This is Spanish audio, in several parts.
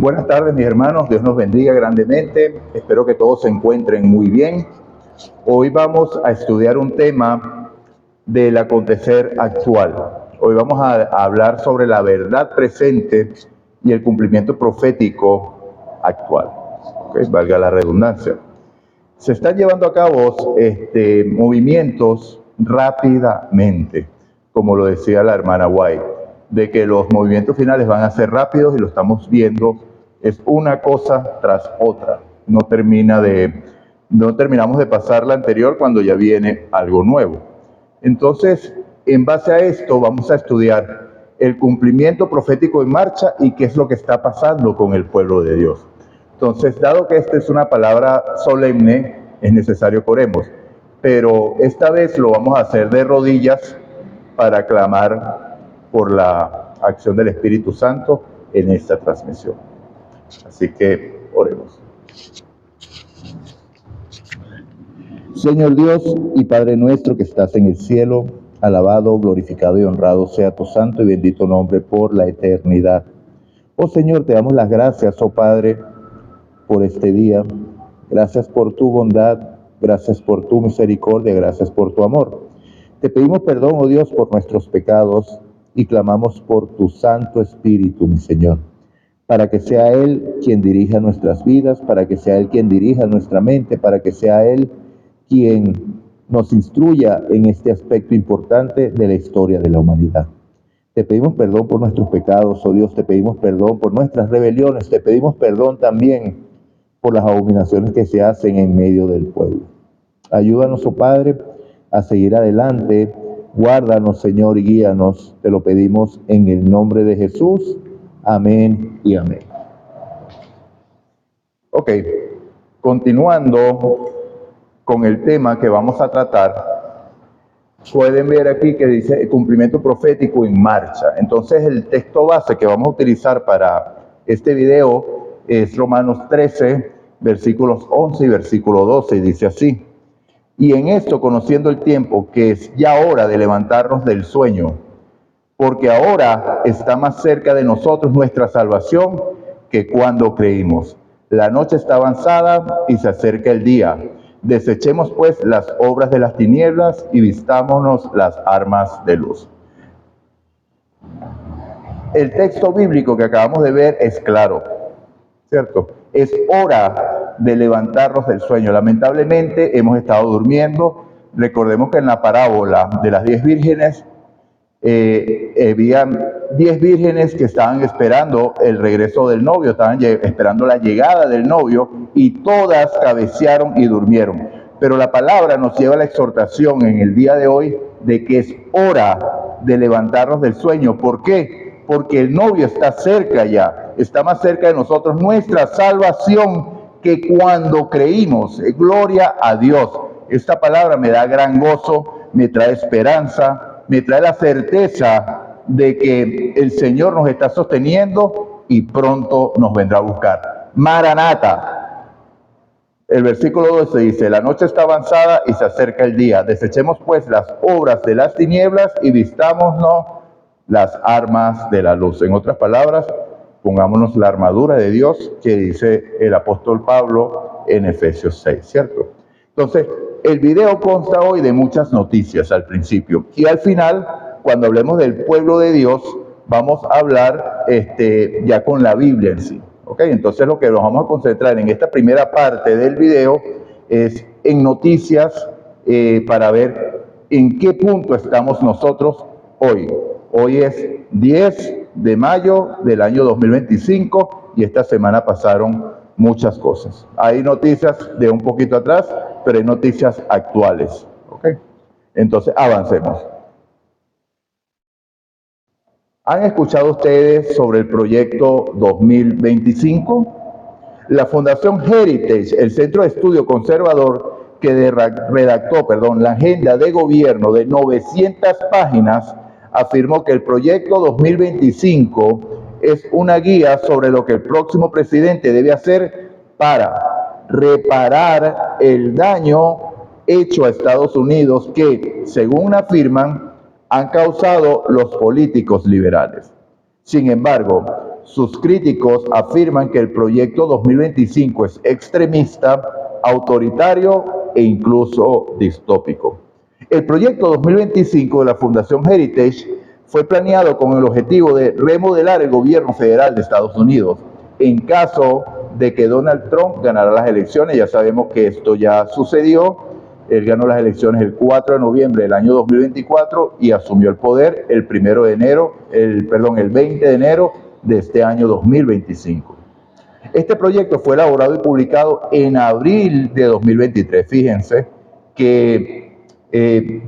Buenas tardes, mis hermanos. Dios nos bendiga grandemente. Espero que todos se encuentren muy bien. Hoy vamos a estudiar un tema del acontecer actual. Hoy vamos a hablar sobre la verdad presente y el cumplimiento profético actual. ¿Okay? Valga la redundancia. Se están llevando a cabo movimientos rápidamente, como lo decía la hermana White, de que los movimientos finales van a ser rápidos y lo estamos viendo, es una cosa tras otra. No terminamos de pasar la anterior cuando ya viene algo nuevo. Entonces, en base a esto vamos a estudiar el cumplimiento profético en marcha y qué es lo que está pasando con el pueblo de Dios. Entonces, dado que esta es una palabra solemne, es necesario que oremos, pero esta vez lo vamos a hacer de rodillas para clamar por la acción del Espíritu Santo en esta transmisión. Así que oremos. Señor Dios y Padre nuestro que estás en el cielo, alabado, glorificado y honrado sea tu santo y bendito nombre por la eternidad. Oh Señor, te damos las gracias, oh Padre, por este día. Gracias por tu bondad, gracias por tu misericordia, gracias por tu amor. Te pedimos perdón, oh Dios, por nuestros pecados y clamamos por tu Santo Espíritu, mi Señor, para que sea Él quien dirija nuestras vidas, para que sea Él quien dirija nuestra mente, para que sea Él quien nos instruya en este aspecto importante de la historia de la humanidad. Te pedimos perdón por nuestros pecados, oh Dios, te pedimos perdón por nuestras rebeliones, te pedimos perdón también por las abominaciones que se hacen en medio del pueblo. Ayúdanos, oh Padre, a seguir adelante. Guárdanos, Señor, y guíanos. Te lo pedimos en el nombre de Jesús. Amén y amén. Ok, continuando con el tema que vamos a tratar, pueden ver aquí que dice cumplimiento profético en marcha. Entonces el texto base que vamos a utilizar para este video es Romanos 13, versículos 11 y versículo 12, y dice así: y en esto, conociendo el tiempo, que es ya hora de levantarnos del sueño, porque ahora está más cerca de nosotros nuestra salvación que cuando creímos. La noche está avanzada y se acerca el día. Desechemos pues las obras de las tinieblas y vistámonos las armas de luz. El texto bíblico que acabamos de ver es claro, ¿cierto? Es hora de levantarnos del sueño. Lamentablemente hemos estado durmiendo. Recordemos que en la parábola de las 10 vírgenes, habían 10 vírgenes que estaban esperando el regreso del novio, estaban esperando la llegada del novio, y todas cabecearon y durmieron. Pero la palabra nos lleva a la exhortación en el día de hoy de que es hora de levantarnos del sueño. ¿Por qué? Porque el novio está cerca ya, está más cerca de nosotros nuestra salvación que cuando creímos. Gloria a Dios. Esta palabra me da gran gozo, me trae esperanza, me trae la certeza de que el Señor nos está sosteniendo y pronto nos vendrá a buscar. Maranata. El versículo 12 dice: la noche está avanzada y se acerca el día. Desechemos pues las obras de las tinieblas y vistámonos las armas de la luz. En otras palabras, pongámonos la armadura de Dios que dice el apóstol Pablo en Efesios 6, ¿cierto? Entonces, el video consta hoy de muchas noticias al principio, y al final, cuando hablemos del pueblo de Dios, vamos a hablar ya con la Biblia en sí. ¿Ok? Entonces lo que nos vamos a concentrar en esta primera parte del video es en noticias para ver en qué punto estamos nosotros hoy. Hoy es 10 de mayo del año 2025 y esta semana pasaron muchas cosas. Hay noticias de un poquito atrás, pero hay noticias actuales. ¿Ok? Entonces, avancemos. ¿Han escuchado ustedes sobre el proyecto 2025? La Fundación Heritage, el Centro de Estudio Conservador que redactó la agenda de gobierno de 900 páginas, afirmó que el proyecto 2025 es una guía sobre lo que el próximo presidente debe hacer para reparar el daño hecho a Estados Unidos que, según afirman, han causado los políticos liberales. Sin embargo, sus críticos afirman que el proyecto 2025 es extremista, autoritario e incluso distópico. El proyecto 2025 de la Fundación Heritage fue planeado con el objetivo de remodelar el gobierno federal de Estados Unidos en caso de que Donald Trump ganara las elecciones. Ya sabemos que esto ya sucedió. Él ganó las elecciones el 4 de noviembre del año 2024 y asumió el poder el 20 de enero de este año 2025. Este proyecto fue elaborado y publicado en abril de 2023. Fíjense que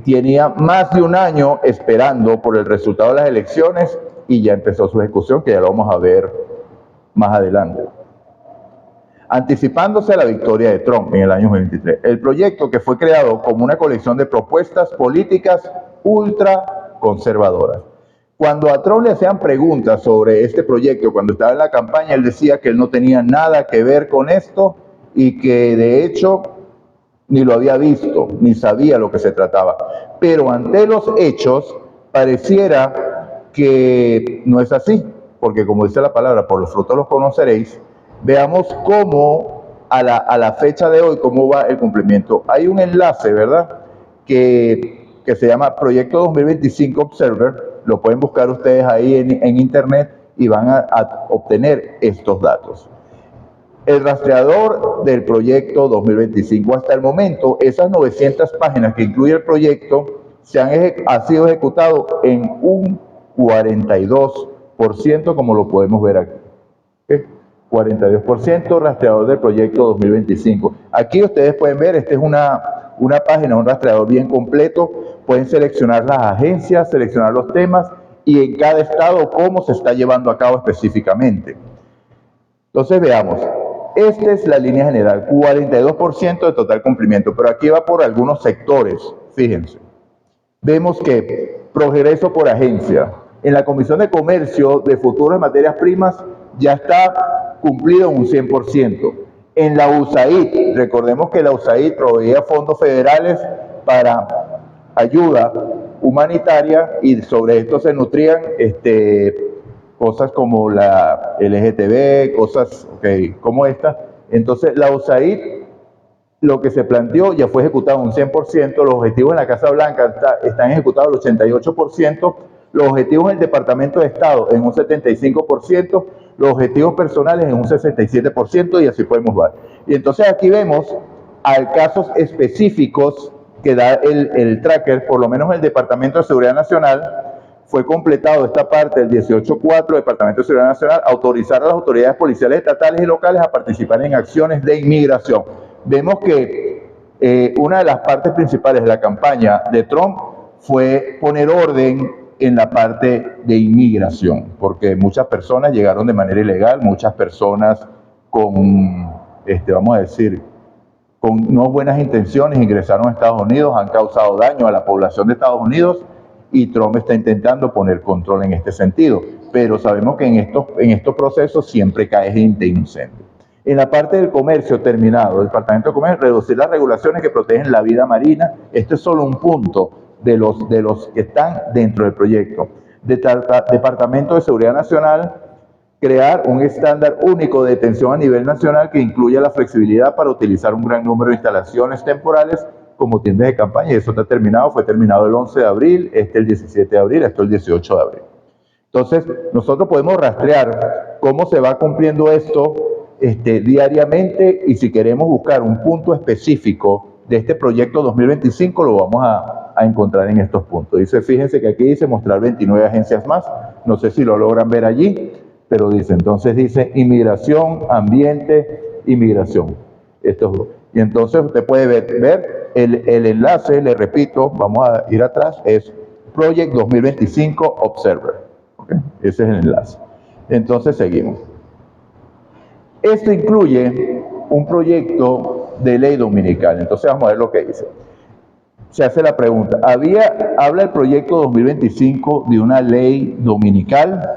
tenía más de un año esperando por el resultado de las elecciones y ya empezó su ejecución, que ya lo vamos a ver más adelante. Anticipándose a la victoria de Trump en el año 2023. El proyecto, que fue creado como una colección de propuestas políticas ultraconservadoras. Cuando a Trump le hacían preguntas sobre este proyecto, cuando estaba en la campaña, él decía que él no tenía nada que ver con esto y que de hecho ni lo había visto, ni sabía lo que se trataba. Pero ante los hechos pareciera que no es así, porque como dice la palabra, por los frutos los conoceréis. Veamos cómo a la fecha de hoy, cómo va el cumplimiento. Hay un enlace, ¿verdad?, que se llama Proyecto 2025 Observer. Lo pueden buscar ustedes ahí en internet y van a obtener estos datos. El rastreador del proyecto 2025 hasta el momento, esas 900 páginas que incluye el proyecto, ha sido ejecutado en un 42%, como lo podemos ver aquí. ¿Okay? 42% rastreador del proyecto 2025. Aquí ustedes pueden ver, esta es una página, un rastreador bien completo. Pueden seleccionar las agencias, seleccionar los temas y en cada estado cómo se está llevando a cabo específicamente. Entonces veamos, esta es la línea general, 42% de total cumplimiento, pero aquí va por algunos sectores, fíjense. Vemos que progreso por agencia. En la Comisión de Comercio de Futuros de Materias Primas ya está cumplido en un 100%. En la USAID, recordemos que la USAID proveía fondos federales para ayuda humanitaria y sobre esto se nutrían cosas como la LGTB, cosas como esta. Entonces la USAID, lo que se planteó ya fue ejecutado un 100%, los objetivos en la Casa Blanca están ejecutados al 88%, los objetivos en el Departamento de Estado en un 75%, los objetivos personales en un 67% y así podemos ver. Y entonces aquí vemos casos específicos que da el tracker, por lo menos el Departamento de Seguridad Nacional. Fue completado esta parte del 18.4, Departamento de Seguridad Nacional, autorizar a las autoridades policiales estatales y locales a participar en acciones de inmigración. Vemos que una de las partes principales de la campaña de Trump fue poner orden en la parte de inmigración, porque muchas personas llegaron de manera ilegal, muchas personas con, vamos a decir, con no buenas intenciones ingresaron a Estados Unidos, han causado daño a la población de Estados Unidos y Trump está intentando poner control en este sentido. Pero sabemos que en estos procesos siempre cae gente inocente. En la parte del comercio terminado, el Departamento de Comercio, reducir las regulaciones que protegen la vida marina. Esto es solo un punto de los que están dentro del proyecto. Departamento de Seguridad Nacional, crear un estándar único de detención a nivel nacional que incluya la flexibilidad para utilizar un gran número de instalaciones temporales como tiendas de campaña. Y eso está terminado, fue terminado el 11 de abril, el 17 de abril, esto el 18 de abril. Entonces, nosotros podemos rastrear cómo se va cumpliendo esto diariamente, y si queremos buscar un punto específico de este proyecto 2025, lo vamos a encontrar en estos puntos. Dice, fíjense que aquí dice mostrar 29 agencias más, no sé si lo logran ver allí, pero entonces dice inmigración, ambiente, inmigración. Estos dos. Y entonces usted puede ver el enlace, le repito, vamos a ir atrás, es Project 2025 Observer. ¿Okay? Ese es el enlace. Entonces seguimos. Esto incluye un proyecto de ley dominical. Entonces vamos a ver lo que dice. Se hace la pregunta, ¿habla el proyecto 2025 de una ley dominical?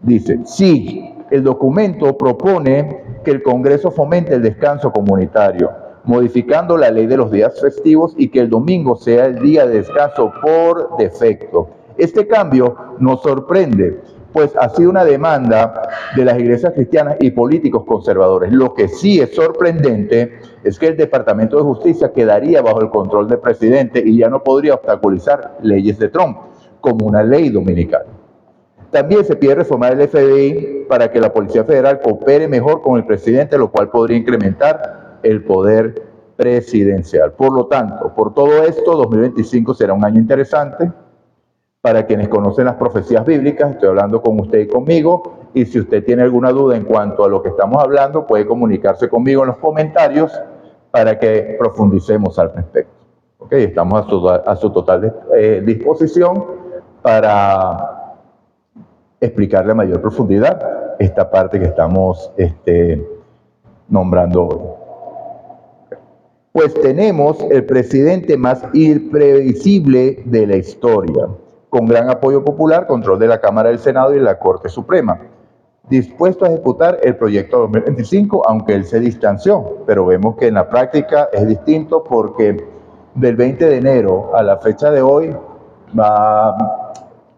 Dice, sí, el documento propone que el Congreso fomente el descanso comunitario, modificando la ley de los días festivos y que el domingo sea el día de descanso por defecto. Este cambio nos sorprende pues ha sido una demanda de las iglesias cristianas y políticos conservadores. Lo que sí es sorprendente es que el Departamento de Justicia quedaría bajo el control del presidente y ya no podría obstaculizar leyes de Trump, como una ley dominical. También se pide reformar el FBI para que la Policía Federal coopere mejor con el presidente, lo cual podría incrementar el poder presidencial. Por lo tanto, por todo esto, 2025 será un año interesante. Para quienes conocen las profecías bíblicas, estoy hablando con usted y conmigo, y si usted tiene alguna duda en cuanto a lo que estamos hablando, puede comunicarse conmigo en los comentarios para que profundicemos al respecto. ¿Okay? Estamos a su total disposición para explicarle a mayor profundidad esta parte que estamos nombrando hoy. Pues tenemos el presidente más imprevisible de la historia, con gran apoyo popular, control de la Cámara del Senado y de la Corte Suprema, dispuesto a ejecutar el proyecto 2025, aunque él se distanció, pero vemos que en la práctica es distinto porque del 20 de enero a la fecha de hoy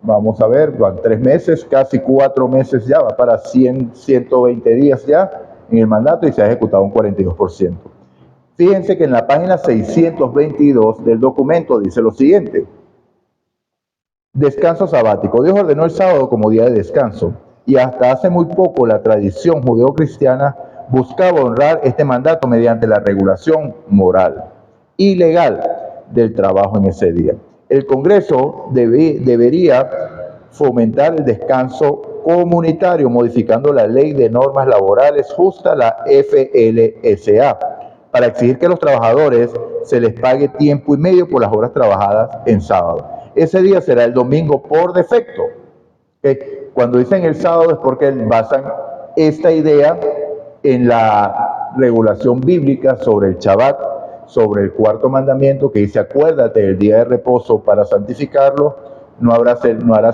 vamos a ver, van 3 meses, casi 4 meses ya, va para 120 días ya en el mandato y se ha ejecutado un 42%. Fíjense que en la página 622 del documento dice lo siguiente: descanso sabático. Dios ordenó el sábado como día de descanso, y hasta hace muy poco la tradición judeocristiana buscaba honrar este mandato mediante la regulación moral y legal del trabajo en ese día. El Congreso debería fomentar el descanso comunitario modificando la Ley de Normas Laborales Justa, la FLSA, para exigir que a los trabajadores se les pague tiempo y medio por las horas trabajadas en sábado. Ese día será el domingo por defecto. ¿Okay? Cuando dicen el sábado es porque basan esta idea en la regulación bíblica sobre el Shabbat, sobre el cuarto mandamiento que dice: acuérdate del día de reposo para santificarlo, no harás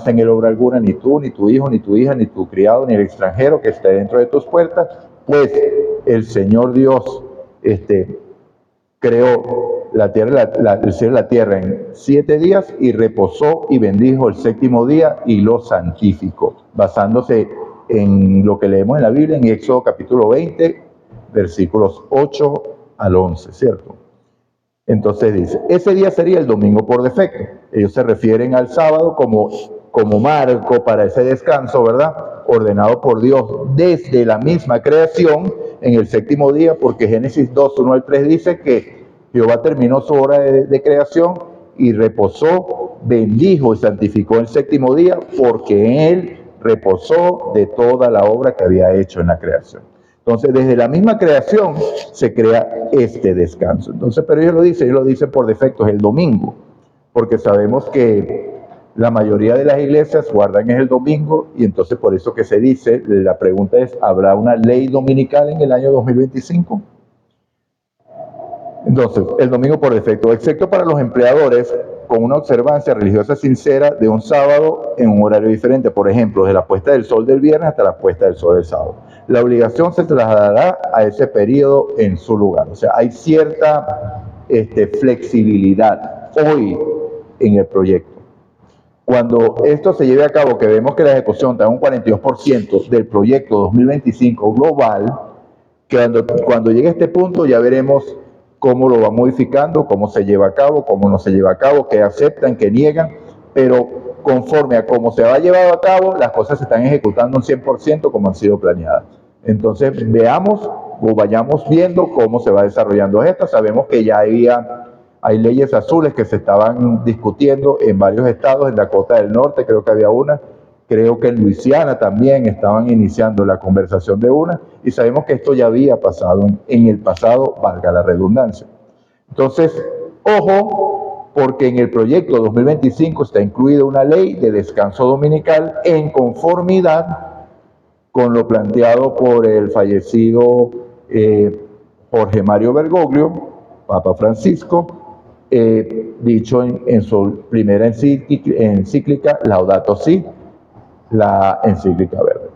en él obra alguna, ni tú, ni tu hijo, ni tu hija, ni tu criado, ni el extranjero que esté dentro de tus puertas, pues el Señor Dios creó la tierra, el cielo y la tierra en 7 días y reposó y bendijo el séptimo día y lo santificó, basándose en lo que leemos en la Biblia en Éxodo capítulo 20, versículos 8 al 11, ¿cierto? Entonces dice, ese día sería el domingo por defecto. Ellos se refieren al sábado como marco para ese descanso, ¿verdad? Ordenado por Dios desde la misma creación en el séptimo día, porque Génesis 2, 1 al 3 dice que Jehová terminó su obra de creación y reposó, bendijo y santificó el séptimo día, porque en él reposó de toda la obra que había hecho en la creación. Entonces, desde la misma creación se crea este descanso. Entonces, pero ellos lo dicen por defecto, es el domingo, porque sabemos que la mayoría de las iglesias guardan es el domingo, y entonces por eso que se dice, la pregunta es, ¿habrá una ley dominical en el año 2025? Entonces, el domingo por defecto, excepto para los empleadores con una observancia religiosa sincera de un sábado en un horario diferente, por ejemplo, de la puesta del sol del viernes hasta la puesta del sol del sábado. La obligación se trasladará a ese periodo en su lugar. O sea, hay cierta flexibilidad hoy en el proyecto. Cuando esto se lleve a cabo, que vemos que la ejecución está en un 42% del proyecto 2025 global, que cuando llegue a este punto ya veremos cómo lo va modificando, cómo se lleva a cabo, cómo no se lleva a cabo, qué aceptan, qué niegan, pero conforme a cómo se va llevado a cabo, las cosas se están ejecutando un 100% como han sido planeadas. Entonces veamos o vayamos viendo cómo se va desarrollando esto. Sabemos que ya hay leyes azules que se estaban discutiendo en varios estados, en Dakota del Norte creo que había una, creo que en Luisiana también estaban iniciando la conversación de una, y sabemos que esto ya había pasado en el pasado, valga la redundancia. Entonces, ojo, porque en el proyecto 2025 está incluida una ley de descanso dominical en conformidad con lo planteado por el fallecido Jorge Mario Bergoglio, Papa Francisco, dicho en su primera encíclica Laudato Si, la encíclica verde.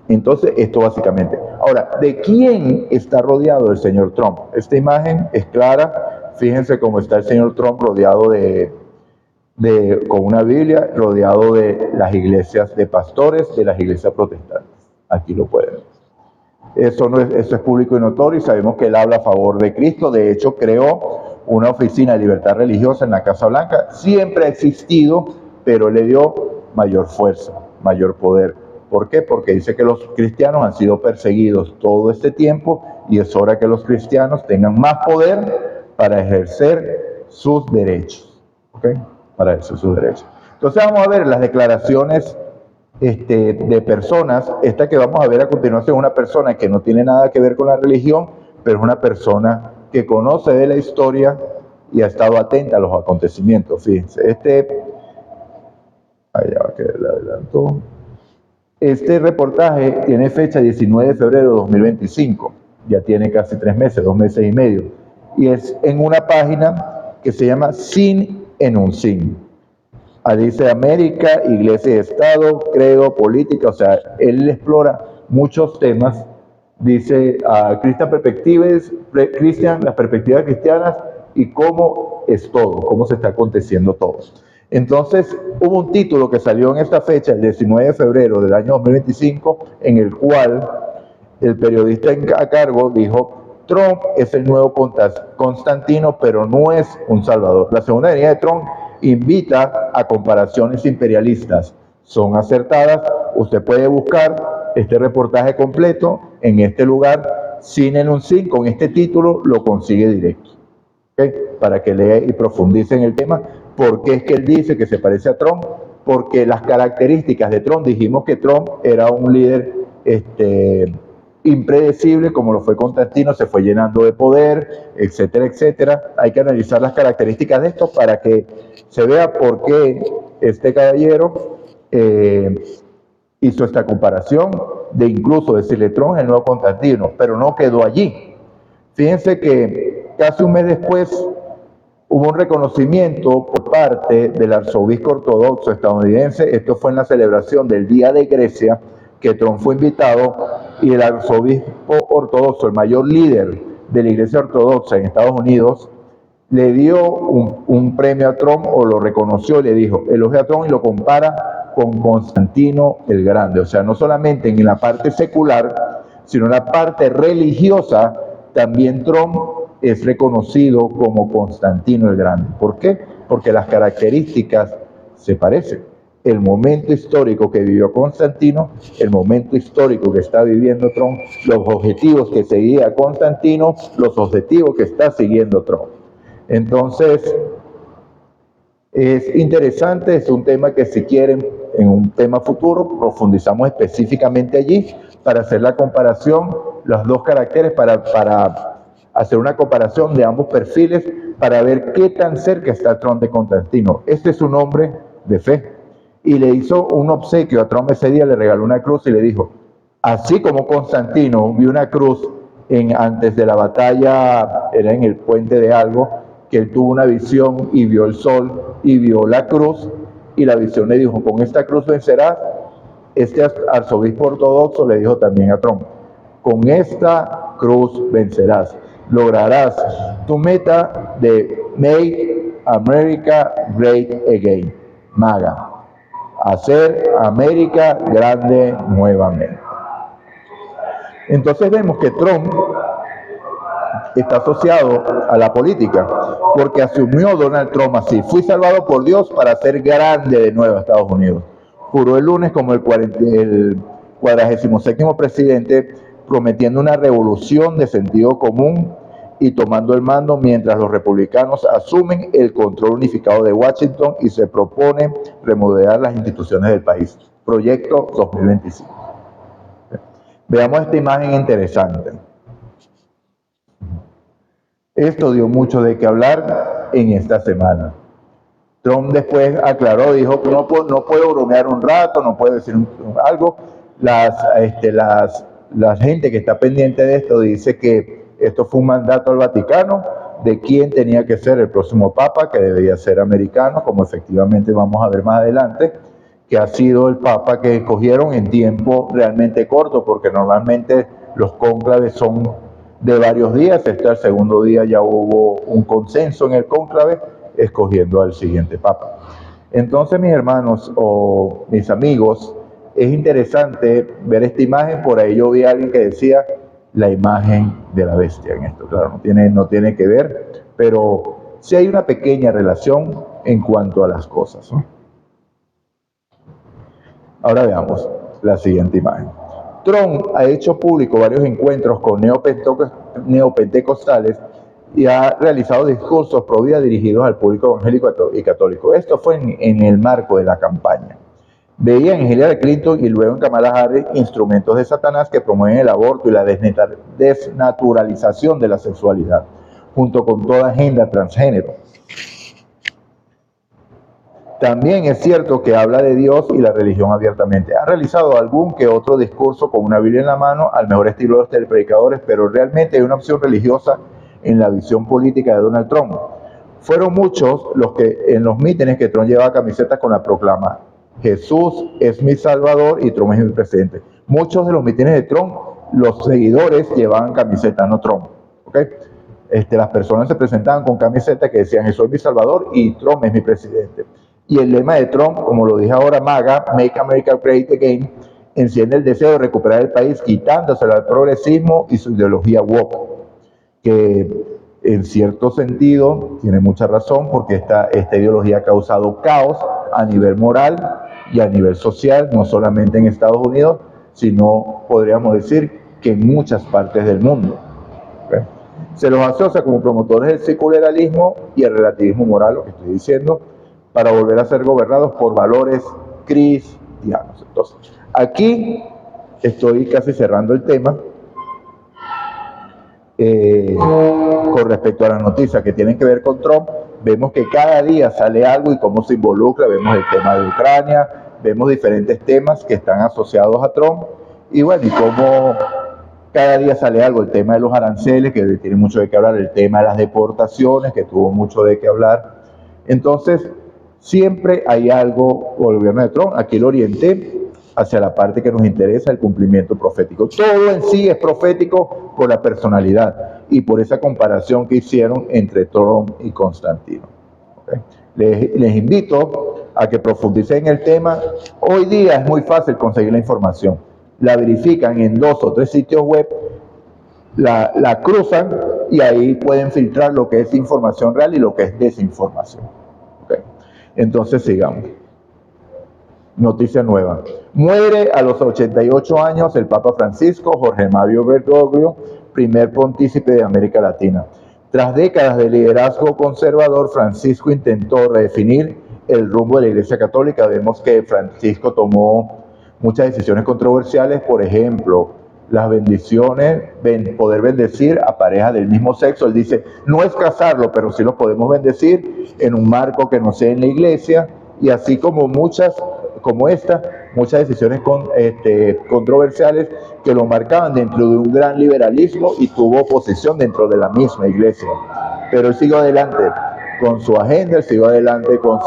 Entonces, esto básicamente. Ahora, ¿de quién está rodeado el señor Trump? Esta imagen es clara. Fíjense cómo está el señor Trump rodeado de con una Biblia, rodeado de las iglesias de pastores, de las iglesias protestantes. Aquí lo pueden ver. Eso es público y notorio, y sabemos que él habla a favor de Cristo. De hecho, creó una oficina de libertad religiosa en la Casa Blanca. Siempre ha existido, pero le dio mayor fuerza, mayor poder. ¿Por qué? Porque dice que los cristianos han sido perseguidos todo este tiempo, y es hora que los cristianos tengan más poder para ejercer sus derechos. ¿Ok? Para ejercer sus derechos. Entonces vamos a ver las declaraciones de personas. Esta que vamos a ver a continuación es una persona que no tiene nada que ver con la religión, pero es una persona que conoce de la historia y ha estado atenta a los acontecimientos. Fíjense, allá va que le adelantó. Este reportaje tiene fecha 19 de febrero de 2025, ya tiene casi 3 meses, 2 meses y medio, y es en una página que se llama Sin en un Sin. Dice América, Iglesia y Estado, credo, política, o sea, él explora muchos temas. Dice Christian Perspectives, las perspectivas cristianas y cómo es todo, cómo se está aconteciendo todo. Entonces, hubo un título que salió en esta fecha, el 19 de febrero del año 2025, en el cual el periodista a cargo dijo: Trump es el nuevo Constantino, pero no es un salvador. La segunda venida de Trump invita a comparaciones imperialistas. Son acertadas. Usted puede buscar este reportaje completo en este lugar, Sin en un Sin, con este título lo consigue directo. ¿Okay? Para que lea y profundice en el tema. ¿Por qué es que él dice que se parece a Trump? Porque las características de Trump, dijimos que Trump era un líder impredecible, como lo fue Constantino, se fue llenando de poder, etcétera, etcétera. Hay que analizar las características de esto para que se vea por qué este caballero hizo esta comparación de incluso decirle Trump es el nuevo Constantino, pero no quedó allí. Fíjense que casi un mes después hubo un reconocimiento por parte del arzobispo ortodoxo estadounidense. Esto fue en la celebración del Día de Grecia, que Trump fue invitado, y el arzobispo ortodoxo, el mayor líder de la iglesia ortodoxa en Estados Unidos, le dio un premio a Trump, o lo reconoció y le dijo, elogia a Trump y lo compara con Constantino el Grande. O sea, no solamente en la parte secular, sino en la parte religiosa, también Trump es reconocido como Constantino el Grande. ¿Por qué? Porque las características se parecen. El momento histórico que vivió Constantino, el momento histórico que está viviendo Trump, los objetivos que seguía Constantino, los objetivos que está siguiendo Trump. Entonces, es interesante, es un tema que, si quieren, en un tema futuro, profundizamos específicamente allí para hacer la comparación, los dos caracteres, para hacer una comparación de ambos perfiles, para ver qué tan cerca está Trump de Constantino. Este es un hombre de fe, y le hizo un obsequio a Trump ese día, le regaló una cruz y le dijo, así como Constantino vio una cruz antes de la batalla, era en el puente de algo, que él tuvo una visión y vio el sol y vio la cruz, y la visión le dijo, con esta cruz vencerás. Este arzobispo ortodoxo le dijo también a Trump, con esta cruz vencerás, lograrás tu meta de Make America Great Again, MAGA, hacer América grande nuevamente. Entonces vemos que Trump está asociado a la política, porque asumió Donald Trump así: fui salvado por Dios para hacer grande de nuevo a Estados Unidos. Juró el lunes como el 47º presidente, prometiendo una revolución de sentido común y tomando el mando mientras los republicanos asumen el control unificado de Washington y se propone remodelar las instituciones del país. Proyecto 2025. Veamos esta imagen interesante. Esto dio mucho de qué hablar en esta semana. Trump después aclaró, dijo que no puedo bromear un rato, no puedo decir algo. La gente que está pendiente de esto dice que esto fue un mandato al Vaticano de quién tenía que ser el próximo papa, que debía ser americano, como efectivamente vamos a ver más adelante, que ha sido el papa que escogieron en tiempo realmente corto, porque normalmente los cónclaves son de varios días. El segundo día ya hubo un consenso en el cónclave, escogiendo al siguiente papa. Entonces, mis hermanos o mis amigos, es interesante ver esta imagen. Por ahí yo vi a alguien que decía la imagen de la bestia en esto. Claro, no tiene que ver, pero sí hay una pequeña relación en cuanto a las cosas, ¿no? Ahora veamos la siguiente imagen. Trump ha hecho público varios encuentros con neopentecostales y ha realizado discursos pro vida dirigidos al público evangélico y católico. Esto fue en el marco de la campaña. Veía en Hillary Clinton y luego en Kamala Harris instrumentos de Satanás que promueven el aborto y la desnaturalización de la sexualidad, junto con toda agenda transgénero. También es cierto que habla de Dios y la religión abiertamente. Ha realizado algún que otro discurso con una Biblia en la mano, al mejor estilo de los telepredicadores, pero realmente hay una opción religiosa en la visión política de Donald Trump. Fueron muchos los que en los mítines que Trump llevaba camisetas con la proclama: Jesús es mi Salvador y Trump es mi presidente. Muchos de los mítines de Trump, los seguidores llevaban camisetas, no Trump. ¿Okay? Las personas se presentaban con camisetas que decían: Jesús es mi Salvador y Trump es mi presidente. Y el lema de Trump, como lo dije ahora, MAGA, Make America Great Again, enciende el deseo de recuperar el país quitándoselo al progresismo y su ideología woke, que en cierto sentido tiene mucha razón, porque esta ideología ha causado caos a nivel moral y a nivel social, no solamente en Estados Unidos, sino, podríamos decir, que en muchas partes del mundo. ¿Okay? Se los asocia como promotores del secularismo y el relativismo moral, lo que estoy diciendo, para volver a ser gobernados por valores cristianos. Entonces, aquí estoy casi cerrando el tema con respecto a las noticias que tienen que ver con Trump. Vemos que cada día sale algo y cómo se involucra. Vemos el tema de Ucrania, vemos diferentes temas que están asociados a Trump, y bueno, y cómo cada día sale algo. El tema de los aranceles, que tiene mucho de qué hablar, el tema de las deportaciones, que tuvo mucho de qué hablar. Entonces, siempre hay algo con el gobierno de Trump. Aquí lo orienté hacia la parte que nos interesa, el cumplimiento profético. Todo en sí es profético por la personalidad y por esa comparación que hicieron entre Trump y Constantino. ¿Okay? Les invito a que profundicen en el tema. Hoy día es muy fácil conseguir la información. La verifican en 2 o 3 sitios web, la cruzan y ahí pueden filtrar lo que es información real y lo que es desinformación. ¿Okay? Entonces sigamos. Noticia nueva. Muere a los 88 años el Papa Francisco Jorge Mario Bergoglio, primer pontífice de América Latina. Tras décadas de liderazgo conservador, Francisco intentó redefinir el rumbo de la Iglesia Católica. Vemos que Francisco tomó muchas decisiones controversiales, por ejemplo, las bendiciones, poder bendecir a parejas del mismo sexo. Él dice, no es casarlo, pero sí los podemos bendecir en un marco que no sea en la iglesia, y así como muchas decisiones controversiales que lo marcaban dentro de un gran liberalismo y tuvo oposición dentro de la misma iglesia. Pero él siguió adelante con su agenda, él siguió adelante con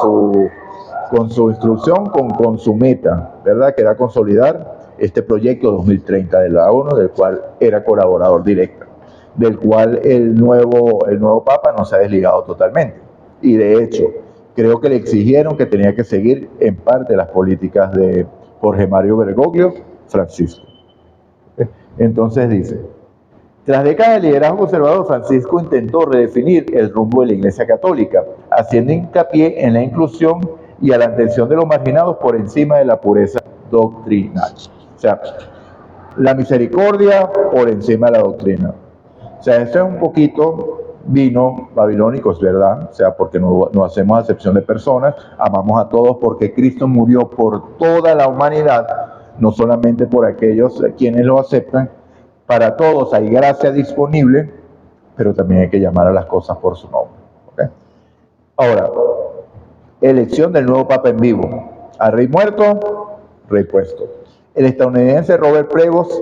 su instrucción, con su meta, ¿verdad? Que era consolidar este proyecto 2030 de la ONU, del cual era colaborador directo, del cual el nuevo Papa no se ha desligado totalmente. Y de hecho, creo que le exigieron que tenía que seguir en parte las políticas de Jorge Mario Bergoglio, Francisco. Entonces dice, tras décadas de liderazgo conservador, Francisco intentó redefinir el rumbo de la Iglesia Católica, haciendo hincapié en la inclusión y a la atención de los marginados por encima de la pureza doctrinal. O sea, la misericordia por encima de la doctrina. O sea, eso es un poquito vino babilónico, es verdad, o sea, porque no hacemos acepción de personas, amamos a todos porque Cristo murió por toda la humanidad, no solamente por aquellos quienes lo aceptan. Para todos hay gracia disponible, pero también hay que llamar a las cosas por su nombre. ¿Okay? Ahora, elección del nuevo Papa en vivo. Al rey muerto, rey puesto. El estadounidense Robert Prevost,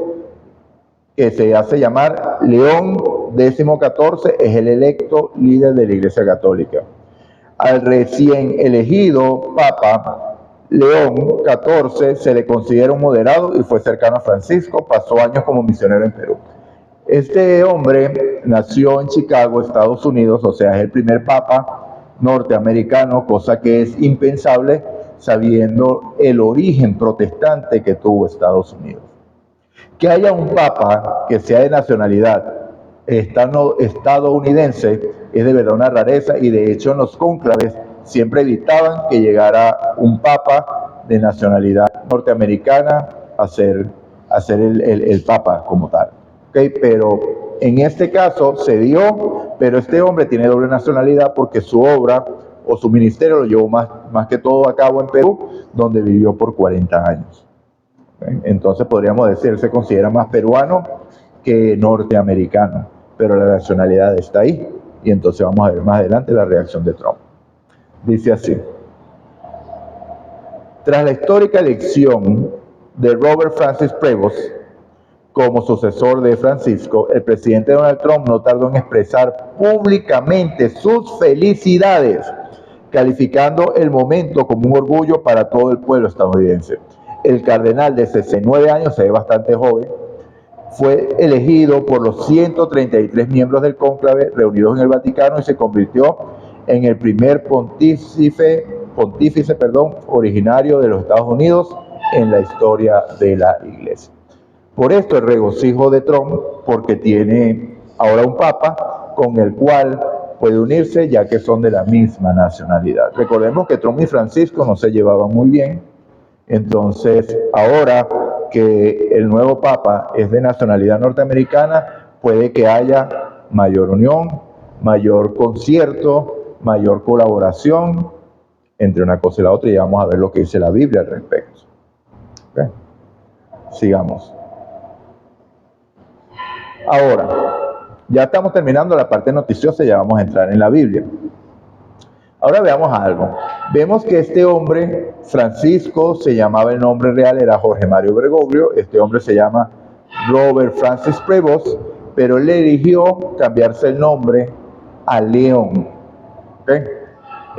que se hace llamar León XIV, es el electo líder de la Iglesia Católica. Al recién elegido Papa León XIV se le considera un moderado y fue cercano a Francisco, pasó años como misionero en Perú. Este hombre nació en Chicago, Estados Unidos, o sea, es el primer Papa norteamericano, cosa que es impensable sabiendo el origen protestante que tuvo Estados Unidos. Que haya un papa que sea de nacionalidad estadounidense es de verdad una rareza, y de hecho en los cónclaves siempre evitaban que llegara un papa de nacionalidad norteamericana a ser el papa como tal. ¿Okay? Pero en este caso se dio, pero este hombre tiene doble nacionalidad porque su obra o su ministerio lo llevó más que todo a cabo en Perú, donde vivió por 40 años. ¿Okay? Entonces podríamos decir, se considera más peruano que norteamericano, pero la nacionalidad está ahí. Y entonces vamos a ver más adelante la reacción de Trump. Dice así: tras la histórica elección de Robert Francis Prevost como sucesor de Francisco, el presidente Donald Trump no tardó en expresar públicamente sus felicidades, calificando el momento como un orgullo para todo el pueblo estadounidense. El cardenal de 69 años, se ve bastante joven, fue elegido por los 133 miembros del cónclave reunidos en el Vaticano y se convirtió en el primer pontífice originario de los Estados Unidos en la historia de la Iglesia. Por esto el regocijo de Trump, porque tiene ahora un papa con el cual puede unirse, ya que son de la misma nacionalidad. Recordemos que Trump y Francisco no se llevaban muy bien, entonces ahora que el nuevo papa es de nacionalidad norteamericana, puede que haya mayor unión, mayor concierto, mayor colaboración entre una cosa y la otra, y vamos a ver lo que dice la Biblia al respecto. ¿Okay? Sigamos. Ahora, ya estamos terminando la parte noticiosa y ya vamos a entrar en la Biblia. Ahora veamos algo. Vemos que este hombre, Francisco, se llamaba, el nombre real era Jorge Mario Bergoglio. Este hombre se llama Robert Francis Prevost, pero él eligió cambiarse el nombre a León. ¿Okay?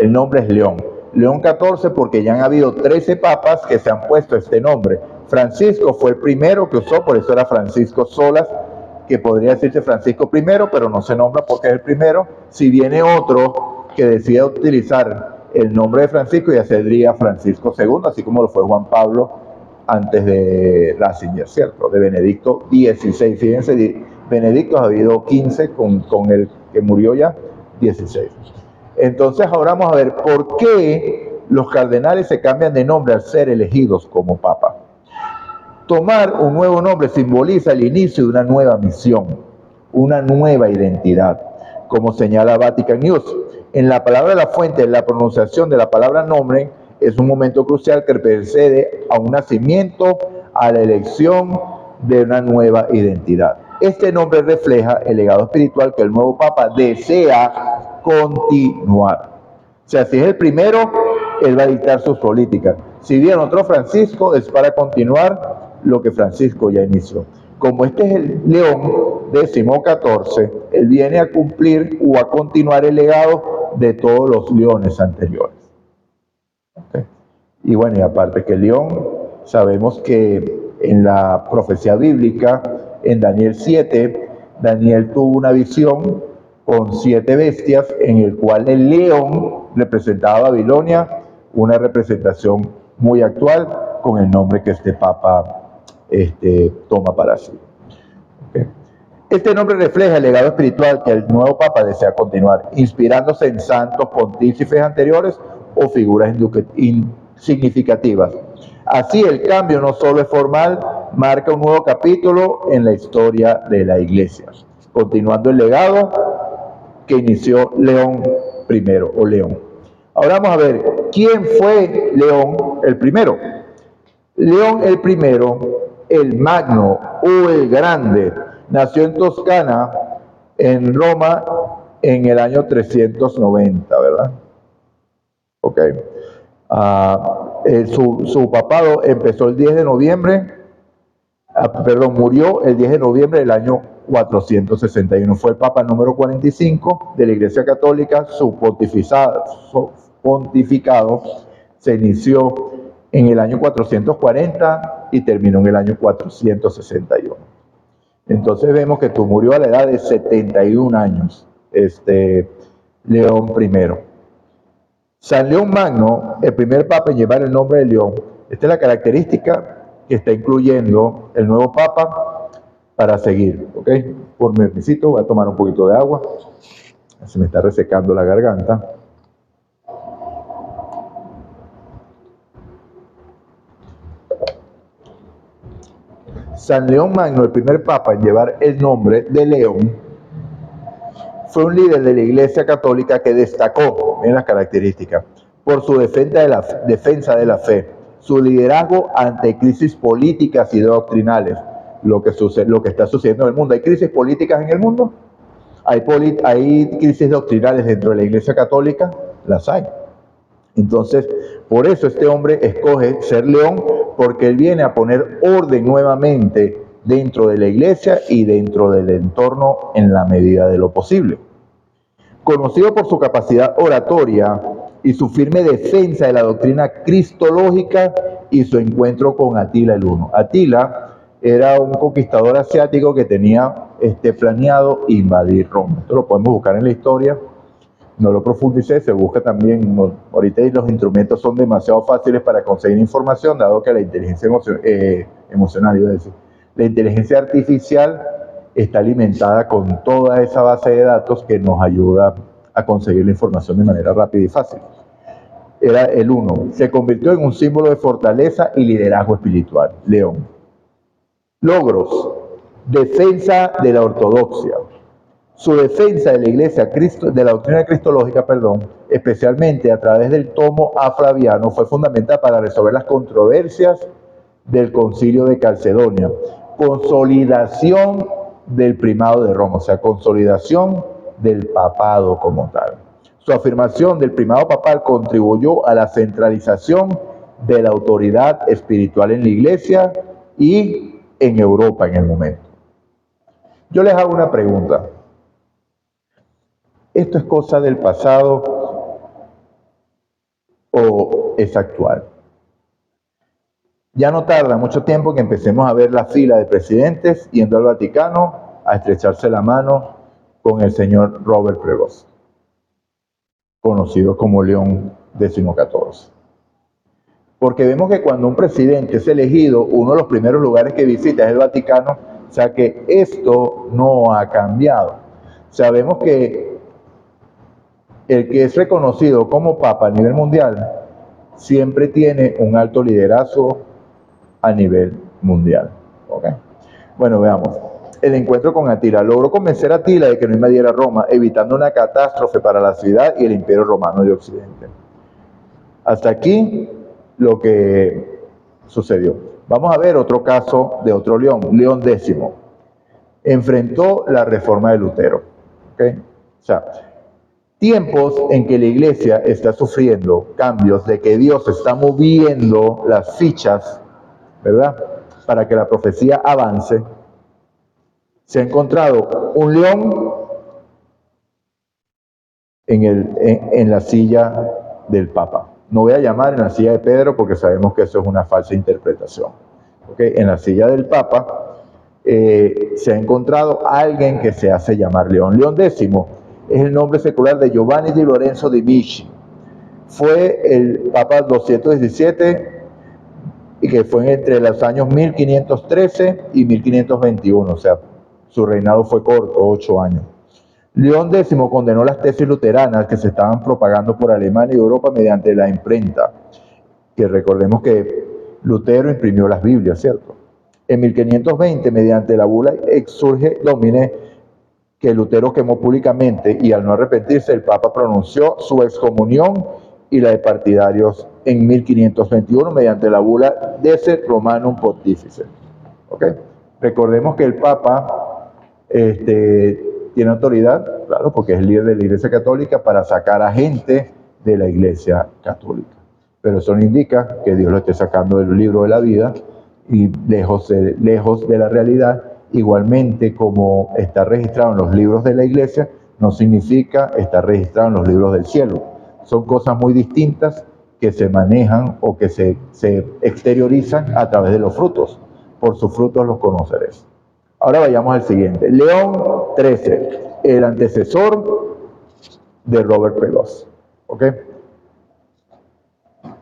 El nombre es León. León XIV, porque ya han habido 13 papas que se han puesto este nombre. Francisco fue el primero que usó, por eso era Francisco Solas, que podría decirse Francisco I, pero no se nombra porque es el primero. Si viene otro que decida utilizar el nombre de Francisco, ya sería Francisco II, así como lo fue Juan Pablo antes de Ratzinger, ¿cierto? De Benedicto XVI. Fíjense, Benedicto ha habido 15 con el que murió ya, 16. Entonces ahora vamos a ver por qué los cardenales se cambian de nombre al ser elegidos como papa. Tomar un nuevo nombre simboliza el inicio de una nueva misión, una nueva identidad, como señala Vatican News. En la palabra de la fuente, la pronunciación de la palabra nombre es un momento crucial que precede a un nacimiento, a la elección de una nueva identidad. Este nombre refleja el legado espiritual que el nuevo Papa desea continuar. O sea, si es el primero, él va a dictar sus políticas. Si viene otro Francisco, es para continuar lo que Francisco ya inició. Como este es el León XIV, él viene a cumplir o a continuar el legado de todos los leones anteriores. ¿Okay? Y bueno, y aparte que el león, sabemos que en la profecía bíblica, en Daniel 7, Daniel tuvo una visión con 7 bestias, en el cual el león representaba a Babilonia, una representación muy actual con el nombre que este papa toma para sí. ¿Okay? Este nombre refleja el legado espiritual que el nuevo papa desea continuar, inspirándose en santos pontífices anteriores o figuras significativas. Así, el cambio no solo es formal, marca un nuevo capítulo en la historia de la Iglesia, continuando el legado que inició León I o León. Ahora vamos a ver, ¿quién fue León el primero? León el primero, el Magno o el Grande, nació en Toscana, en Roma, en el año 390, ¿verdad? Ok. Su papado empezó el 10 de noviembre, murió el 10 de noviembre del año 461. Fue el papa número 45 de la Iglesia Católica. Su pontificado se inició en el año 440 y terminó en el año 461. Entonces vemos que murió a la edad de 71 años, León I. San León Magno, el primer papa en llevar el nombre de León. Esta es la característica que está incluyendo el nuevo papa para seguir. ¿Ok? Por mi permisito, voy a tomar un poquito de agua. Se me está resecando la garganta. San León Magno, el primer papa en llevar el nombre de León, fue un líder de la Iglesia Católica que destacó, miren las características, por su defensa de la fe, su liderazgo ante crisis políticas y doctrinales, lo que está sucediendo en el mundo. ¿Hay crisis políticas en el mundo? ¿Hay crisis doctrinales dentro de la Iglesia Católica? Las hay. Entonces, por eso este hombre escoge ser león, porque él viene a poner orden nuevamente dentro de la iglesia y dentro del entorno en la medida de lo posible. Conocido por su capacidad oratoria y su firme defensa de la doctrina cristológica y su encuentro con Atila el Huno. Atila era un conquistador asiático que tenía planeado invadir Roma. Esto lo podemos buscar en la historia. No lo profundicé, se busca también. Ahorita los instrumentos son demasiado fáciles para conseguir información, dado que la inteligencia emocional, iba a decir, la inteligencia artificial está alimentada con toda esa base de datos que nos ayuda a conseguir la información de manera rápida y fácil. Era el Huno. Se convirtió en un símbolo de fortaleza y liderazgo espiritual. León. Logros. Defensa de la ortodoxia. Su defensa de la Iglesia, de la doctrina cristológica, especialmente a través del tomo A Flaviano, fue fundamental para resolver las controversias del Concilio de Calcedonia. Consolidación del primado de Roma, o sea, consolidación del papado como tal. Su afirmación del primado papal contribuyó a la centralización de la autoridad espiritual en la Iglesia y en Europa en el momento. Yo les hago una pregunta. ¿Esto es cosa del pasado o es actual? Ya no tarda mucho tiempo que empecemos a ver la fila de presidentes yendo al Vaticano a estrecharse la mano con el señor Robert Prevost, conocido como León XIV. Porque vemos que cuando un presidente es elegido, uno de los primeros lugares que visita es el Vaticano, o sea que esto no ha cambiado. Sabemos que el que es reconocido como papa a nivel mundial siempre tiene un alto liderazgo a nivel mundial. ¿Okay? Bueno, veamos. El encuentro con Atila. Logró convencer a Atila de que no invadiera Roma, evitando una catástrofe para la ciudad y el imperio romano de Occidente. Hasta aquí lo que sucedió. Vamos a ver otro caso de otro león, León X. Enfrentó la reforma de Lutero. ¿Okay? O sea, tiempos en que la iglesia está sufriendo cambios, de que Dios está moviendo las fichas, ¿verdad?, para que la profecía avance. Se ha encontrado un león en la silla del Papa. No voy a llamar en la silla de Pedro porque sabemos que eso es una falsa interpretación. ¿Okay? En la silla del Papa se ha encontrado alguien que se hace llamar León. León X es el nombre secular de Giovanni di Lorenzo di Medici. Fue el Papa 217 y que fue entre los años 1513 y 1521, o sea, su reinado fue corto, 8 años. León X condenó las tesis luteranas que se estaban propagando por Alemania y Europa mediante la imprenta, que recordemos que Lutero imprimió las Biblias, ¿cierto? En 1520, mediante la bula Exsurge Domine, que Lutero quemó públicamente, y al no arrepentirse, el Papa pronunció su excomunión y la de partidarios en 1521 mediante la bula Dese Romanum Pontifice. ¿Okay? Recordemos que el Papa tiene autoridad, claro, porque es líder de la Iglesia Católica, para sacar a gente de la Iglesia Católica. Pero eso no indica que Dios lo esté sacando del libro de la vida y lejos de la realidad. Igualmente, como está registrado en los libros de la Iglesia, no significa estar registrado en los libros del cielo. Son cosas muy distintas que se manejan o que se exteriorizan a través de los frutos. Por sus frutos los conoceréis. Ahora vayamos al siguiente. León XIII, el antecesor de Robert Prevost. ¿Okay?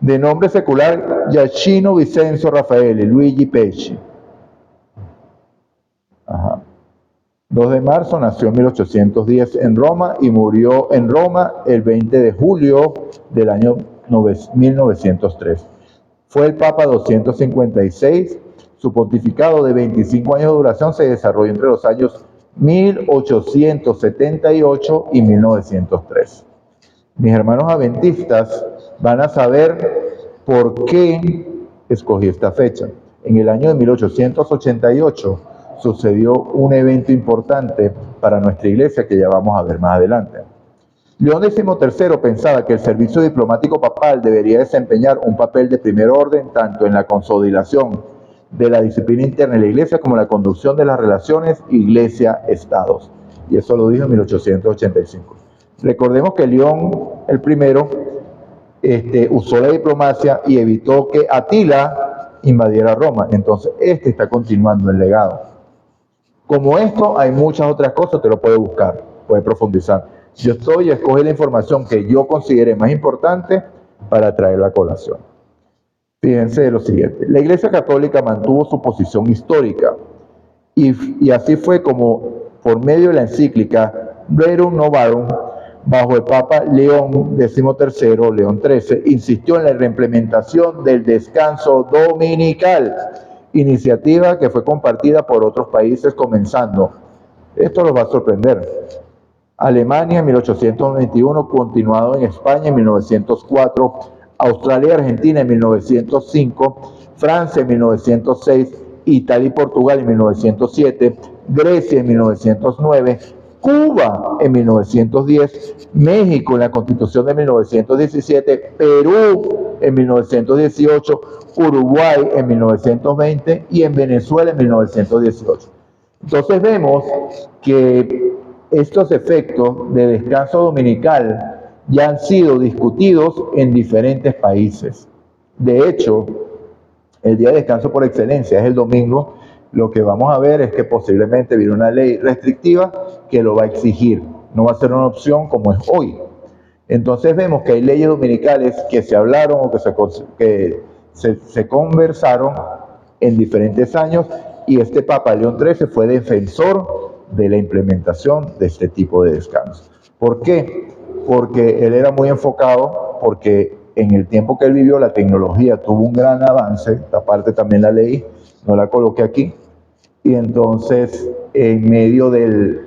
De nombre secular Giacchino Vincenzo Raffaele Luigi Pesci. 2 de marzo, nació en 1810 en Roma y murió en Roma el 20 de julio del año 1903. Fue el Papa 256. Su pontificado de 25 años de duración se desarrolló entre los años 1878 y 1903. Mis hermanos adventistas van a saber por qué escogí esta fecha. En el año de 1888 sucedió un evento importante para nuestra iglesia que ya vamos a ver más adelante. León XIII pensaba que el servicio diplomático papal debería desempeñar un papel de primer orden tanto en la consolidación de la disciplina interna de la iglesia como en la conducción de las relaciones iglesia-estados. Y eso lo dijo en 1885. Recordemos que León el primero usó la diplomacia y evitó que Atila invadiera Roma. Entonces, está continuando el legado. Como esto, hay muchas otras cosas, te lo puedes buscar, puedes profundizar. Yo escogí la información que yo considere más importante para traer la colación. Fíjense lo siguiente, la Iglesia Católica mantuvo su posición histórica y así fue como por medio de la encíclica Rerum Novarum, bajo el Papa León XIII, León XIII, insistió en la reimplementación del descanso dominical, iniciativa que fue compartida por otros países comenzando. Esto los va a sorprender. Alemania en 1821, continuado en España en 1904, Australia y Argentina en 1905, Francia en 1906, Italia y Portugal en 1907, Grecia en 1909, Cuba en 1910, México en la Constitución de 1917, Perú en 1918, Uruguay en 1920 y en Venezuela en 1918. Entonces vemos que estos efectos de descanso dominical ya han sido discutidos en diferentes países. De hecho, el día de descanso por excelencia es el domingo. Lo que vamos a ver es que posiblemente viene una ley restrictiva que lo va a exigir. No va a ser una opción como es hoy. Entonces vemos que hay leyes dominicales que se hablaron o que se conversaron en diferentes años y este Papa León XIII fue defensor de la implementación de este tipo de descanso. ¿Por qué? Porque él era muy enfocado, porque en el tiempo que él vivió la tecnología tuvo un gran avance, esta parte también la leí, no la coloqué aquí, y entonces en medio del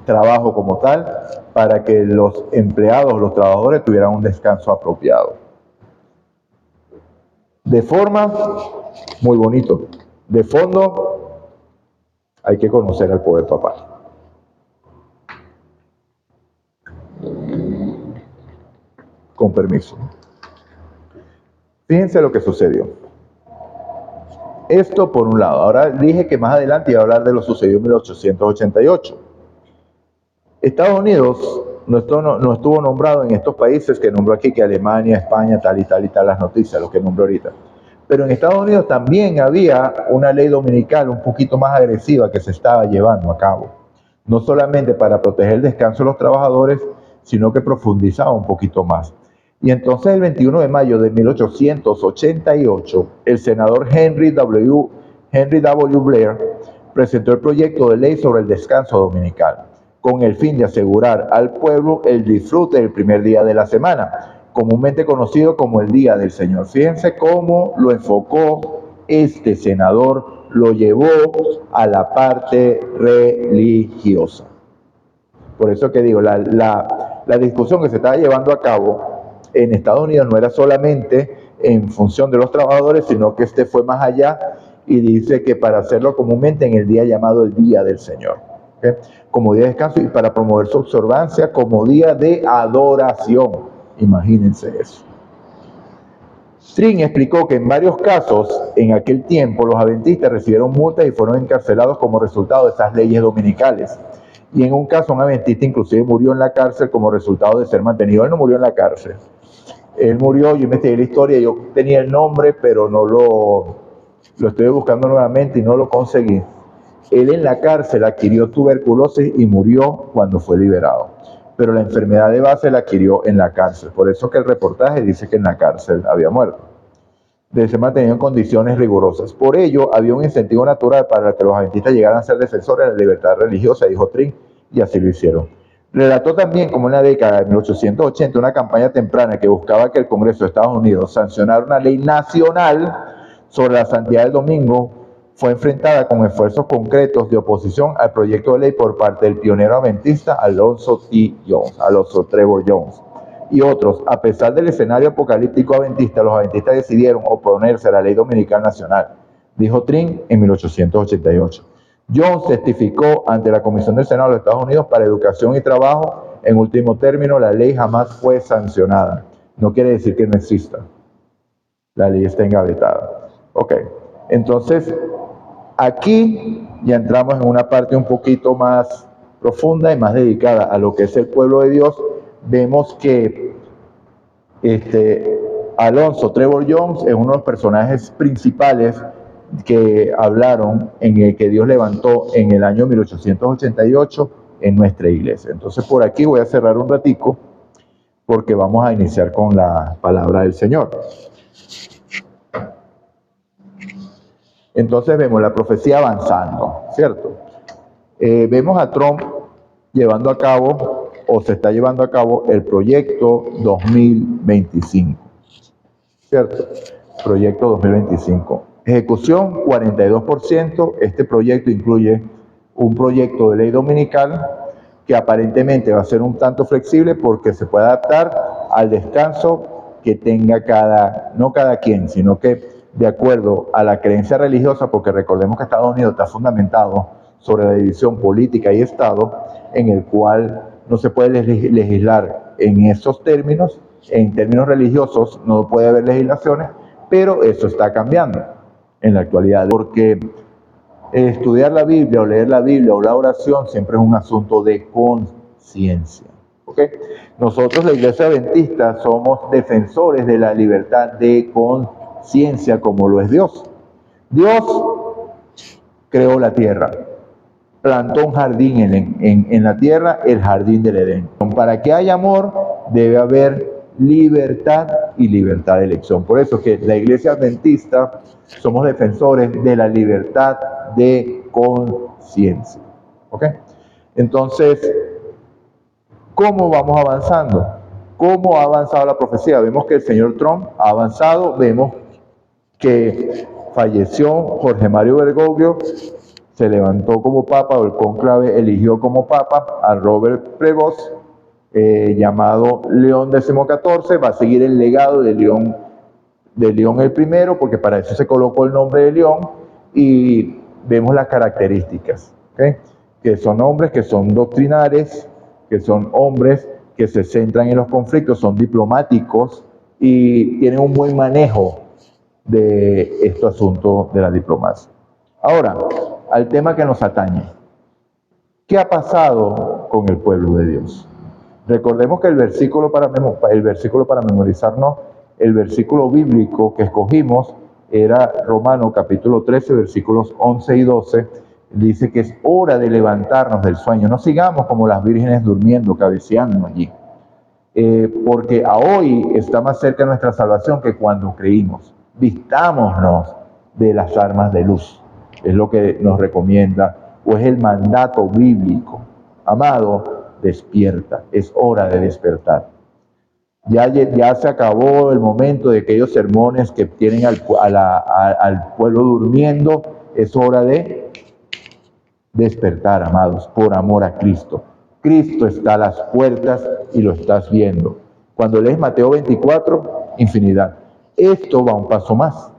trabajo como tal, para que los empleados, los trabajadores tuvieran un descanso apropiado. De forma, muy bonito. De fondo, hay que conocer al poder papal. Con permiso. Fíjense lo que sucedió. Esto por un lado. Ahora dije que más adelante iba a hablar de lo sucedido en 1888. Estados Unidos no estuvo nombrado en estos países que nombró aquí, que Alemania, España, tal y tal y tal, las noticias, lo que nombró ahorita. Pero en Estados Unidos también había una ley dominical un poquito más agresiva que se estaba llevando a cabo. No solamente para proteger el descanso de los trabajadores, sino que profundizaba un poquito más. Y entonces el 21 de mayo de 1888, el senador Henry W. Blair presentó el proyecto de ley sobre el descanso dominical, con el fin de asegurar al pueblo el disfrute del primer día de la semana, comúnmente conocido como el Día del Señor. Fíjense cómo lo enfocó este senador, lo llevó a la parte religiosa. Por eso que digo, la discusión que se estaba llevando a cabo en Estados Unidos no era solamente en función de los trabajadores, sino que fue más allá y dice que para hacerlo comúnmente en el día llamado el Día del Señor, ¿okay? Como día de descanso y para promover su observancia como día de adoración. Imagínense eso. Tring explicó que en varios casos, en aquel tiempo, los adventistas recibieron multas y fueron encarcelados como resultado de esas leyes dominicales. Y en un caso, un adventista inclusive murió en la cárcel como resultado de ser mantenido. Él no murió en la cárcel. Él murió, yo investigué la historia, yo tenía el nombre, pero no lo estoy buscando nuevamente y no lo conseguí. Él en la cárcel adquirió tuberculosis y murió cuando fue liberado. pero la enfermedad de base la adquirió en la cárcel. Por eso que el reportaje dice que en la cárcel había muerto. De ser mantenido en condiciones rigurosas. Por ello, había un incentivo natural para que los adventistas llegaran a ser defensores de la libertad religiosa, dijo Tring, y así lo hicieron. Relató también como en la década de 1880 una campaña temprana que buscaba que el Congreso de Estados Unidos sancionara una ley nacional sobre la santidad del domingo. Fue enfrentada con esfuerzos concretos de oposición al proyecto de ley por parte del pionero adventista Alonzo Trevor Jones y otros. A pesar del escenario apocalíptico adventista, los adventistas decidieron oponerse a la ley dominical nacional, dijo Tring en 1888. Jones testificó ante la Comisión del Senado de los Estados Unidos para Educación y Trabajo. En último término, la ley jamás fue sancionada. No quiere decir que no exista. La ley está engavetada. Ok, entonces aquí ya entramos en una parte un poquito más profunda y más dedicada a lo que es el pueblo de Dios. Vemos que Alonzo Trevor Jones es uno de los personajes principales que hablaron en el que Dios levantó en el año 1888 en nuestra iglesia. Entonces por aquí voy a cerrar un ratico porque vamos a iniciar con la palabra del Señor. Entonces vemos la profecía avanzando, ¿cierto? Vemos a Trump llevando a cabo, o se está llevando a cabo, el proyecto 2025, ¿cierto? Proyecto 2025. Ejecución 42%. Este proyecto incluye un proyecto de ley dominical que aparentemente va a ser un tanto flexible porque se puede adaptar al descanso que tenga no cada quien, sino que de acuerdo a la creencia religiosa, porque recordemos que Estados Unidos está fundamentado sobre la división política y Estado, en el cual no se puede legislar en esos términos. En términos religiosos no puede haber legislaciones, pero eso está cambiando en la actualidad, porque estudiar la Biblia o leer la Biblia o la oración siempre es un asunto de conciencia. ¿Okay? Nosotros, la Iglesia Adventista, somos defensores de la libertad de conciencia como lo es Dios. Dios creó la tierra, plantó un jardín en la tierra, el jardín del Edén. Para que haya amor, debe haber libertad y libertad de elección. Por eso que la Iglesia Adventista somos defensores de la libertad de conciencia. ¿Ok? Entonces, ¿cómo vamos avanzando? ¿Cómo ha avanzado la profecía? Vemos que el señor Trump ha avanzado, vemos que falleció Jorge Mario Bergoglio, se levantó como papa, o el cónclave eligió como papa a Robert Prevost, llamado León XIV. Va a seguir el legado de León el primero, porque para eso se colocó el nombre de León, y vemos las características, ¿okay? Que son hombres que son doctrinales, que son hombres que se centran en los conflictos, son diplomáticos y tienen un buen manejo de estos asuntos de la diplomacia. Ahora, al tema que nos atañe. ¿Qué ha pasado con el pueblo de Dios? Recordemos que el versículo para memorizarnos, el versículo bíblico que escogimos era Romanos capítulo 13, versículos 11 y 12. Dice que es hora de levantarnos del sueño. No sigamos como las vírgenes durmiendo, cabeceando allí. Porque a hoy está más cerca nuestra salvación que cuando creímos. Vistámonos de las armas de luz. Es lo que nos recomienda, o es el mandato bíblico. Amado, despierta, es hora de despertar. Ya se acabó el momento de aquellos sermones que tienen al pueblo durmiendo. Es hora de despertar, amados, por amor a Cristo. Cristo está a las puertas y lo estás viendo. Cuando lees Mateo 24, infinidad. Esto va un paso más,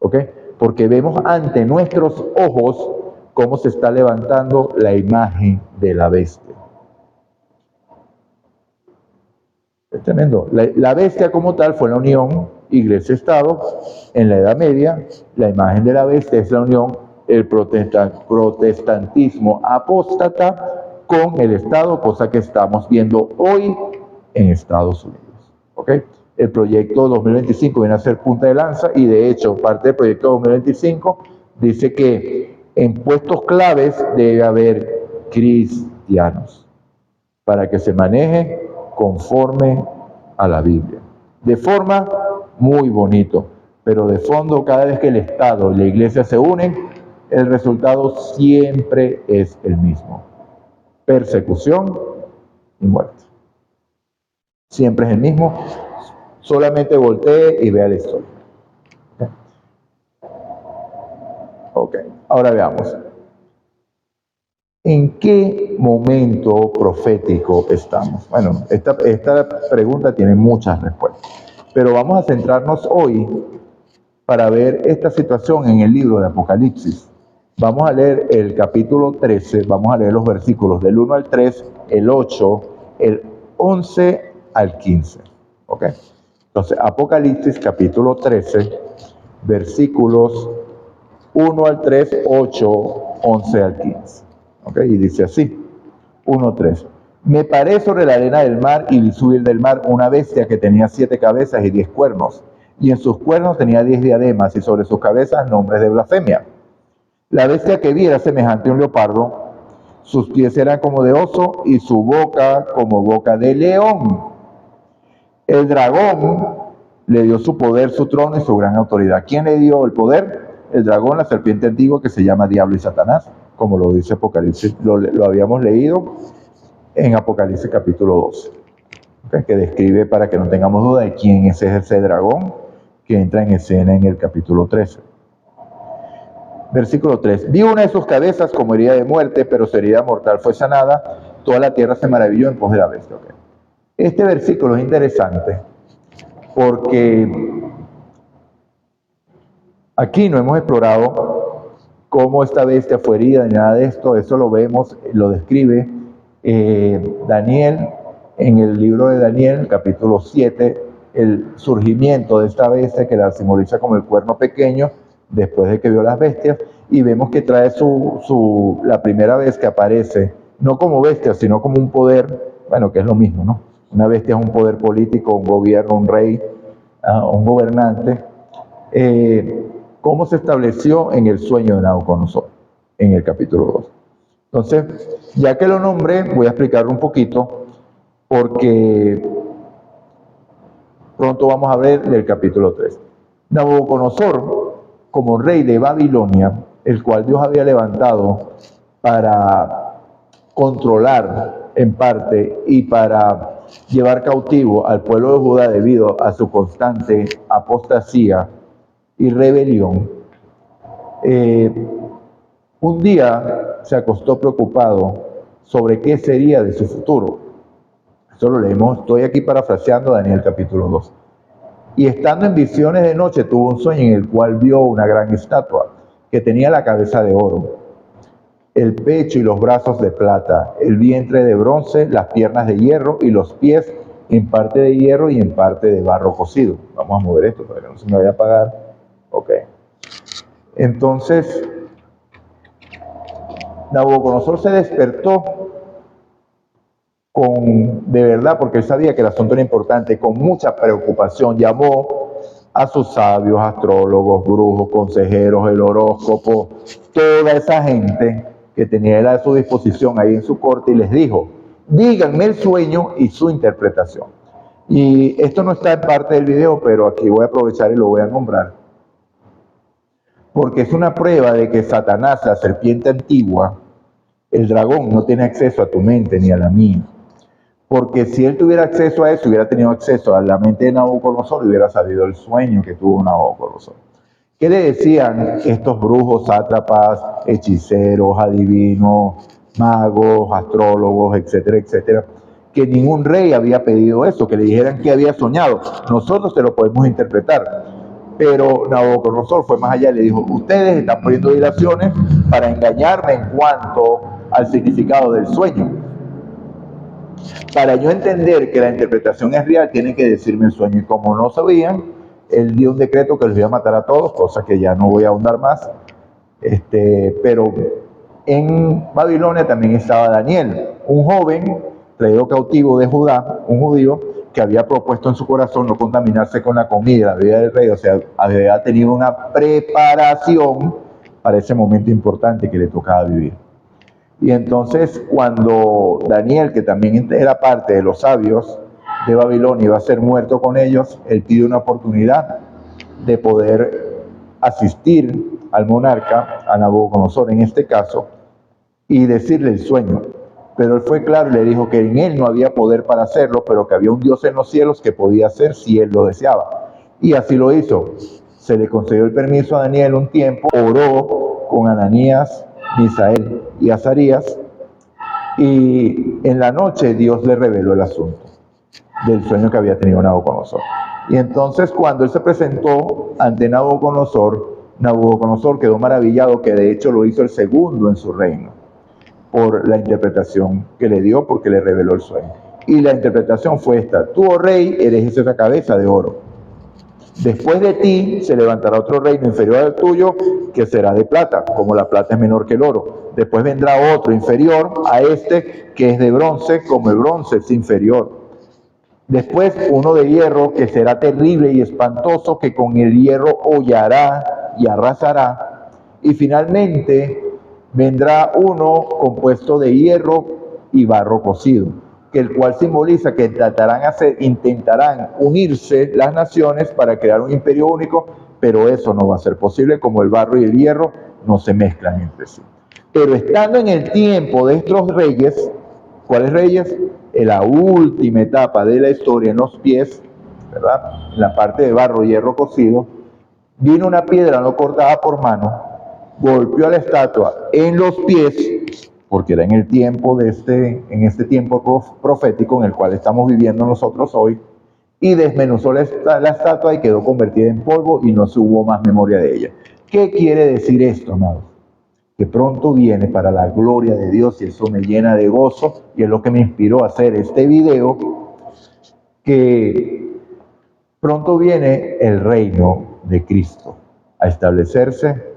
¿ok? Porque vemos ante nuestros ojos cómo se está levantando la imagen de la bestia. Es tremendo. La bestia como tal fue la unión Iglesia-Estado. En la Edad Media, la imagen de la bestia es la unión, el protestantismo apóstata con el Estado, cosa que estamos viendo hoy en Estados Unidos. ¿Ok? El proyecto 2025 viene a ser punta de lanza, y de hecho parte del proyecto 2025 dice que en puestos claves debe haber cristianos. para que se maneje conforme a la Biblia. De forma muy bonito, pero de fondo, cada vez que el Estado y la Iglesia se unen, el resultado siempre es el mismo: persecución y muerte. Siempre es el mismo. Solamente voltee y vea la historia. Ok, ahora veamos. ¿En qué momento profético estamos? Bueno, esta pregunta tiene muchas respuestas, pero vamos a centrarnos hoy para ver esta situación en el libro de Apocalipsis. Vamos a leer el capítulo 13, vamos a leer los versículos del 1 al 3, el 8, el 11 al 15. ¿Ok? Entonces, Apocalipsis capítulo 13, versículos 1 al 3, 8, 11 al 15. ¿Ok? Y dice así, 1, 3. Me paré sobre la arena del mar y vi subir del mar una bestia que tenía 7 cabezas y 10 cuernos, y en sus cuernos tenía 10 diademas, y sobre sus cabezas nombres de blasfemia. La bestia que vi era semejante a un leopardo, sus pies eran como de oso, y su boca como boca de león. El dragón le dio su poder, su trono y su gran autoridad. ¿Quién le dio el poder? El dragón, la serpiente antigua que se llama Diablo y Satanás, como lo dice Apocalipsis. Lo habíamos leído en Apocalipsis capítulo 12, ¿okay? Que describe, para que no tengamos duda, de quién es ese dragón que entra en escena en el capítulo 13. Versículo 3. Vi una de sus cabezas como herida de muerte, pero su herida mortal fue sanada. Toda la tierra se maravilló en pos de la bestia. Okay. Este versículo es interesante porque aquí no hemos explorado cómo esta bestia fue herida ni nada de esto. Eso lo vemos, lo describe Daniel en el libro de Daniel, capítulo 7, el surgimiento de esta bestia que la simboliza como el cuerno pequeño después de que vio las bestias, y vemos que trae la primera vez que aparece, no como bestia, sino como un poder, bueno, que es lo mismo, ¿no? Una bestia es un poder político, un gobierno, un rey, un gobernante. ¿Cómo se estableció en el sueño de Nabucodonosor, en el capítulo 2? Entonces, ya que lo nombré, voy a explicarlo un poquito, porque pronto vamos a ver del capítulo 3. Nabucodonosor, como rey de Babilonia, el cual Dios había levantado para controlar en parte y para llevar cautivo al pueblo de Judá debido a su constante apostasía y rebelión, un día se acostó preocupado sobre qué sería de su futuro. Eso lo leemos, estoy aquí parafraseando Daniel capítulo 2. Y estando en visiones de noche tuvo un sueño en el cual vio una gran estatua que tenía la cabeza de oro, el pecho y los brazos de plata, el vientre de bronce, las piernas de hierro y los pies en parte de hierro y en parte de barro cocido. Vamos a mover esto para que no se me vaya a apagar. Ok. Entonces, Nabucodonosor se despertó de verdad, porque él sabía que el asunto era importante, con mucha preocupación. Llamó a sus sabios, astrólogos, brujos, consejeros, el horóscopo, toda esa gente que tenía él a su disposición ahí en su corte, y les dijo: díganme el sueño y su interpretación. Y esto no está en parte del video, pero aquí voy a aprovechar y lo voy a nombrar, porque es una prueba de que Satanás, la serpiente antigua, el dragón, no tiene acceso a tu mente ni a la mía. Porque si él tuviera acceso a eso, hubiera tenido acceso a la mente de Nabucodonosor y hubiera sabido el sueño que tuvo Nabucodonosor. ¿Qué le decían estos brujos, sátrapas, hechiceros, adivinos, magos, astrólogos, etcétera, etcétera? Que ningún rey había pedido eso, que le dijeran que había soñado. Nosotros te lo podemos interpretar. Pero Nabucodonosor fue más allá y le dijo: ustedes están poniendo dilaciones para engañarme en cuanto al significado del sueño. Para yo entender que la interpretación es real, tienen que decirme el sueño. Y como no sabían, él dio un decreto que los iba a matar a todos, cosa que ya no voy a ahondar más. Pero en Babilonia también estaba Daniel, un joven traído cautivo de Judá, un judío que había propuesto en su corazón no contaminarse con la comida y la bebida del rey. O sea, había tenido una preparación para ese momento importante que le tocaba vivir. Y entonces cuando Daniel, que también era parte de los sabios de Babilonia, iba a ser muerto con ellos, él pide una oportunidad de poder asistir al monarca, a Nabucodonosor en este caso, y decirle el sueño. Pero él fue claro y le dijo que en él no había poder para hacerlo, pero que había un Dios en los cielos que podía hacer si él lo deseaba. Y así lo hizo. Se le concedió el permiso a Daniel un tiempo, oró con Ananías, Misael y Azarías, y en la noche Dios le reveló el asunto del sueño que había tenido Nabucodonosor. Y entonces cuando él se presentó ante Nabucodonosor, Nabucodonosor quedó maravillado, que de hecho lo hizo el segundo en su reino, por la interpretación que le dio, porque le reveló el sueño. Y la interpretación fue esta: tú, oh rey, eres esa cabeza de oro. Después de ti se levantará otro reino inferior al tuyo, que será de plata, como la plata es menor que el oro. Después vendrá otro inferior a este, que es de bronce, como el bronce es inferior. Después uno de hierro, que será terrible y espantoso, que con el hierro hollará y arrasará. Y finalmente vendrá uno compuesto de hierro y barro cocido, que el cual simboliza que intentarán unirse las naciones para crear un imperio único, pero eso no va a ser posible, como el barro y el hierro no se mezclan entre sí. Pero estando en el tiempo de estos reyes, ¿cuáles reyes? En la última etapa de la historia, en los pies, ¿verdad? En la parte de barro y hierro cocido, vino una piedra no cortada por mano, golpeó a la estatua en los pies, porque era en el tiempo en este tiempo profético en el cual estamos viviendo nosotros hoy, y desmenuzó la estatua y quedó convertida en polvo y no se hubo más memoria de ella. ¿Qué quiere decir esto, amados? Que pronto viene para la gloria de Dios, y eso me llena de gozo, y es lo que me inspiró a hacer este video, que pronto viene el reino de Cristo a establecerse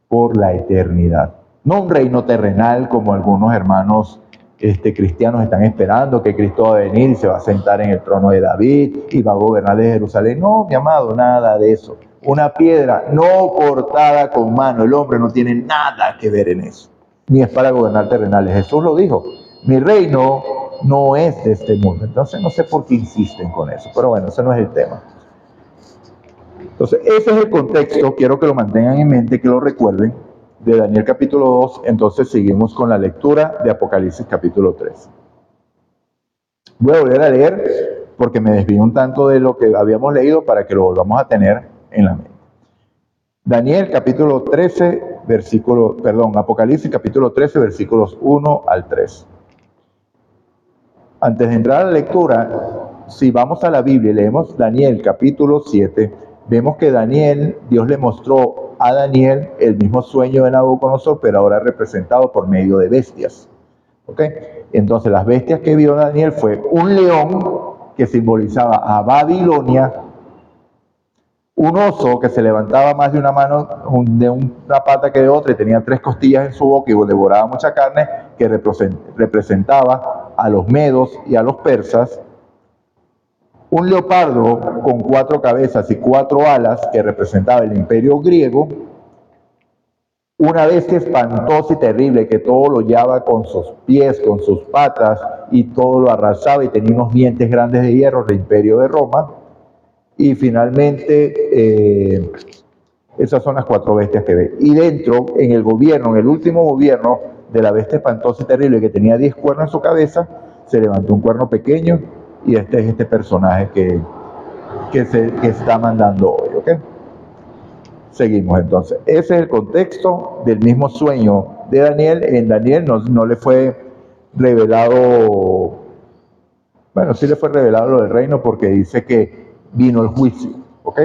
por la eternidad. No un reino terrenal como algunos hermanos cristianos están esperando, que Cristo va a venir y se va a sentar en el trono de David y va a gobernar de Jerusalén. No, mi amado, nada de eso. Una piedra no cortada con mano. El hombre no tiene nada que ver en eso. Ni es para gobernar terrenales. Jesús lo dijo. Mi reino no es de este mundo. Entonces no sé por qué insisten con eso. Pero bueno, ese no es el tema. Entonces, ese es el contexto. Quiero que lo mantengan en mente, que lo recuerden, de Daniel capítulo 2. Entonces seguimos con la lectura de Apocalipsis capítulo 3. Voy a volver a leer porque me desvío un tanto de lo que habíamos leído para que lo volvamos a tener en la mente. Daniel capítulo 13, Apocalipsis capítulo 13, versículos 1 al 3. Antes de entrar a la lectura, si vamos a la Biblia y leemos Daniel capítulo 7, vemos que Dios le mostró a Daniel el mismo sueño de Nabucodonosor, pero ahora representado por medio de bestias. ¿Okay? Entonces las bestias que vio Daniel fue un león, que simbolizaba a Babilonia, un oso que se levantaba más de una mano, de una pata que de otra, y tenía 3 costillas en su boca y devoraba mucha carne, que representaba a los medos y a los persas. Un leopardo con 4 cabezas y 4 alas, que representaba el imperio griego. Una bestia espantosa y terrible, que todo lo llevaba con sus pies, con sus patas, y todo lo arrasaba, y tenía unos dientes grandes de hierro, del imperio de Roma. Y finalmente, esas son las 4 bestias que ve. Y dentro, en el último gobierno de la bestia espantosa y terrible, que tenía 10 cuernos en su cabeza, se levantó un cuerno pequeño, y este es este personaje que está mandando hoy, ¿ok? Seguimos entonces. Ese es el contexto del mismo sueño de Daniel. En Daniel no le fue revelado, bueno, sí le fue revelado lo del reino, porque dice que vino el juicio, ¿ok?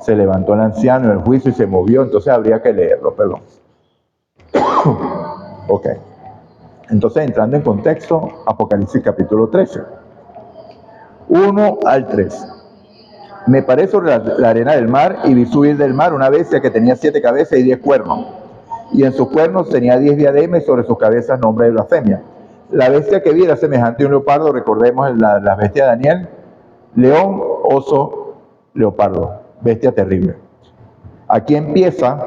Se levantó el anciano en el juicio y se movió, entonces habría que leerlo, perdón. Ok. Entonces, entrando en contexto, Apocalipsis capítulo 13. 1 al 3. Me paré sobre la arena del mar y vi subir del mar una bestia que tenía 7 cabezas y 10 cuernos. Y en sus cuernos tenía 10 diademas y sobre sus cabezas nombre de blasfemia. La bestia que vi era semejante a un leopardo, recordemos la bestia de Daniel. León, oso, leopardo, bestia terrible. Aquí empieza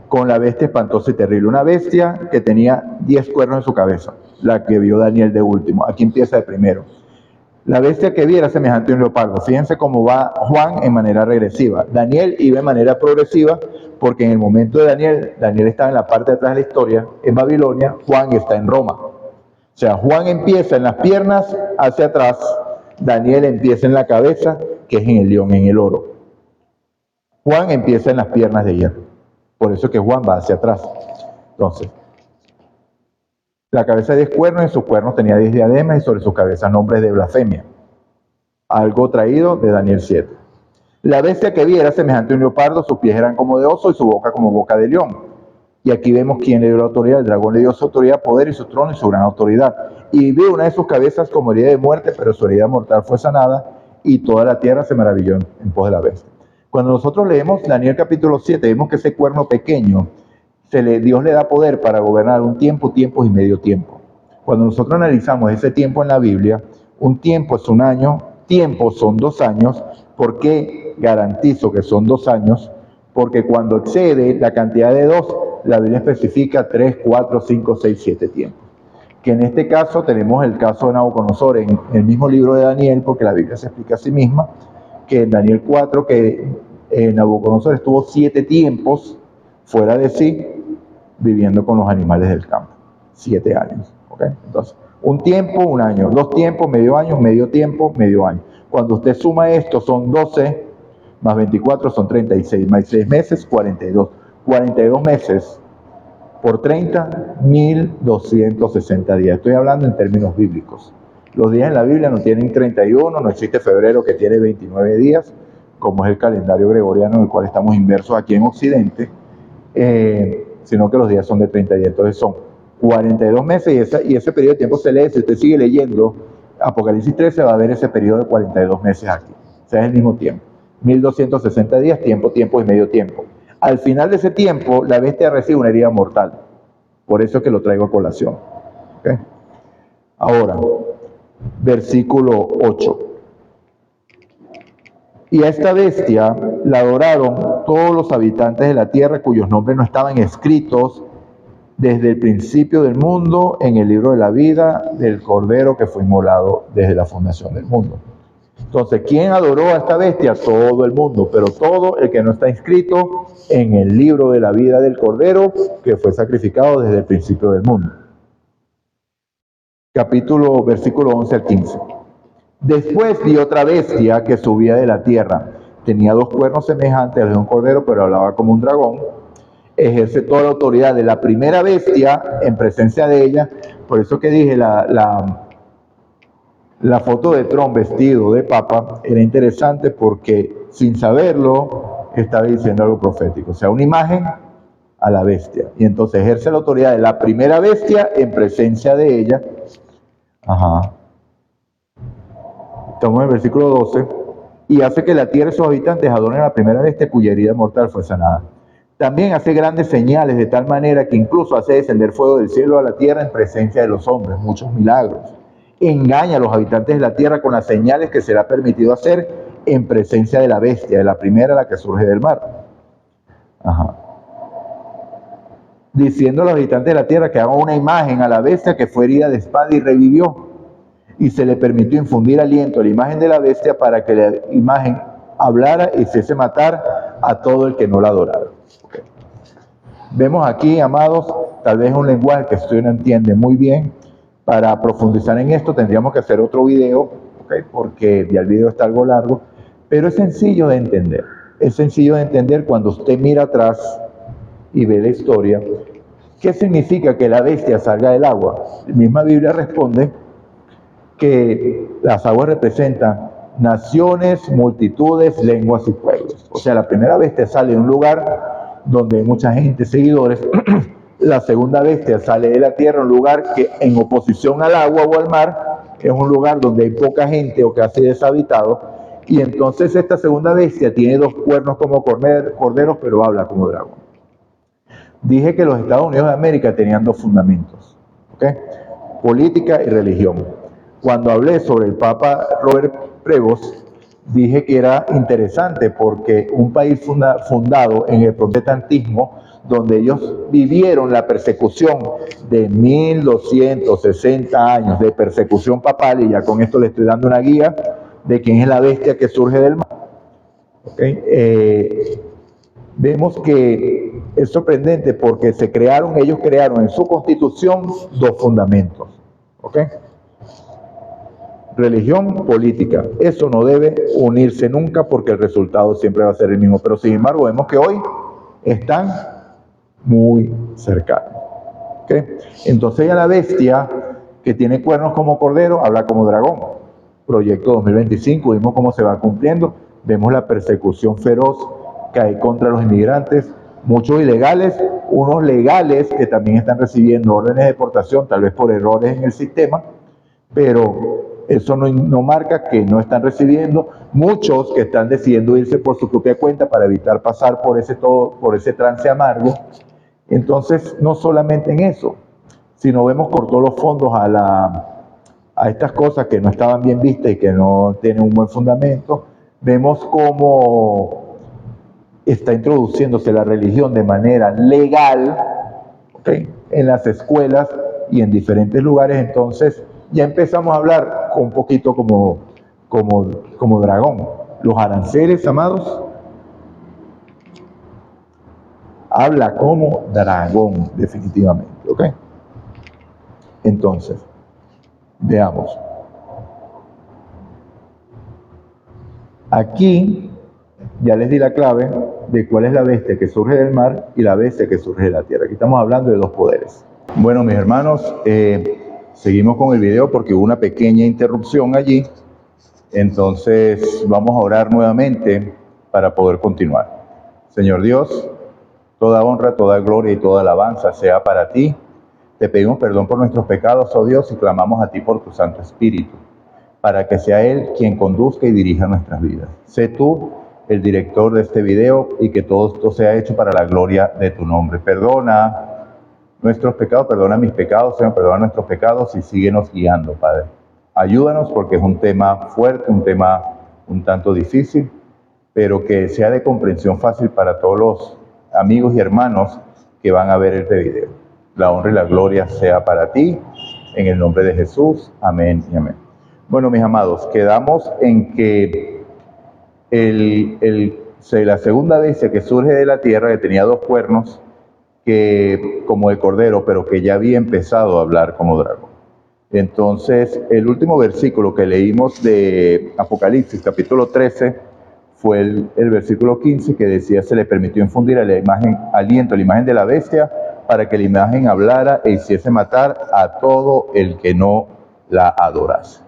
con la bestia espantosa y terrible. Una bestia que tenía 10 cuernos en su cabeza, la que vio Daniel de último. Aquí empieza de primero. La bestia que vi era semejante a un leopardo. Fíjense cómo va Juan en manera regresiva. Daniel iba en manera progresiva porque en el momento de Daniel estaba en la parte de atrás de la historia, en Babilonia, Juan está en Roma. O sea, Juan empieza en las piernas hacia atrás, Daniel empieza en la cabeza, que es en el león, en el oro. Juan empieza en las piernas de hierro. Por eso que Juan va hacia atrás. Entonces, la cabeza de 10 cuernos, en sus cuernos tenía 10 diademas y sobre sus cabezas nombres de blasfemia. Algo traído de Daniel 7. La bestia que vi era semejante a un leopardo, sus pies eran como de oso y su boca como boca de león. Y aquí vemos quién le dio la autoridad. El dragón le dio su autoridad, poder y su trono y su gran autoridad. Y vi una de sus cabezas como herida de muerte, pero su herida mortal fue sanada y toda la tierra se maravilló en pos de la bestia. Cuando nosotros leemos Daniel capítulo 7, vemos que ese cuerno pequeño, Dios le da poder para gobernar un tiempo, tiempos y medio tiempo. Cuando nosotros analizamos ese tiempo en la Biblia, un tiempo es un año, tiempos son 2 años. ¿Por qué garantizo que son 2 años? Porque cuando excede la cantidad de 2, la Biblia especifica 3, 4, 5, 6, 7 tiempos. Que en este caso tenemos el caso de Nabucodonosor en el mismo libro de Daniel, porque la Biblia se explica a sí misma, que en Daniel 4, que Nabucodonosor estuvo 7 tiempos fuera de sí, viviendo con los animales del campo. 7 años. ¿Okay? Entonces, un tiempo, un año. 2 tiempos, medio tiempo, medio año. Cuando usted suma esto, son 12, más 24 son 36, más 6 meses, 42. 42 meses por 30, 1260 días. Estoy hablando en términos bíblicos. Los días en la Biblia no tienen 31, no existe febrero que tiene 29 días, como es el calendario gregoriano en el cual estamos inmersos aquí en Occidente, sino que los días son de 30 días. Entonces son 42 meses y ese periodo de tiempo se lee. Si usted sigue leyendo Apocalipsis 13, va a ver ese periodo de 42 meses aquí. O sea, es el mismo tiempo. 1260 días, tiempo y medio tiempo. Al final de ese tiempo, la bestia recibe una herida mortal. Por eso es que lo traigo a colación. ¿Okay? Ahora, versículo 8. Y a esta bestia la adoraron todos los habitantes de la tierra cuyos nombres no estaban escritos desde el principio del mundo en el libro de la vida del Cordero que fue inmolado desde la fundación del mundo. Entonces, ¿quién adoró a esta bestia? Todo el mundo, pero todo el que no está inscrito en el libro de la vida del Cordero que fue sacrificado desde el principio del mundo. Versículo 11 al 15. Después vi otra bestia que subía de la tierra. Tenía 2 cuernos semejantes a los de un cordero, pero hablaba como un dragón. Ejerce toda la autoridad de la primera bestia en presencia de ella. Por eso que dije, la foto de Trump vestido de papa era interesante porque sin saberlo estaba diciendo algo profético. O sea, una imagen a la bestia. Y entonces ejerce la autoridad de la primera bestia en presencia de ella. Estamos en el versículo 12. Y hace que la tierra y sus habitantes adoren a la primera bestia cuya herida mortal fue sanada. También hace grandes señales de tal manera que incluso hace descender fuego del cielo a la tierra en presencia de los hombres, muchos milagros. Engaña a los habitantes de la tierra con las señales que será permitido hacer en presencia de la bestia, de la primera, la que surge del mar. Diciendo a los habitantes de la tierra que hagan una imagen a la bestia que fue herida de espada y revivió. Y se le permitió infundir aliento a la imagen de la bestia para que la imagen hablara y hiciese matar a todo el que no la adorara. Okay. Vemos aquí, amados, tal vez un lenguaje que usted no entiende muy bien. Para profundizar en esto tendríamos que hacer otro video, ¿okay? Porque ya el video está algo largo, pero es sencillo de entender. Es sencillo de entender cuando usted mira atrás y ve la historia. ¿Qué significa que la bestia salga del agua? La misma Biblia responde que las aguas representan naciones, multitudes, lenguas y pueblos. O sea, la primera bestia sale de un lugar donde hay mucha gente, seguidores. La segunda bestia sale de la tierra, un lugar que en oposición al agua o al mar, es un lugar donde hay poca gente o casi deshabitado. Y entonces esta segunda bestia tiene 2 cuernos como corderos, pero habla como dragón. Dije que los Estados Unidos de América tenían 2 fundamentos, ¿okay? Política y religión. Cuando hablé sobre el Papa Robert Prevost, dije que era interesante porque un país fundado en el protestantismo, donde ellos vivieron la persecución de 1260 años de persecución papal, y ya con esto le estoy dando una guía de quién es la bestia que surge del mar. Vemos que es sorprendente porque ellos crearon en su constitución dos fundamentos. Religión, política. Eso no debe unirse nunca porque el resultado siempre va a ser el mismo. Pero sin embargo vemos que hoy están muy cercanos. Entonces ya la bestia que tiene cuernos como cordero habla como dragón. Proyecto 2025, vimos cómo se va cumpliendo. Vemos la persecución feroz que hay contra los inmigrantes, muchos ilegales, unos legales que también están recibiendo órdenes de deportación, tal vez por errores en el sistema, pero eso no marca que no están recibiendo. Muchos que están decidiendo irse por su propia cuenta para evitar pasar por ese trance amargo. Entonces, no solamente en eso, sino vemos cortó los fondos a estas cosas que no estaban bien vistas y que no tienen un buen fundamento. Vemos cómo está introduciéndose la religión de manera legal, en las escuelas y en diferentes lugares. Entonces ya empezamos a hablar un poquito como dragón. Los aranceles, amados, habla como dragón, definitivamente. Entonces, veamos. Aquí ya les di la clave de cuál es la bestia que surge del mar y la bestia que surge de la tierra. Aquí estamos hablando de dos poderes. Bueno, mis hermanos, seguimos con el video porque hubo una pequeña interrupción allí. Entonces vamos a orar nuevamente para poder continuar. Señor Dios, toda honra, toda gloria y toda alabanza sea para ti. Te pedimos perdón por nuestros pecados, oh Dios, y clamamos a ti por tu Santo Espíritu, para que sea Él quien conduzca y dirija nuestras vidas. Sé tú el director de este video y que todo esto sea hecho para la gloria de tu nombre. Perdona nuestros pecados, perdona mis pecados, Señor, perdona nuestros pecados y síguenos guiando, Padre. Ayúdanos porque es un tema fuerte, un tema un tanto difícil, pero que sea de comprensión fácil para todos los amigos y hermanos que van a ver este video. La honra y la gloria sea para ti, en el nombre de Jesús. Amén y amén. Bueno, mis amados, quedamos en que la segunda bestia que surge de la tierra, que tenía dos cuernos, como de cordero, pero que ya había empezado a hablar como dragón. Entonces, el último versículo que leímos de Apocalipsis, capítulo 13, fue el versículo 15, que decía: se le permitió infundir aliento a la imagen de la bestia, para que la imagen hablara e hiciese matar a todo el que no la adorase.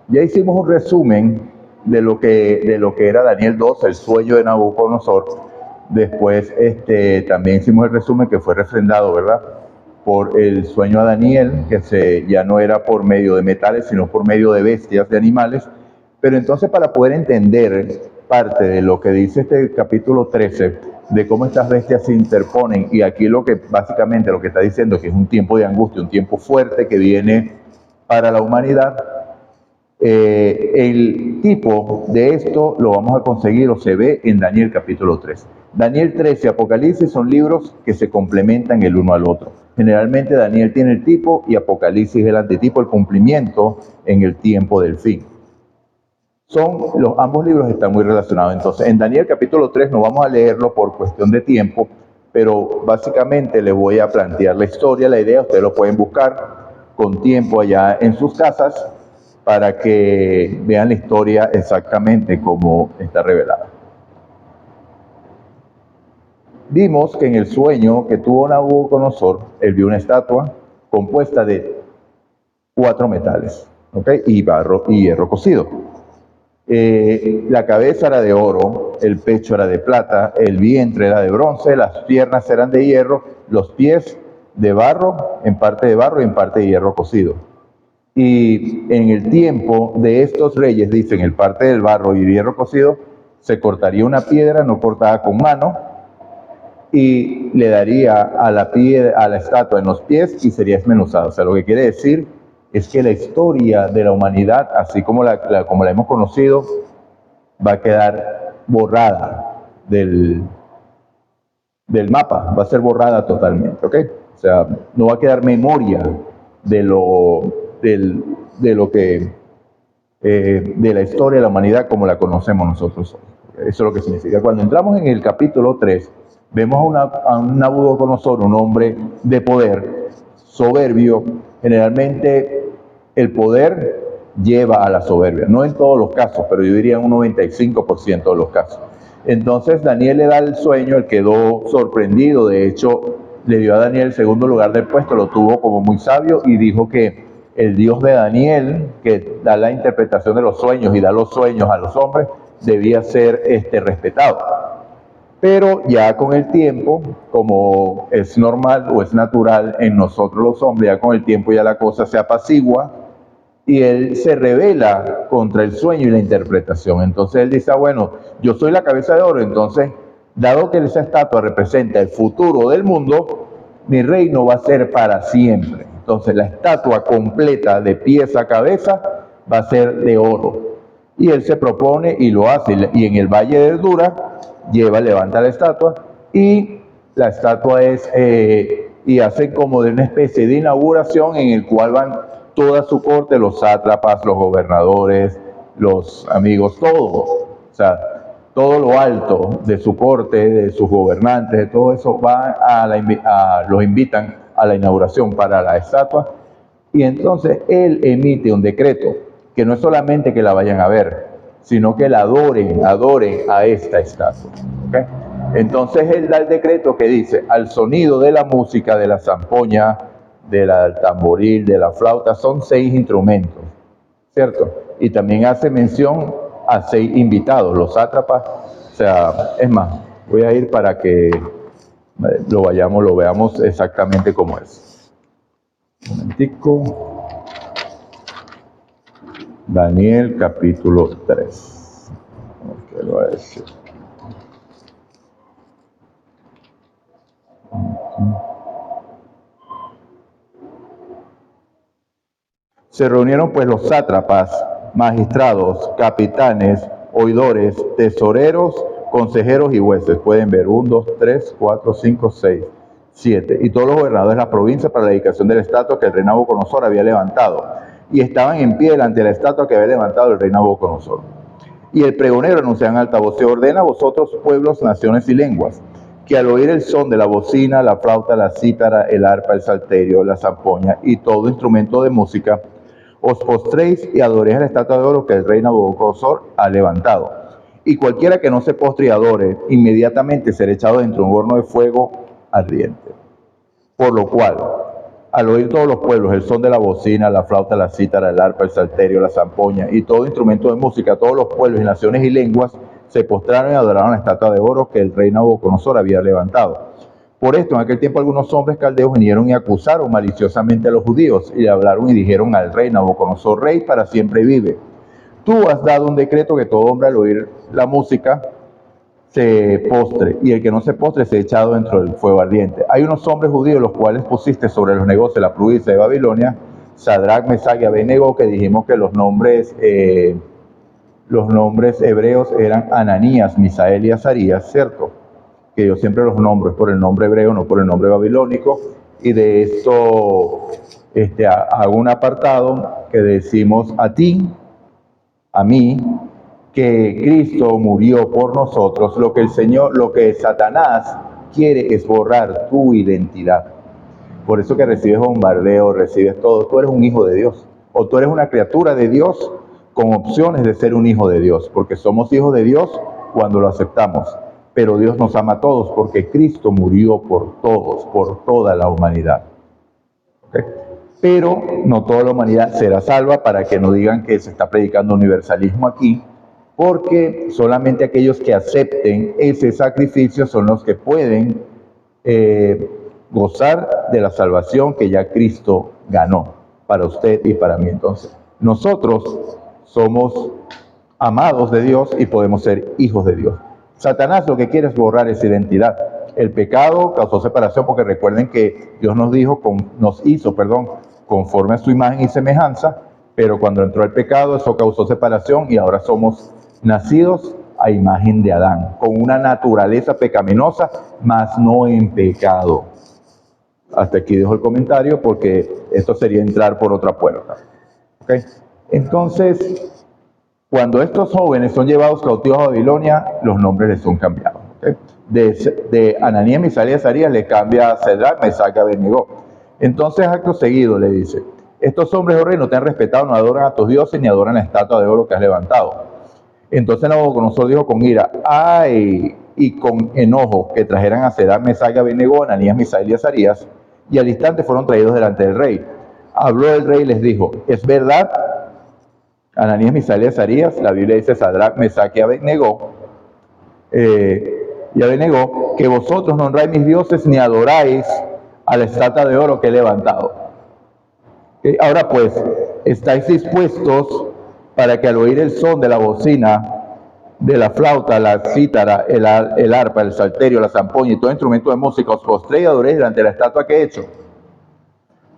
Ya hicimos un resumen de lo que era Daniel 2, el sueño de Nabucodonosor. Después también hicimos el resumen que fue refrendado, ¿verdad?, por el sueño a Daniel, que ya no era por medio de metales, sino por medio de bestias, de animales. Pero entonces, para poder entender parte de lo que dice este capítulo 13, de cómo estas bestias se interponen, y aquí básicamente lo que está diciendo es que es un tiempo de angustia, un tiempo fuerte que viene para la humanidad. El tipo de esto lo vamos a conseguir o se ve en Daniel capítulo 3. Daniel 13 y Apocalipsis son libros que se complementan el uno al otro. Generalmente Daniel tiene el tipo y Apocalipsis el antitipo, el cumplimiento en el tiempo del fin. Ambos libros están muy relacionados. Entonces, en Daniel capítulo 3 no vamos a leerlo por cuestión de tiempo, pero básicamente les voy a plantear la historia, la idea. Ustedes lo pueden buscar con tiempo allá en sus casas para que vean la historia exactamente como está revelada. Vimos que en el sueño que tuvo Nabucodonosor, él vio una estatua compuesta de 4 metales, y barro y hierro cocido. La cabeza era de oro, el pecho era de plata, el vientre era de bronce, las piernas eran de hierro, los pies de barro, en parte de barro y en parte de hierro cocido. Y en el tiempo de estos reyes, dicen, el parte del barro y hierro cocido, se cortaría una piedra no cortada con mano y le daría a la estatua en los pies y sería esmenuzada. O sea, lo que quiere decir es que la historia de la humanidad, así como la hemos conocido, va a quedar borrada del del mapa, va a ser borrada totalmente, ¿ok? O sea, no va a quedar memoria de lo que, de la historia de la humanidad como la conocemos nosotros hoy. Eso es lo que significa. Cuando entramos en el capítulo 3, vemos a un Nabucodonosor, un hombre de poder, soberbio. Generalmente el poder lleva a la soberbia, no en todos los casos, pero yo diría en un 95% de los casos. Entonces Daniel le da el sueño, él quedó sorprendido, de hecho le dio a Daniel el segundo lugar del puesto, lo tuvo como muy sabio y dijo que el Dios de Daniel, que da la interpretación de los sueños y da los sueños a los hombres, debía ser respetado. Pero ya con el tiempo, como es normal o es natural en nosotros los hombres, ya con el tiempo ya la cosa se apacigua y él se revela contra el sueño y la interpretación. Entonces él dice, bueno, yo soy la cabeza de oro, entonces, dado que esa estatua representa el futuro del mundo, mi reino va a ser para siempre. Entonces la estatua completa de pies a cabeza va a ser de oro. Y él se propone y lo hace. Y en el Valle de Dura levanta la estatua y la estatua y hacen como de una especie de inauguración en el cual van toda su corte, los sátrapas, los gobernadores, los amigos, todos. O sea, todo lo alto de su corte, de sus gobernantes, de todo eso, los invitan a la inauguración para la estatua. Y entonces él emite un decreto, que no es solamente que la vayan a ver, sino que la adoren a esta estatua. ¿Okay? Entonces él da el decreto que dice, al sonido de la música, de la zampoña, del tamboril, de la flauta, son 6 instrumentos, ¿cierto? Y también hace mención a 6 invitados, los sátrapas. O sea, es más, voy a ir para que lo veamos exactamente como es. Un momentico. Daniel capítulo 3. ¿Qué lo va a decir? Se reunieron pues los sátrapas, magistrados, capitanes, oidores, tesoreros, consejeros y jueces. Pueden ver 1, 2, 3, 4, 5, 6, 7. Y todos los gobernadores de la provincia para la dedicación de la estatua que el rey Nabucodonosor había levantado. Y estaban en pie delante de la estatua que había levantado el rey Nabucodonosor. Y el pregonero anuncia en alta voz, se ordena a vosotros pueblos, naciones y lenguas, que al oír el son de la bocina, la flauta, la cítara, el arpa, el salterio, la zampoña y todo instrumento de música, os postréis y adoréis a la estatua de oro que el rey Nabucodonosor ha levantado. Y cualquiera que no se postre y adore, inmediatamente será echado dentro de un horno de fuego ardiente. Por lo cual, al oír todos los pueblos el son de la bocina, la flauta, la cítara, el arpa, el salterio, la zampoña y todo instrumento de música, todos los pueblos y naciones y lenguas se postraron y adoraron la estatua de oro que el rey Nabucodonosor había levantado. Por esto, en aquel tiempo algunos hombres caldeos vinieron y acusaron maliciosamente a los judíos y le hablaron y dijeron al rey Nabucodonosor, rey para siempre vive. Tú has dado un decreto que todo hombre al oír la música se postre, y el que no se postre se ha echado dentro del fuego ardiente. Hay unos hombres judíos los cuales pusiste sobre los negocios de la provincia de Babilonia, Sadrach, Mesach y Abednego, que dijimos que los nombres hebreos eran Ananías, Misael y Azarías, ¿cierto? Que yo siempre los nombro, es por el nombre hebreo, no por el nombre babilónico, y de esto hago un apartado que decimos a ti, a mí, que Cristo murió por nosotros. Lo que Satanás quiere es borrar tu identidad. Por eso que recibes bombardeo, recibes todo. Tú eres un hijo de Dios, o tú eres una criatura de Dios con opciones de ser un hijo de Dios, porque somos hijos de Dios cuando lo aceptamos. Pero Dios nos ama a todos porque Cristo murió por todos, por toda la humanidad. ¿Okay? Pero no toda la humanidad será salva, para que no digan que se está predicando universalismo aquí, porque solamente aquellos que acepten ese sacrificio son los que pueden gozar de la salvación que ya Cristo ganó para usted y para mí. Entonces, nosotros somos amados de Dios y podemos ser hijos de Dios. Satanás lo que quiere es borrar esa identidad. El pecado causó separación, porque recuerden que Dios nos hizo conforme a su imagen y semejanza, pero cuando entró el pecado eso causó separación y ahora somos nacidos a imagen de Adán, con una naturaleza pecaminosa, mas no en pecado. Hasta aquí dejo el comentario porque esto sería entrar por otra puerta. ¿Okay? Entonces, cuando estos jóvenes son llevados cautivos a Babilonia, los nombres les son cambiados. ¿Okay? De Ananías, Misael y Azarías le cambia a Sadrac, Mesac y Abednego. Entonces, acto seguido le dice: estos hombres, oh rey, no te han respetado, no adoran a tus dioses, ni adoran la estatua de oro que has levantado. Entonces Nabucodonosor dijo con ira: ay, y con enojo, que trajeran a Sadrac, Mesac y Abednego, Ananías, Misael y Azarías, y al instante fueron traídos delante del rey. Habló el rey y les dijo: es verdad, Ananías, Misael y Azarías, la Biblia dice Sadrac, Mesac y Abednego, que vosotros no honráis mis dioses ni adoráis a la estatua de oro que he levantado. Ahora pues, ¿estáis dispuestos para que al oír el son de la bocina, de la flauta, la cítara, el arpa, el salterio, la zampoña y todo instrumento de música, os postréis y adoréis delante de la estatua que he hecho?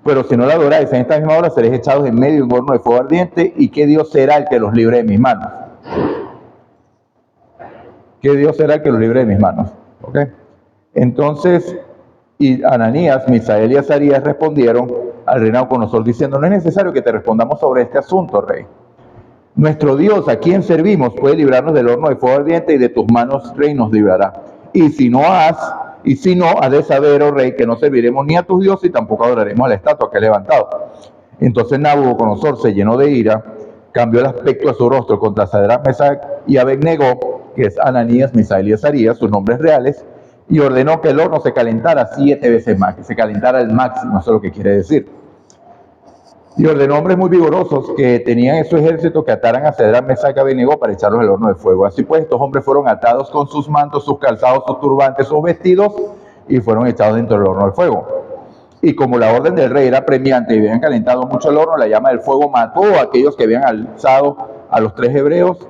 Pero si no la adoráis, en esta misma hora seréis echados en medio de un horno de fuego ardiente. ¿Y qué Dios será el que los libre de mis manos? ¿Qué Dios será el que los libre de mis manos? ¿Okay? Entonces, y Ananías, Misael y Azarías respondieron al rey Nabucodonosor diciendo: no es necesario que te respondamos sobre este asunto, rey. Nuestro Dios, a quien servimos, puede librarnos del horno de fuego ardiente, y de tus manos, rey, nos librará. Y si no, has de saber, oh rey, que no serviremos ni a tus dioses y tampoco adoraremos a la estatua que he levantado. Entonces Nabucodonosor se llenó de ira, cambió el aspecto de su rostro contra Sadrac, Mesac y Abednego, que es Ananías, Misael y Azarías, sus nombres reales, y ordenó que el horno se calentara 7 veces más, que se calentara al máximo, eso es lo que quiere decir. Y ordenó hombres muy vigorosos que tenían en su ejército que ataran a Sadrac, Mesac y Abednego para echarlos al horno de fuego. Así pues, estos hombres fueron atados con sus mantos, sus calzados, sus turbantes, sus vestidos, y fueron echados dentro del horno de fuego. Y como la orden del rey era premiante y habían calentado mucho el horno, la llama del fuego mató a aquellos que habían alzado a los 3 hebreos,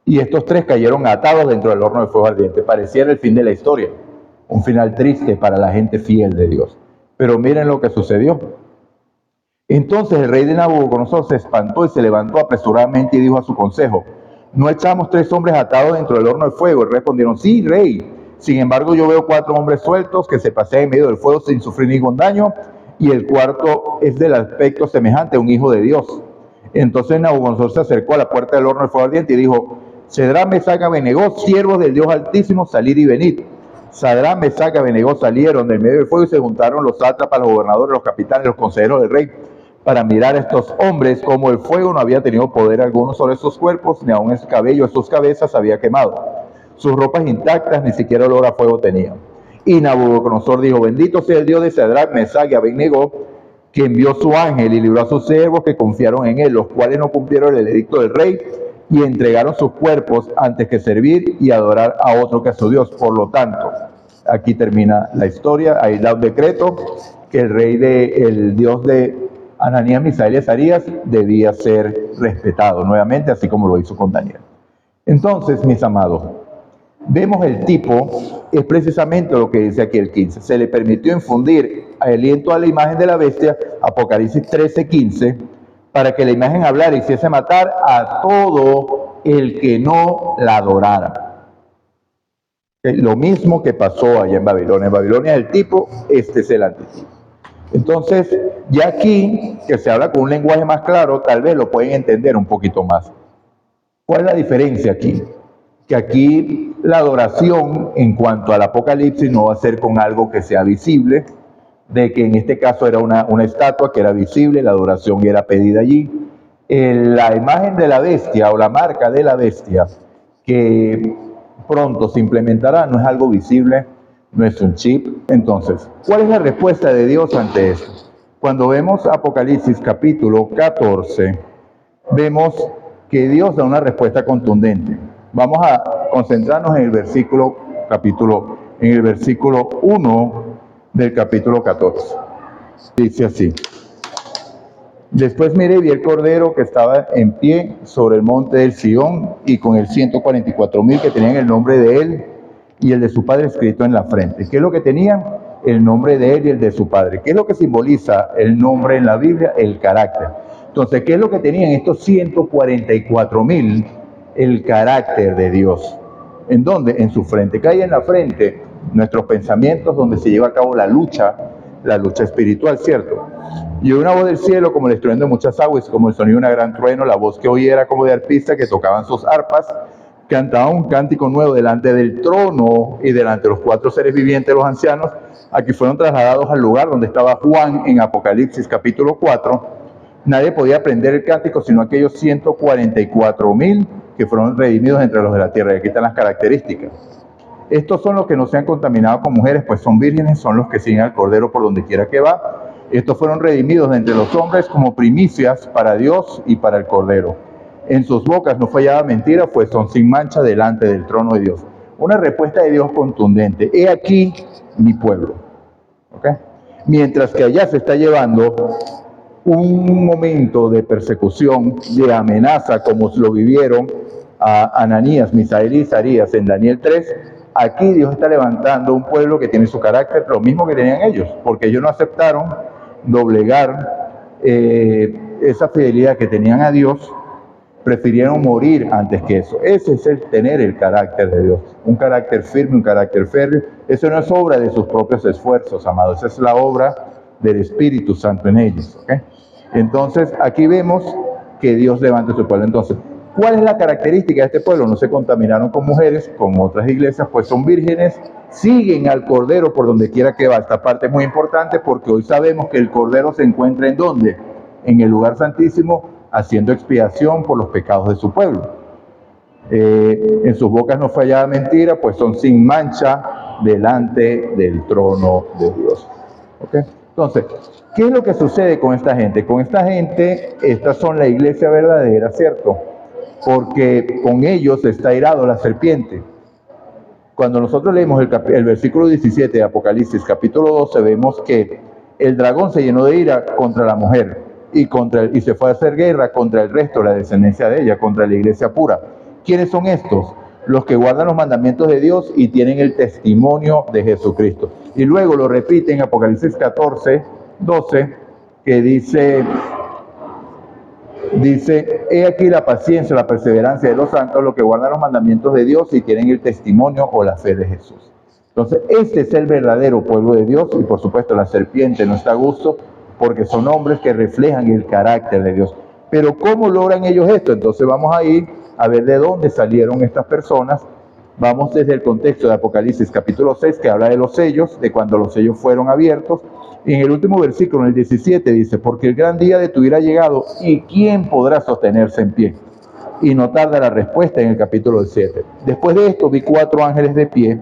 y estos 3 cayeron atados dentro del horno de fuego ardiente. Pareciera el fin de la historia, un final triste para la gente fiel de Dios. Pero miren lo que sucedió. Entonces el rey de Nabucodonosor se espantó y se levantó apresuradamente y dijo a su consejo: ¿no echamos 3 hombres atados dentro del horno de fuego? Y respondieron: sí, rey. Sin embargo, yo veo 4 hombres sueltos que se pasean en medio del fuego sin sufrir ningún daño, y el cuarto es del aspecto semejante a un hijo de Dios. Entonces Nabucodonosor se acercó a la puerta del horno de fuego ardiente y dijo: Sadrac, Mesac y Abednego, siervos del Dios Altísimo, salid y venid. Sadrac, Mesac y Abednego salieron del medio del fuego y se juntaron los sátrapas, los gobernadores, los capitanes, los consejeros del rey, para mirar a estos hombres, como el fuego no había tenido poder alguno sobre sus cuerpos, ni aun el cabello de sus cabezas había quemado. Sus ropas intactas, ni siquiera olor a fuego tenían. Y Nabucodonosor dijo: bendito sea el Dios de Sadrac, Mesac y Abednego, que envió su ángel y libró a sus siervos que confiaron en él, los cuales no cumplieron el edicto del rey y entregaron sus cuerpos antes que servir y adorar a otro que a su Dios. Por lo tanto, aquí termina la historia. Ahí da un decreto que el Dios de Ananías, Misael y Azarías debía ser respetado nuevamente, así como lo hizo con Daniel. Entonces, mis amados, vemos el tipo, es precisamente lo que dice aquí el 15. Se le permitió infundir aliento a la imagen de la bestia, Apocalipsis 13:15, para que la imagen hablara y hiciese matar a todo el que no la adorara. Lo mismo que pasó allá en Babilonia. En Babilonia el tipo, este es el antitipo. Entonces, ya aquí, que se habla con un lenguaje más claro, tal vez lo pueden entender un poquito más. ¿Cuál es la diferencia aquí? Que aquí la adoración en cuanto al Apocalipsis no va a ser con algo que sea visible, de que en este caso era una estatua que era visible, la adoración era pedida allí. La imagen de la bestia o la marca de la bestia que pronto se implementará no es algo visible, no es un chip. Entonces, ¿cuál es la respuesta de Dios ante esto? Cuando vemos Apocalipsis capítulo 14, vemos que Dios da una respuesta contundente. Vamos a concentrarnos en el versículo 1 del capítulo 14. Dice así: después miré y vi el cordero que estaba en pie sobre el monte del Sión, y con el 144,000 que tenían el nombre de él y el de su padre escrito en la frente. ¿Qué es lo que tenían? El nombre de él y el de su padre. ¿Qué es lo que simboliza el nombre en la Biblia? El carácter. Entonces, ¿qué es lo que tenían estos 144,000? el carácter de Dios. ¿En dónde? En su frente. ¿Qué hay en la frente? Nuestros pensamientos, donde se lleva a cabo la lucha espiritual, ¿cierto? Y una voz del cielo, como el estruendo de muchas aguas, como el sonido de una gran trueno. La voz que oí era como de arpistas que tocaban sus arpas, cantaban un cántico nuevo delante del trono y delante de los 4 seres vivientes, los ancianos. Aquí fueron trasladados al lugar donde estaba Juan en Apocalipsis capítulo 4. Nadie podía aprender el cántico sino aquellos 144,000 que fueron redimidos entre los de la tierra. Y aquí están las características. Estos son los que no se han contaminado con mujeres, pues son vírgenes, son los que siguen al Cordero por donde quiera que va. Estos fueron redimidos de entre los hombres como primicias para Dios y para el Cordero. En sus bocas no fallaba mentira, pues son sin mancha delante del trono de Dios. Una respuesta de Dios contundente. He aquí mi pueblo. ¿Okay? Mientras que allá se está llevando un momento de persecución, de amenaza, como lo vivieron a Ananías, Misael y Isaías en Daniel 3, aquí Dios está levantando un pueblo que tiene su carácter, lo mismo que tenían ellos, porque ellos no aceptaron doblegar esa fidelidad que tenían a Dios, prefirieron morir antes que eso. Ese es el tener el carácter de Dios, un carácter firme, un carácter férreo. Eso no es obra de sus propios esfuerzos, amados, esa es la obra del Espíritu Santo en ellos. ¿Okay? Entonces, aquí vemos que Dios levanta a su pueblo. Entonces, ¿cuál es la característica de este pueblo? No se contaminaron con mujeres, como otras iglesias, pues son vírgenes, siguen al Cordero por donde quiera que va. Esta parte es muy importante porque hoy sabemos que el Cordero se encuentra ¿en dónde? En el lugar santísimo, haciendo expiación por los pecados de su pueblo. En sus bocas no fallaba mentira, pues son sin mancha delante del trono de Dios. ¿Okay? Entonces, ¿qué es lo que sucede con esta gente? Con esta gente, estas son la iglesia verdadera, ¿cierto? Porque con ellos está airado la serpiente. Cuando nosotros leemos el versículo 17 de Apocalipsis, capítulo 12, vemos que el dragón se llenó de ira contra la mujer y se fue a hacer guerra contra el resto de la descendencia de ella, contra la iglesia pura. ¿Quiénes son estos? Los que guardan los mandamientos de Dios y tienen el testimonio de Jesucristo. Y luego lo repite en Apocalipsis 14, 12, que dice, he aquí la paciencia, la perseverancia de los santos, los que guardan los mandamientos de Dios y tienen el testimonio o la fe de Jesús. Entonces, este es el verdadero pueblo de Dios y por supuesto la serpiente no está a gusto porque son hombres que reflejan el carácter de Dios. Pero ¿cómo logran ellos esto? Entonces vamos a ir a ver de dónde salieron estas personas. Vamos desde el contexto de Apocalipsis capítulo 6, que habla de los sellos, de cuando los sellos fueron abiertos. Y en el último versículo, en el 17, dice, porque el gran día de tu ira ha llegado, ¿y quién podrá sostenerse en pie? Y no tarda la respuesta en el capítulo 7. Después de esto vi 4 ángeles de pie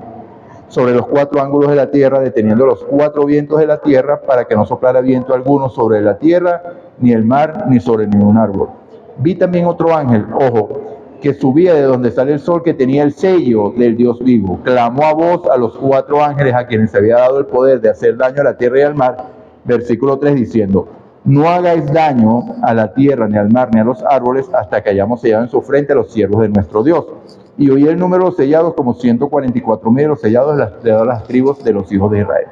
sobre los 4 ángulos de la tierra, deteniendo los 4 vientos de la tierra para que no soplara viento alguno sobre la tierra, ni el mar, ni sobre ningún árbol. Vi también otro ángel, ojo, que subía de donde sale el sol, que tenía el sello del Dios vivo. Clamó a voz a los 4 ángeles a quienes se había dado el poder de hacer daño a la tierra y al mar, versículo 3, diciendo, no hagáis daño a la tierra, ni al mar, ni a los árboles, hasta que hayamos sellado en su frente a los siervos de nuestro Dios. Y oí el número de los sellados como 144,000 los sellados de las tribus de los hijos de Israel.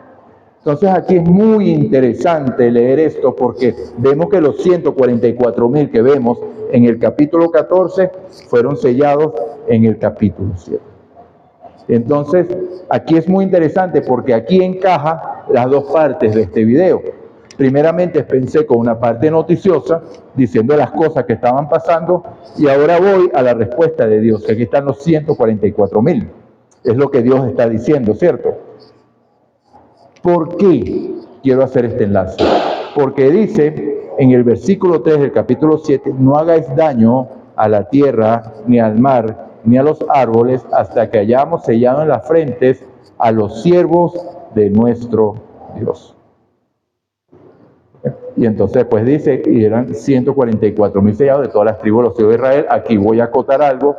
Entonces aquí es muy interesante leer esto porque vemos que los 144,000 que vemos en el capítulo 14 fueron sellados en el capítulo 7. Entonces aquí es muy interesante porque aquí encaja las dos partes de este video. Primeramente pensé con una parte noticiosa, diciendo las cosas que estaban pasando, y ahora voy a la respuesta de Dios, que aquí están los 144,000. Es lo que Dios está diciendo, ¿cierto? ¿Por qué quiero hacer este enlace? Porque dice en el versículo 3 del capítulo 7, no hagáis daño a la tierra, ni al mar, ni a los árboles, hasta que hayamos sellado en las frentes a los siervos de nuestro Dios. Y entonces pues dice, y eran 144,000 sellados de todas las tribus de los hijos de Israel. Aquí voy a acotar algo.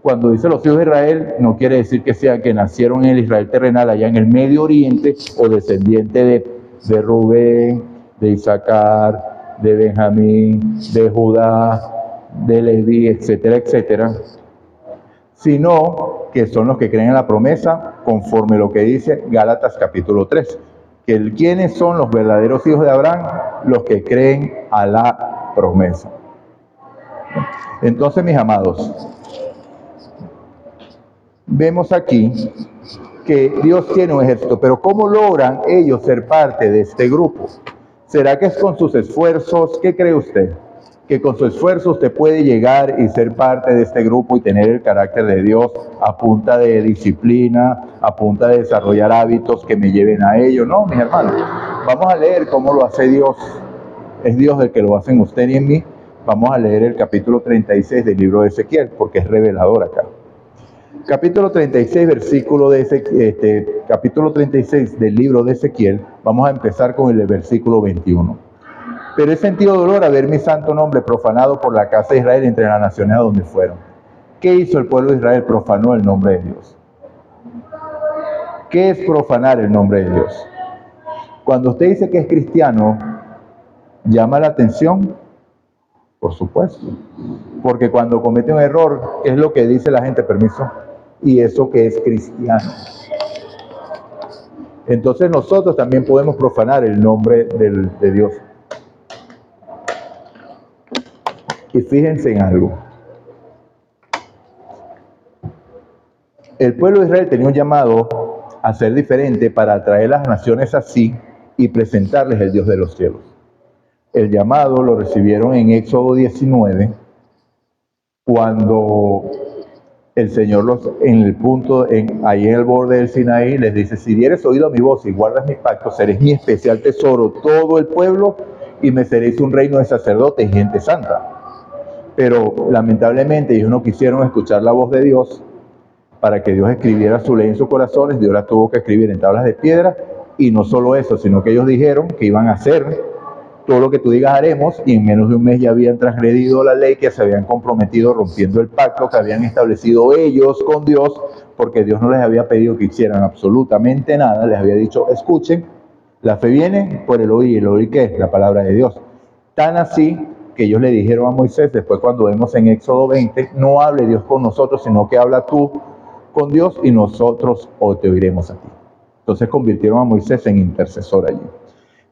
Cuando dice los hijos de Israel, no quiere decir que sean que nacieron en el Israel terrenal, allá en el Medio Oriente, o descendiente de Rubén, de Isaacar, de Benjamín, de Judá, de Leví, etcétera, etcétera, sino que son los que creen en la promesa, conforme lo que dice Gálatas capítulo 3. ¿Quiénes son los verdaderos hijos de Abraham? Los que creen a la promesa. Entonces, mis amados, vemos aquí que Dios tiene un ejército, pero ¿cómo logran ellos ser parte de este grupo? ¿Será que es con sus esfuerzos? ¿Qué cree usted? Que con su esfuerzo usted puede llegar y ser parte de este grupo y tener el carácter de Dios a punta de disciplina, a punta de desarrollar hábitos que me lleven a ello. No, mis hermanos, vamos a leer cómo lo hace Dios. Es Dios el que lo hace en usted y en mí. Vamos a leer el capítulo 36 del libro de Ezequiel, porque es revelador acá. Capítulo 36, capítulo 36 del libro de Ezequiel. Vamos a empezar con el versículo 21. Pero he sentido dolor a ver mi santo nombre profanado por la casa de Israel entre las naciones a donde fueron. ¿Qué hizo el pueblo de Israel? Profanó el nombre de Dios. ¿Qué es profanar el nombre de Dios? Cuando usted dice que es cristiano, ¿llama la atención? Por supuesto. Porque cuando comete un error, ¿qué es lo que dice la gente? Permiso. Y eso que es cristiano. Entonces nosotros también podemos profanar el nombre de Dios. Y fíjense en algo. El pueblo de Israel tenía un llamado a ser diferente para atraer a las naciones así y presentarles el Dios de los cielos. El llamado lo recibieron en Éxodo 19, cuando el Señor ahí en el borde del Sinaí les dice: si dieres oído a mi voz y guardas mis pactos, seréis mi especial tesoro todo el pueblo y me seréis un reino de sacerdotes y gente santa. Pero lamentablemente ellos no quisieron escuchar la voz de Dios para que Dios escribiera su ley en sus corazones. Dios la tuvo que escribir en tablas de piedra, y no solo eso, sino que ellos dijeron que iban a hacer todo lo que tú digas haremos, y en menos de un mes ya habían transgredido la ley, que se habían comprometido rompiendo el pacto que habían establecido ellos con Dios, porque Dios no les había pedido que hicieran absolutamente nada. Les había dicho: escuchen, la fe viene por el oír. ¿El oír qué es? La palabra de Dios. Tan así que ellos le dijeron a Moisés, después cuando vemos en Éxodo 20, no hable Dios con nosotros, sino que habla tú con Dios y nosotros te oiremos a ti. Entonces convirtieron a Moisés en intercesor allí.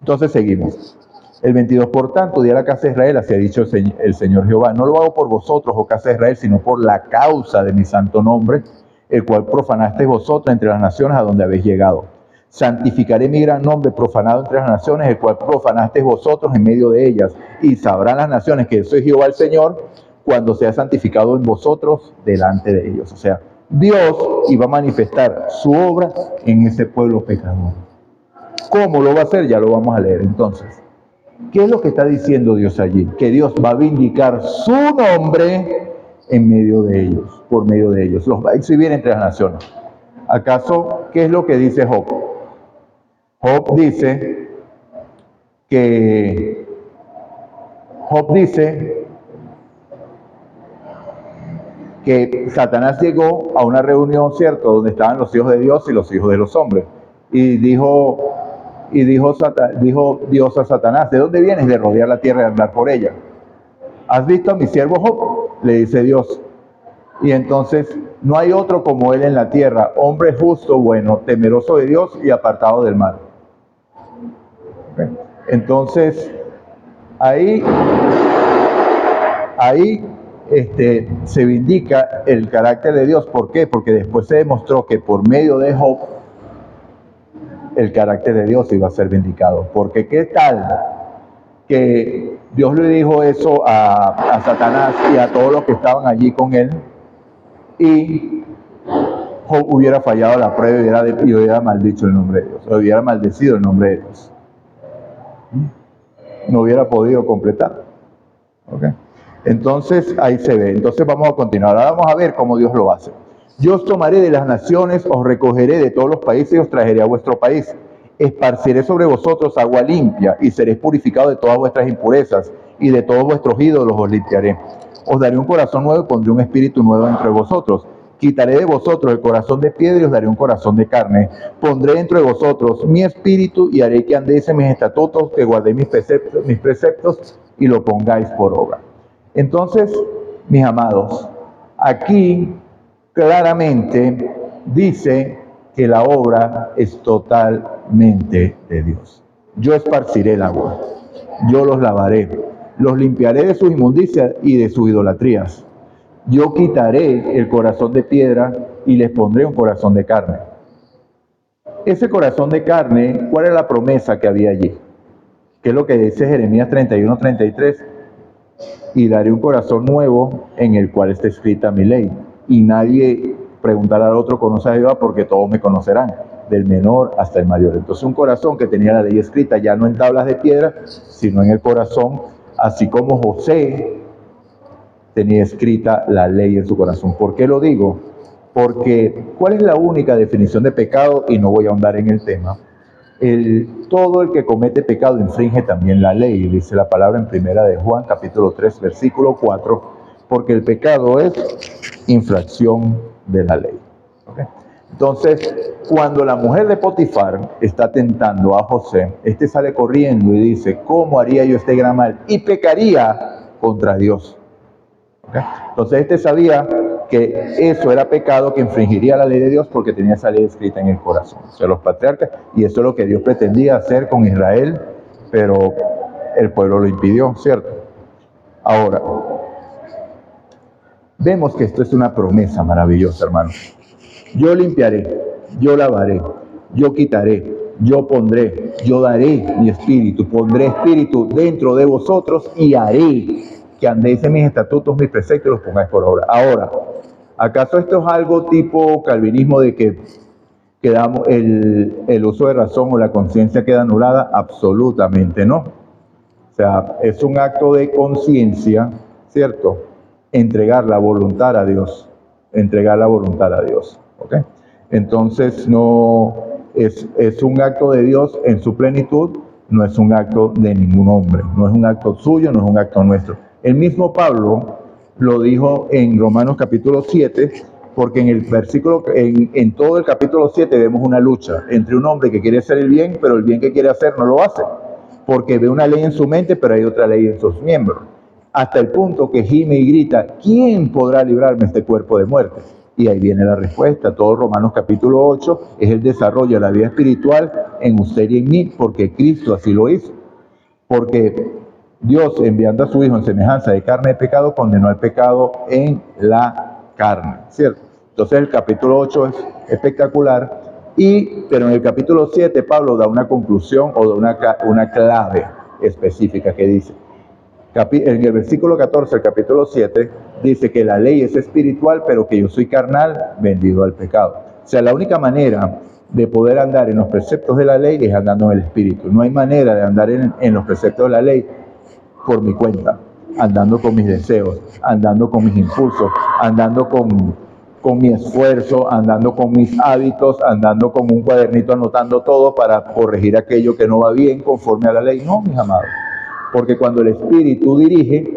Entonces seguimos. El 22, por tanto, di a la casa de Israel, así ha dicho el Señor Jehová: no lo hago por vosotros, oh casa de Israel, sino por la causa de mi santo nombre, el cual profanasteis vosotros entre las naciones a donde habéis llegado. Santificaré mi gran nombre profanado entre las naciones, el cual profanasteis vosotros en medio de ellas. Y sabrán las naciones que yo soy Jehová el Señor, cuando sea santificado en vosotros delante de ellos. O sea, Dios iba a manifestar su obra en ese pueblo pecador. ¿Cómo lo va a hacer? Ya lo vamos a leer entonces. ¿Qué es lo que está diciendo Dios allí? Que Dios va a vindicar su nombre en medio de ellos, por medio de ellos. Los va a exhibir entre las naciones. ¿Acaso qué es lo que dice Job? Job dice que Satanás llegó a una reunión, ¿cierto?, donde estaban los hijos de Dios y los hijos de los hombres. Y dijo Dios a Satanás: ¿de dónde vienes? De rodear la tierra y andar por ella. ¿Has visto a mi siervo Job? Le dice Dios. Y entonces: no hay otro como él en la tierra, hombre justo, bueno, temeroso de Dios y apartado del mal. Entonces, ahí se vindica el carácter de Dios. ¿Por qué? Porque después se demostró que por medio de Job el carácter de Dios iba a ser vindicado. Porque ¿qué tal que Dios le dijo eso a Satanás y a todos los que estaban allí con él, y Job hubiera fallado la prueba y hubiera maldecido el nombre de Dios, hubiera maldecido el nombre de Dios? No hubiera podido completar. ¿Okay? Entonces ahí se ve. Entonces vamos a continuar. Ahora vamos a ver cómo Dios lo hace. Yo os tomaré de las naciones, os recogeré de todos los países y os traeré a vuestro país. Esparciré sobre vosotros agua limpia y seréis purificados de todas vuestras impurezas, y de todos vuestros ídolos os limpiaré. Os daré un corazón nuevo y pondré un espíritu nuevo entre vosotros. Quitaré de vosotros el corazón de piedra y os daré un corazón de carne. Pondré dentro de vosotros mi espíritu y haré que andéis en mis estatutos, que guardéis mis preceptos y lo pongáis por obra. Entonces, mis amados, aquí claramente dice que la obra es totalmente de Dios. Yo esparciré el agua, yo los lavaré, los limpiaré de sus inmundicias y de sus idolatrías. Yo quitaré el corazón de piedra y les pondré un corazón de carne. Ese corazón de carne, ¿cuál es la promesa que había allí? ¿Qué es lo que dice Jeremías 31:33? Y daré un corazón nuevo en el cual está escrita mi ley. Y nadie preguntará al otro, ¿conoce a Jehová? Porque todos me conocerán, del menor hasta el mayor. Entonces un corazón que tenía la ley escrita, ya no en tablas de piedra, sino en el corazón, así como José tenía escrita la ley en su corazón. ¿Por qué lo digo? Porque, ¿cuál es la única definición de pecado? Y no voy a ahondar en el tema. Todo el que comete pecado infringe también la ley, dice la palabra en primera de Juan, capítulo 3, versículo 4, porque el pecado es infracción de la ley. ¿Okay? Entonces, cuando la mujer de Potifar está tentando a José, este sale corriendo y dice, ¿cómo haría yo este gran mal? Y pecaría contra Dios. ¿Okay? Entonces, este sabía que eso era pecado, que infringiría la ley de Dios porque tenía esa ley escrita en el corazón. O sea, los patriarcas, y eso es lo que Dios pretendía hacer con Israel, pero el pueblo lo impidió, ¿cierto? Ahora, vemos que esto es una promesa maravillosa, hermanos. Yo limpiaré, yo lavaré, yo quitaré, yo pondré, yo daré mi espíritu, pondré espíritu dentro de vosotros y haré que andéis en mis estatutos, mis preceptos y los pongáis por obra. Ahora, ¿acaso esto es algo tipo calvinismo de que quedamos el uso de razón o la conciencia queda anulada? Absolutamente no. O sea, es un acto de conciencia, ¿cierto? Entregar la voluntad a Dios. Entregar la voluntad a Dios. ¿Ok? Entonces, no es un acto de Dios en su plenitud, no es un acto de ningún hombre. No es un acto suyo, no es un acto nuestro. El mismo Pablo lo dijo en Romanos capítulo 7, porque en el versículo, en todo el capítulo 7 vemos una lucha entre un hombre que quiere hacer el bien, pero el bien que quiere hacer no lo hace, porque ve una ley en su mente, pero hay otra ley en sus miembros, hasta el punto que gime y grita, ¿quién podrá librarme este cuerpo de muerte? Y ahí viene la respuesta. Todo Romanos capítulo 8 es el desarrollo de la vida espiritual en usted y en mí, porque Cristo así lo hizo. Porque Dios, enviando a su Hijo en semejanza de carne de pecado, condenó al pecado en la carne, ¿cierto? Entonces el capítulo 8 es espectacular, pero en el capítulo 7 Pablo da una conclusión o da una clave específica que dice, en el versículo 14 del capítulo 7, dice que la ley es espiritual, pero que yo soy carnal, vendido al pecado. O sea, la única manera de poder andar en los preceptos de la ley es andando en el espíritu. No hay manera de andar en los preceptos de la ley por mi cuenta, andando con mis deseos, andando con mis impulsos, andando con mi esfuerzo, andando con mis hábitos, andando con un cuadernito anotando todo para corregir aquello que no va bien conforme a la ley. No, mis amados. Porque cuando el Espíritu dirige,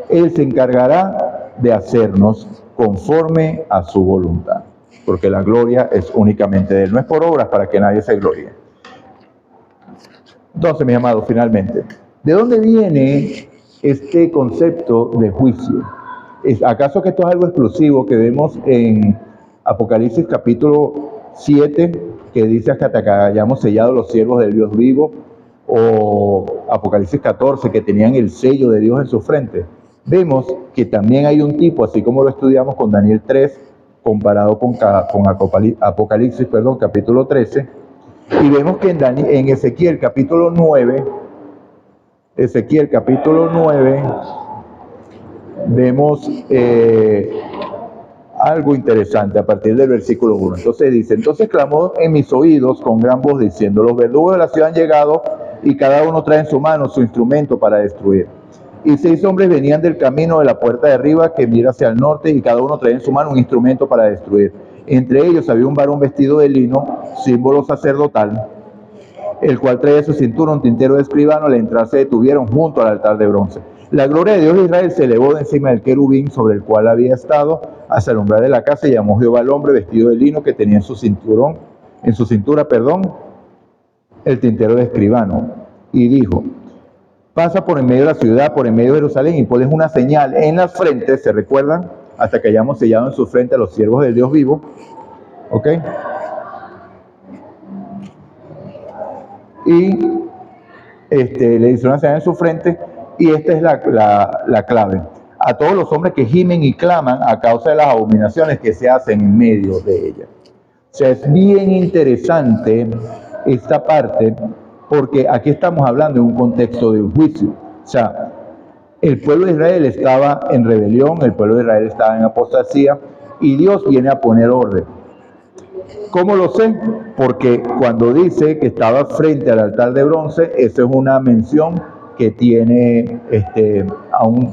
Él se encargará de hacernos conforme a su voluntad. Porque la gloria es únicamente de Él. No es por obras para que nadie se gloríe. Entonces, mis amados, finalmente, ¿de dónde viene este concepto de juicio? ¿Acaso que esto es algo exclusivo que vemos en Apocalipsis capítulo 7, que dice hasta que hayamos sellado los siervos del Dios vivo? O Apocalipsis 14, que tenían el sello de Dios en su frente. Vemos que también hay un tipo, así como lo estudiamos con Daniel 3, comparado con Apocalipsis, capítulo 13, y vemos que en Ezequiel capítulo 9, vemos algo interesante a partir del versículo 1. Entonces dice, entonces clamó en mis oídos con gran voz diciendo, los verdugos de la ciudad han llegado y cada uno trae en su mano su instrumento para destruir. Y 6 hombres venían del camino de la puerta de arriba que mira hacia el norte y cada uno traía en su mano un instrumento para destruir. Entre ellos había un varón vestido de lino, símbolo sacerdotal, el cual traía su cintura un tintero de escribano. Al entrar se detuvieron junto al altar de bronce. La gloria de Dios de Israel se elevó de encima del querubín sobre el cual había estado hasta el umbral de la casa, y llamó Jehová al hombre vestido de lino que tenía en su cintura, el tintero de escribano, y dijo, pasa por en medio de la ciudad, por en medio de Jerusalén, y pones una señal en las frentes, ¿se recuerdan? Hasta que hayamos sellado en su frente a los siervos del Dios vivo, ¿ok? Y le hizo una señal en su frente, y esta es la clave. a todos los hombres que gimen y claman a causa de las abominaciones que se hacen en medio de ella. O sea, es bien interesante esta parte, porque aquí estamos hablando en un contexto de un juicio. O sea, el pueblo de Israel estaba en rebelión, el pueblo de Israel estaba en apostasía, y Dios viene a poner orden. ¿Cómo lo sé? Porque cuando dice que estaba frente al altar de bronce, eso es una mención que tiene a un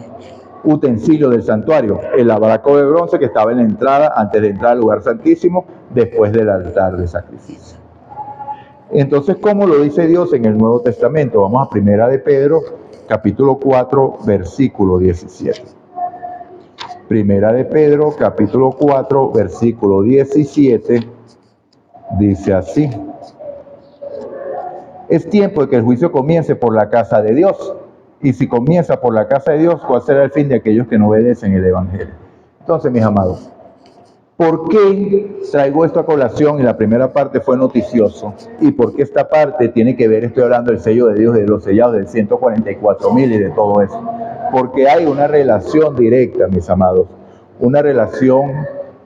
utensilio del santuario, el abraco de bronce que estaba en la entrada, antes de entrar al lugar santísimo, después del altar de sacrificio. Entonces, ¿cómo lo dice Dios en el Nuevo Testamento? Vamos a Primera de Pedro, capítulo 4, versículo 17. Primera de Pedro, capítulo 4, versículo 17, dice así: es tiempo de que el juicio comience por la casa de Dios. Y si comienza por la casa de Dios, ¿cuál será el fin de aquellos que no obedecen el Evangelio? Entonces, mis amados, ¿por qué traigo esto a colación? Y la primera parte fue noticioso. ¿Y por qué esta parte tiene que ver? Estoy hablando del sello de Dios, de los sellados, del 144,000 y de todo eso. Porque hay una relación directa, mis amados. Una relación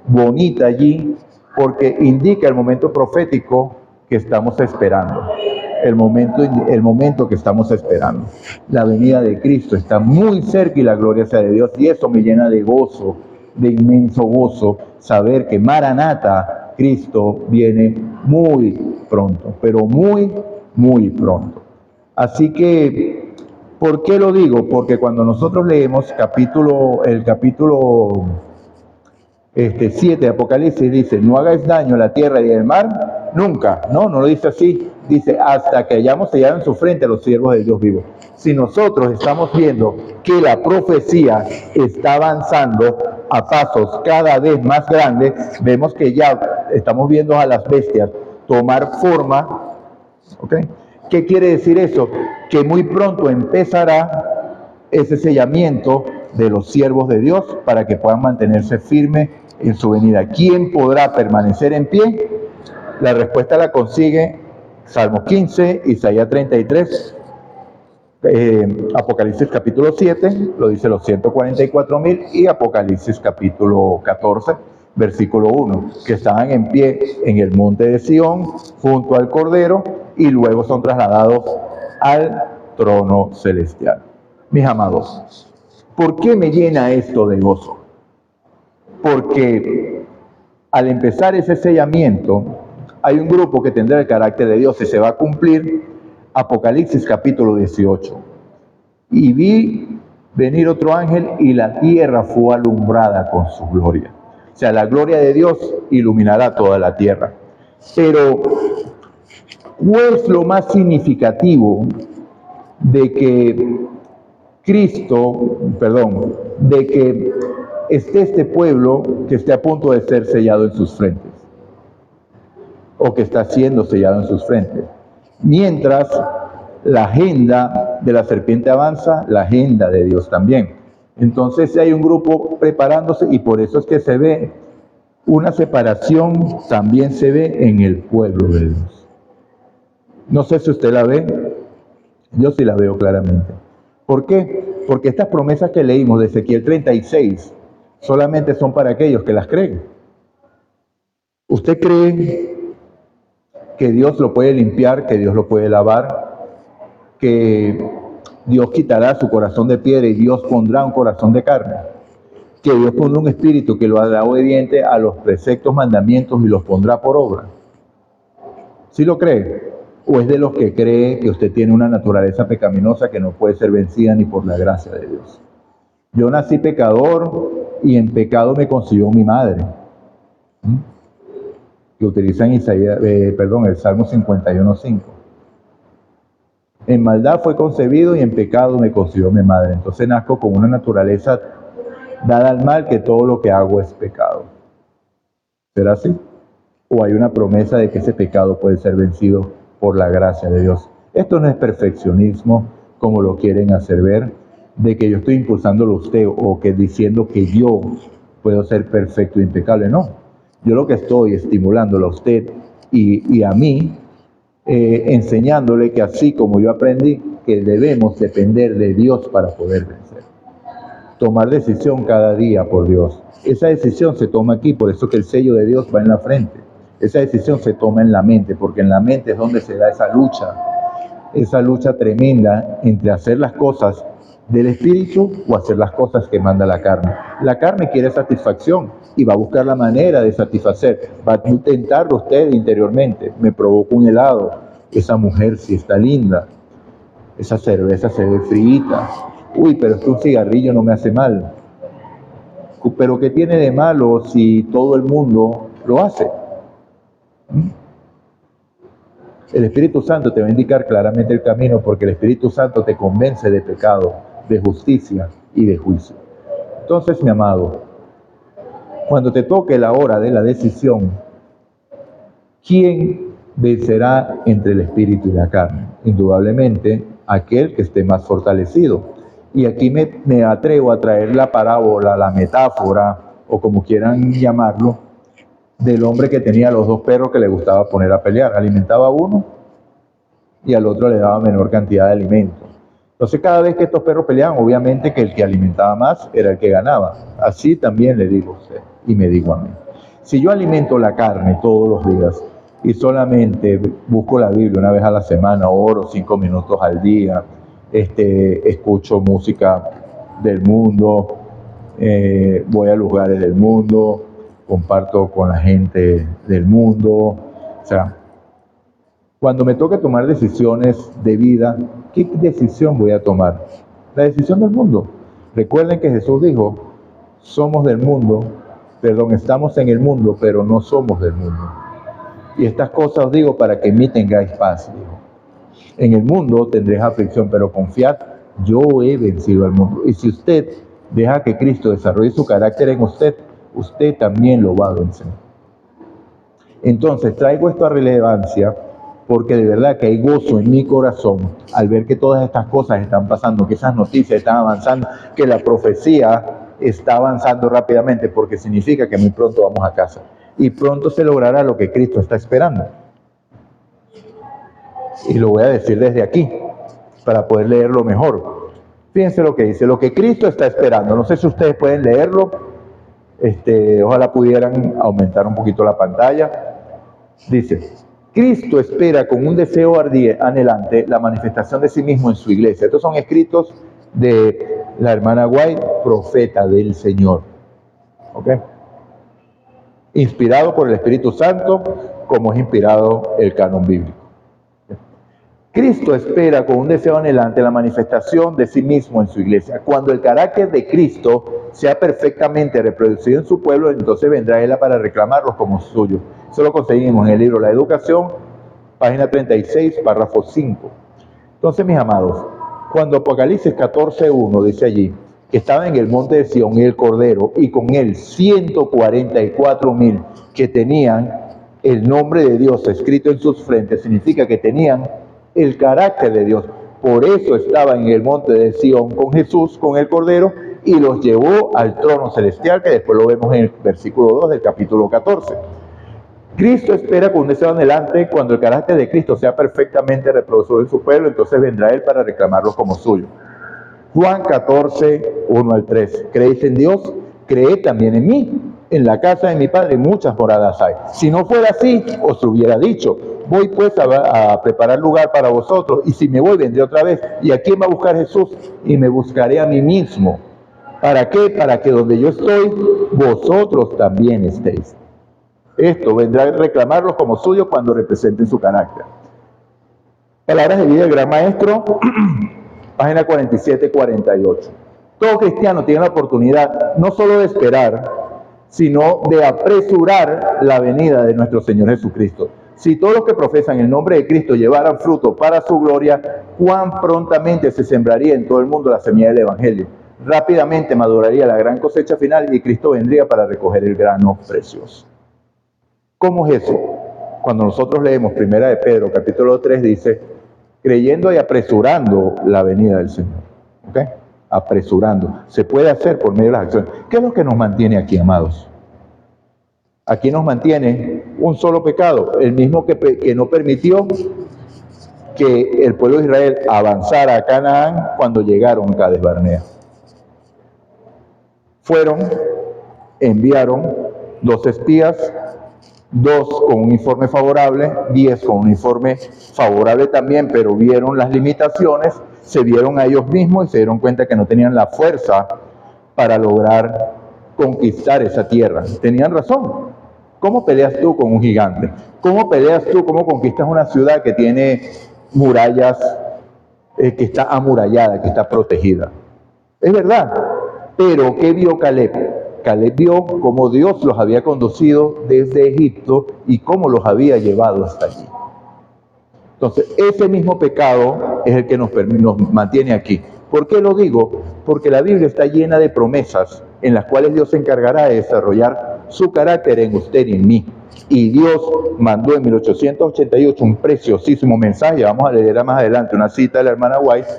bonita allí, porque indica el momento profético que estamos esperando. El momento que estamos esperando. La venida de Cristo está muy cerca y la gloria sea de Dios. Y eso me llena de gozo, de inmenso gozo, saber que Maranata, Cristo viene muy pronto, pero muy, muy pronto. Así que, ¿por qué lo digo? Porque cuando nosotros leemos el capítulo 7 de Apocalipsis, dice: no hagáis daño a la tierra y al mar, nunca. No lo dice así. Dice: hasta que hayamos sellado en su frente a los siervos del Dios vivo. Si nosotros estamos viendo que la profecía está avanzando a pasos cada vez más grandes, vemos que ya estamos viendo a las bestias tomar forma. ¿Ok? ¿Qué quiere decir eso? Que muy pronto empezará ese sellamiento de los siervos de Dios para que puedan mantenerse firmes en su venida. ¿Quién podrá permanecer en pie? La respuesta la consigue Salmos 15, Isaías 33, Apocalipsis capítulo 7, lo dice los 144,000, y Apocalipsis capítulo 14, versículo 1, que estaban en pie en el monte de Sión, junto al Cordero, y luego son trasladados al trono celestial. Mis amados, ¿por qué me llena esto de gozo? Porque al empezar ese sellamiento, hay un grupo que tendrá el carácter de Dios y se va a cumplir Apocalipsis capítulo 18. Y vi venir otro ángel y la tierra fue alumbrada con su gloria. O sea, la gloria de Dios iluminará toda la tierra. Pero, ¿cuál es lo más significativo de que de que esté este pueblo que esté a punto de ser sellado en sus frentes? O que está siendo sellado en sus frentes. Mientras la agenda de la serpiente avanza, la agenda de Dios también. Entonces hay un grupo preparándose y por eso es que se ve una separación, también se ve en el pueblo de Dios. No sé si usted la ve, yo sí la veo claramente. ¿Por qué? Porque estas promesas que leímos de Ezequiel 36 solamente son para aquellos que las creen. ¿Usted cree que Dios lo puede limpiar, que Dios lo puede lavar, que Dios quitará su corazón de piedra y Dios pondrá un corazón de carne, que Dios pondrá un espíritu que lo hará obediente a los preceptos, mandamientos y los pondrá por obra? ¿Sí lo cree? ¿O es de los que cree que usted tiene una naturaleza pecaminosa que no puede ser vencida ni por la gracia de Dios? Yo nací pecador y en pecado me concibió mi madre. Que utilizan el Salmo 51:5. En maldad fue concebido y en pecado me concibió mi madre. Entonces nazco con una naturaleza dada al mal, que todo lo que hago es pecado. ¿Será así? ¿O hay una promesa de que ese pecado puede ser vencido por la gracia de Dios? Esto no es perfeccionismo, como lo quieren hacer ver, de que yo estoy impulsándolo a usted o que diciendo que yo puedo ser perfecto e impecable. No. Yo lo que estoy estimulándolo a usted y a mí, enseñándole que así como yo aprendí, que debemos depender de Dios para poder vencer. tomar decisión cada día por Dios. Esa decisión se toma aquí, por eso que el sello de Dios va en la frente. Esa decisión se toma en la mente, porque en la mente es donde se da esa lucha tremenda entre hacer las cosas del espíritu o hacer las cosas que manda la carne. La carne quiere satisfacción y va a buscar la manera de satisfacer. Va a intentarlo usted interiormente. Me provoca un helado. Esa mujer sí está linda. Esa cerveza se ve fríita. Uy, pero es que un cigarrillo no me hace mal. Pero ¿qué tiene de malo si todo el mundo lo hace? El Espíritu Santo te va a indicar claramente el camino, porque el Espíritu Santo te convence de pecado, de justicia y de juicio. Entonces, mi amado, cuando te toque la hora de la decisión, ¿quién vencerá entre el espíritu y la carne? Indudablemente, aquel que esté más fortalecido. Y aquí me atrevo a traer la parábola, la metáfora, o como quieran llamarlo, del hombre que tenía los dos perros que le gustaba poner a pelear. Alimentaba a uno y al otro le daba menor cantidad de alimento. Entonces, cada vez que estos perros peleaban, obviamente que el que alimentaba más era el que ganaba. Así también le digo a usted y me digo a mí. Si yo alimento la carne todos los días y solamente busco la Biblia una vez a la semana, oro 5 minutos al día, escucho música del mundo, voy a lugares del mundo, comparto con la gente del mundo, o sea, cuando me toque tomar decisiones de vida, ¿qué decisión voy a tomar? La decisión del mundo. Recuerden que Jesús dijo, estamos en el mundo, pero no somos del mundo. Y estas cosas os digo para que en mí tengáis paz, dijo. En el mundo tendréis aflicción, pero confiad, yo he vencido al mundo. Y si usted deja que Cristo desarrolle su carácter en usted, usted también lo va a vencer. Entonces, traigo esto a relevancia porque de verdad que hay gozo en mi corazón al ver que todas estas cosas están pasando, que esas noticias están avanzando, que la profecía está avanzando rápidamente, porque significa que muy pronto vamos a casa. Y pronto se logrará lo que Cristo está esperando. Y lo voy a decir desde aquí, para poder leerlo mejor. Fíjense lo que dice, lo que Cristo está esperando. No sé si ustedes pueden leerlo. Ojalá pudieran aumentar un poquito la pantalla. Dice, Cristo espera con un deseo anhelante la manifestación de sí mismo en su iglesia. Estos son escritos de la hermana White, profeta del Señor. ¿Ok? Inspirado por el Espíritu Santo, como es inspirado el canon bíblico. Cristo espera con un deseo anhelante la manifestación de sí mismo en su iglesia. Cuando el carácter de Cristo sea perfectamente reproducido en su pueblo, entonces vendrá Él para reclamarlos como suyos. Eso lo conseguimos en el libro La Educación, página 36, párrafo 5. Entonces, mis amados, cuando Apocalipsis 14:1 dice allí que estaba en el monte de Sión y el Cordero, y con él 144,000 que tenían el nombre de Dios escrito en sus frentes, significa que tenían el carácter de Dios. Por eso estaba en el monte de Sión con Jesús, con el Cordero, y los llevó al trono celestial, que después lo vemos en el versículo 2 del capítulo 14. Cristo espera con un deseo anhelante, cuando el carácter de Cristo sea perfectamente reproducido en su pueblo, entonces vendrá Él para reclamarlos como suyo. Juan 14, 1 al 3. ¿Creéis en Dios? Creed también en mí. En la casa de mi Padre muchas moradas hay. Si no fuera así, os hubiera dicho, voy pues a preparar lugar para vosotros, y si me voy, vendré otra vez. ¿Y a quién va a buscar Jesús? Y me buscaré a mí mismo. ¿Para qué? Para que donde yo estoy, vosotros también estéis. Esto vendrá a reclamarlos como suyos cuando representen su carácter. Palabras de vida del Gran Maestro, página 47-48. Todo cristiano tiene la oportunidad no solo de esperar, sino de apresurar la venida de nuestro Señor Jesucristo. Si todos los que profesan el nombre de Cristo llevaran fruto para su gloria, cuán prontamente se sembraría en todo el mundo la semilla del Evangelio. Rápidamente maduraría la gran cosecha final y Cristo vendría para recoger el grano precioso. ¿Cómo es eso? Cuando nosotros leemos 1 de Pedro, capítulo 3, dice, creyendo y apresurando la venida del Señor. ¿Ok? Apresurando. Se puede hacer por medio de las acciones. ¿Qué es lo que nos mantiene aquí, amados? Aquí nos mantiene un solo pecado, el mismo que no permitió que el pueblo de Israel avanzara a Canaán cuando llegaron a Cades Barnea. Fueron, enviaron 2 espías, 2 con un informe favorable, 10 con un informe favorable también, pero vieron las limitaciones, se vieron a ellos mismos y se dieron cuenta que no tenían la fuerza para lograr conquistar esa tierra. Tenían razón. ¿Cómo peleas tú con un gigante? ¿Cómo peleas tú? ¿Cómo conquistas una ciudad que tiene murallas, que está amurallada, que está protegida? Es verdad. Pero ¿qué vio Caleb? Caleb vio cómo Dios los había conducido desde Egipto y cómo los había llevado hasta allí. Entonces, ese mismo pecado es el que nos mantiene aquí. ¿Por qué lo digo? Porque la Biblia está llena de promesas en las cuales Dios se encargará de desarrollar su carácter en usted y en mí. Y Dios mandó en 1888 un preciosísimo mensaje, vamos a leer más adelante una cita de la hermana White.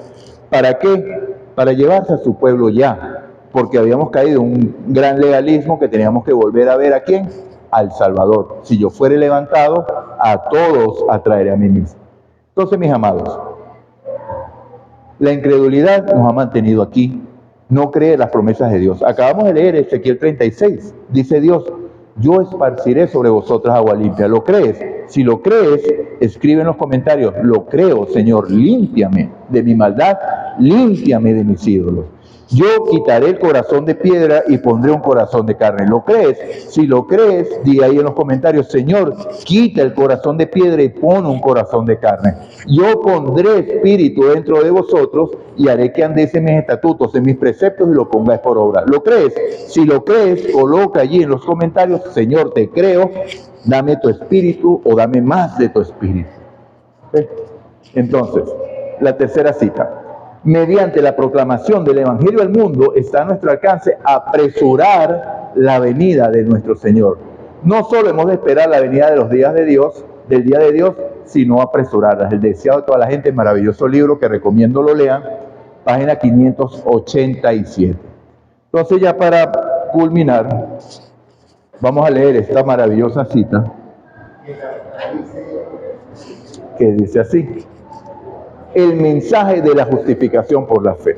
¿Para qué? Para llevarse a su pueblo ya, porque habíamos caído en un gran legalismo que teníamos que volver a ver a quién, al Salvador. Si yo fuere levantado, a todos atraeré a mí mismo. Entonces, mis amados, la incredulidad nos ha mantenido aquí. No cree las promesas de Dios. Acabamos de leer Ezequiel 36. Dice Dios, yo esparciré sobre vosotras agua limpia. ¿Lo crees? Si lo crees, escribe en los comentarios, lo creo, Señor, límpiame de mi maldad, límpiame de mis ídolos. Yo quitaré el corazón de piedra y pondré un corazón de carne. ¿Lo crees? Si lo crees, di ahí en los comentarios, Señor, quita el corazón de piedra y pon un corazón de carne. Yo pondré espíritu dentro de vosotros y haré que andéis en mis estatutos, en mis preceptos y lo pongáis por obra. ¿Lo crees? Si lo crees, coloca allí en los comentarios, Señor, te creo, dame tu espíritu o dame más de tu espíritu. ¿Sí? Entonces, la tercera cita. Mediante la proclamación del Evangelio al mundo está a nuestro alcance apresurar la venida de nuestro Señor. No solo hemos de esperar la venida de los días de Dios, del día de Dios, sino apresurarlas. El deseado de toda la gente, maravilloso libro que recomiendo lo lean, página 587. Entonces, ya para culminar, vamos a leer esta maravillosa cita que dice así: el mensaje de la justificación por la fe.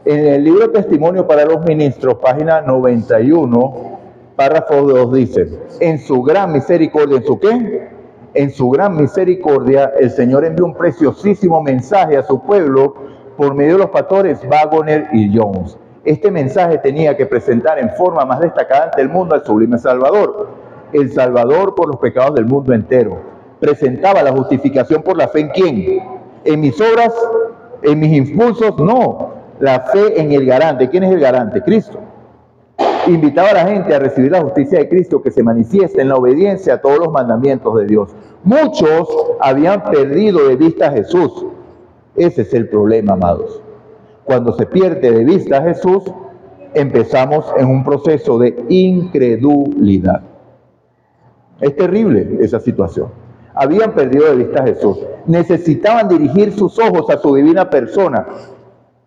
En el libro Testimonio para los Ministros, página 91, párrafo 2 dice, en su gran misericordia, ¿en su qué? En su gran misericordia, el Señor envió un preciosísimo mensaje a su pueblo por medio de los pastores Waggoner y Jones. Este mensaje tenía que presentar en forma más destacada ante el mundo al sublime Salvador, el Salvador por los pecados del mundo entero. Presentaba la justificación por la fe ¿en quién? ¿En mis obras? ¿En mis impulsos? No. La fe en el garante. ¿Quién es el garante? Cristo. Invitaba a la gente a recibir la justicia de Cristo que se manifiesta en la obediencia a todos los mandamientos de Dios. Muchos habían perdido de vista a Jesús. Ese es el problema, amados. Cuando se pierde de vista a Jesús, empezamos en un proceso de incredulidad. Es terrible esa situación. Habían perdido de vista a Jesús. Necesitaban dirigir sus ojos a su divina persona.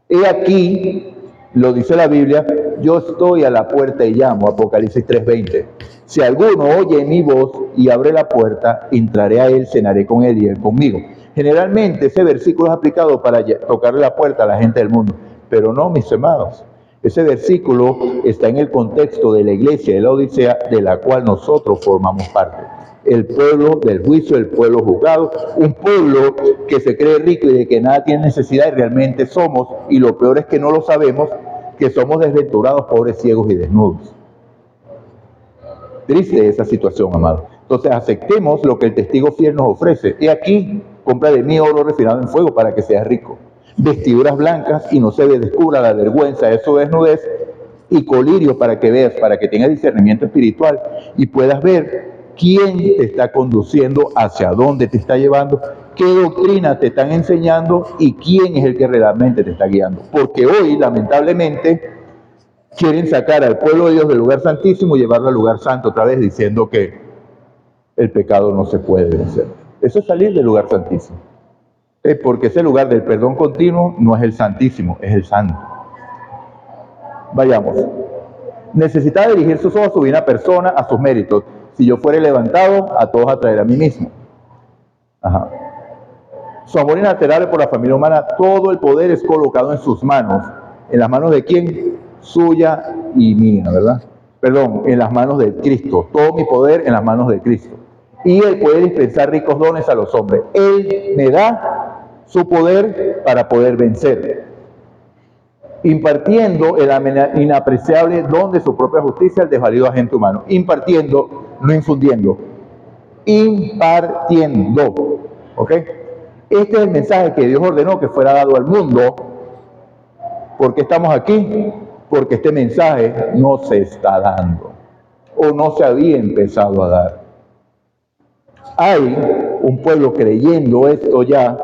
He aquí, lo dice la Biblia, yo estoy a la puerta y llamo, Apocalipsis 3:20. Si alguno oye mi voz y abre la puerta, entraré a él, cenaré con él y él conmigo. Generalmente ese versículo es aplicado para tocarle la puerta a la gente del mundo, pero no, mis amados. Ese versículo está en el contexto de la iglesia de la Odisea, de la cual nosotros formamos parte. El pueblo del juicio, el pueblo juzgado, un pueblo que se cree rico y de que nada tiene necesidad y realmente somos, y lo peor es que no lo sabemos, que somos desventurados, pobres, ciegos y desnudos. Triste esa situación, amado. Entonces aceptemos lo que el testigo fiel nos ofrece. He aquí, compra de mí oro refinado en fuego para que seas rico. Vestiduras blancas y no se descubra la vergüenza de su desnudez, y colirio para que veas, para que tengas discernimiento espiritual y puedas ver quién te está conduciendo, hacia dónde te está llevando, qué doctrina te están enseñando y quién es el que realmente te está guiando. Porque hoy, lamentablemente, quieren sacar al pueblo de Dios del lugar santísimo y llevarlo al lugar santo otra vez, diciendo que el pecado no se puede vencer. Eso es salir del lugar santísimo. Porque ese lugar del perdón continuo no es el santísimo, es el santo. Vayamos. Necesitaba dirigir sus ojos a su divina persona, a sus méritos. Si yo fuere levantado, a todos atraeré a mí mismo. Ajá. Su amor inalterable por la familia humana, todo el poder es colocado en sus manos. ¿En las manos de quién? suya y mía, ¿verdad? Perdón, en las manos de Cristo. Todo mi poder en las manos de Cristo. Y Él puede dispensar ricos dones a los hombres. Él me da su poder para poder vencer, impartiendo el inapreciable don de su propia justicia al desvalido agente humano. Impartiendo, no infundiendo. Impartiendo. ¿Ok? Este es el mensaje que Dios ordenó que fuera dado al mundo. ¿Por qué estamos aquí? Porque este mensaje no se está dando, o no se había empezado a dar. Hay un pueblo creyendo esto ya,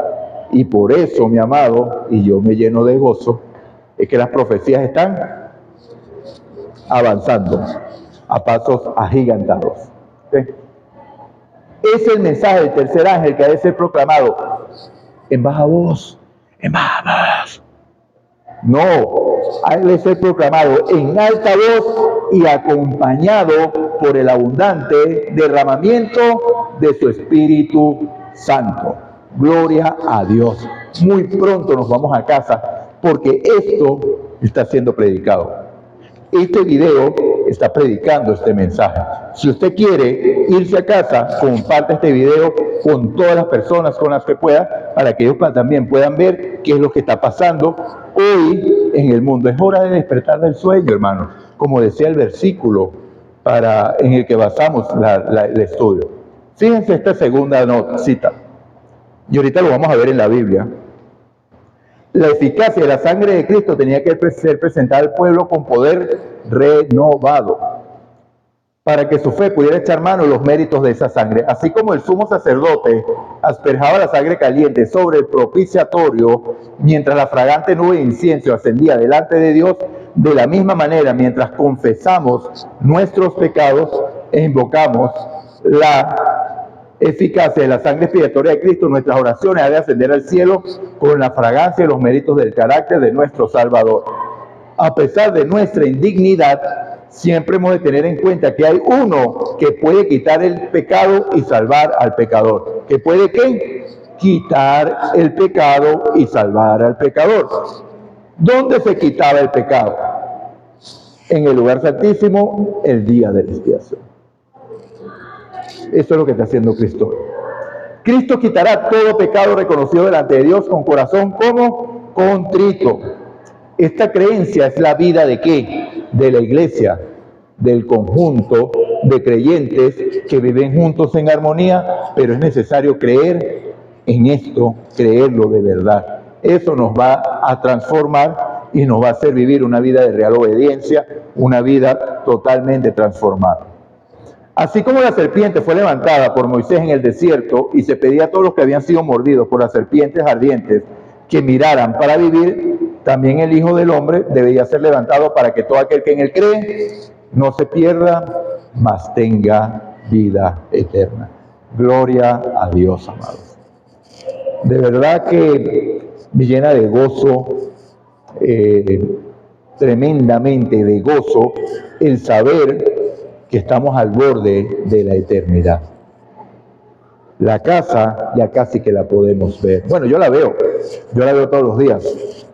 y por eso, mi amado, y yo me lleno de gozo, es que las profecías están avanzando a pasos agigantados. ¿Sí? Es el mensaje del tercer ángel que ha de ser proclamado en baja voz, en baja voz. No, ha de ser proclamado en alta voz y acompañado por el abundante derramamiento de su Espíritu Santo. Gloria a Dios. Muy pronto nos vamos a casa porque esto está siendo predicado. Este video está predicando este mensaje. Si usted quiere irse a casa, comparte este video con todas las personas con las que pueda, para que ellos también puedan ver qué es lo que está pasando hoy en el mundo. Es hora de despertar del sueño, hermanos, como decía el versículo en el que basamos el estudio. Fíjense esta segunda cita, y ahorita lo vamos a ver en la Biblia. La eficacia de la sangre de Cristo tenía que ser presentada al pueblo con poder renovado, para que su fe pudiera echar mano a los méritos de esa sangre. Así como el sumo sacerdote asperjaba la sangre caliente sobre el propiciatorio, mientras la fragante nube de incienso ascendía delante de Dios, de la misma manera, mientras confesamos nuestros pecados e invocamos la eficacia de la sangre expiatoria de Cristo, nuestras oraciones han de ascender al cielo con la fragancia y los méritos del carácter de nuestro Salvador. A pesar de nuestra indignidad, siempre hemos de tener en cuenta que hay uno que puede quitar el pecado y salvar al pecador. ¿Que puede qué? Quitar el pecado y salvar al pecador. ¿Dónde se quitaba el pecado? En el lugar santísimo, el día de la expiación. Eso es lo que está haciendo Cristo. Cristo quitará todo pecado reconocido delante de Dios con corazón como contrito. Esta creencia es la vida ¿de qué? De la iglesia, del conjunto de creyentes que viven juntos en armonía, pero es necesario creer en esto, creerlo de verdad. Eso nos va a transformar y nos va a hacer vivir una vida de real obediencia, una vida totalmente transformada. Así como la serpiente fue levantada por Moisés en el desierto y se pedía a todos los que habían sido mordidos por las serpientes ardientes que miraran para vivir, también el Hijo del Hombre debía ser levantado para que todo aquel que en él cree no se pierda, mas tenga vida eterna. Gloria a Dios, amados. De verdad que me llena de gozo, tremendamente de gozo, el saber que estamos al borde de la eternidad. La casa ya casi que la podemos ver. Bueno, yo la veo todos los días,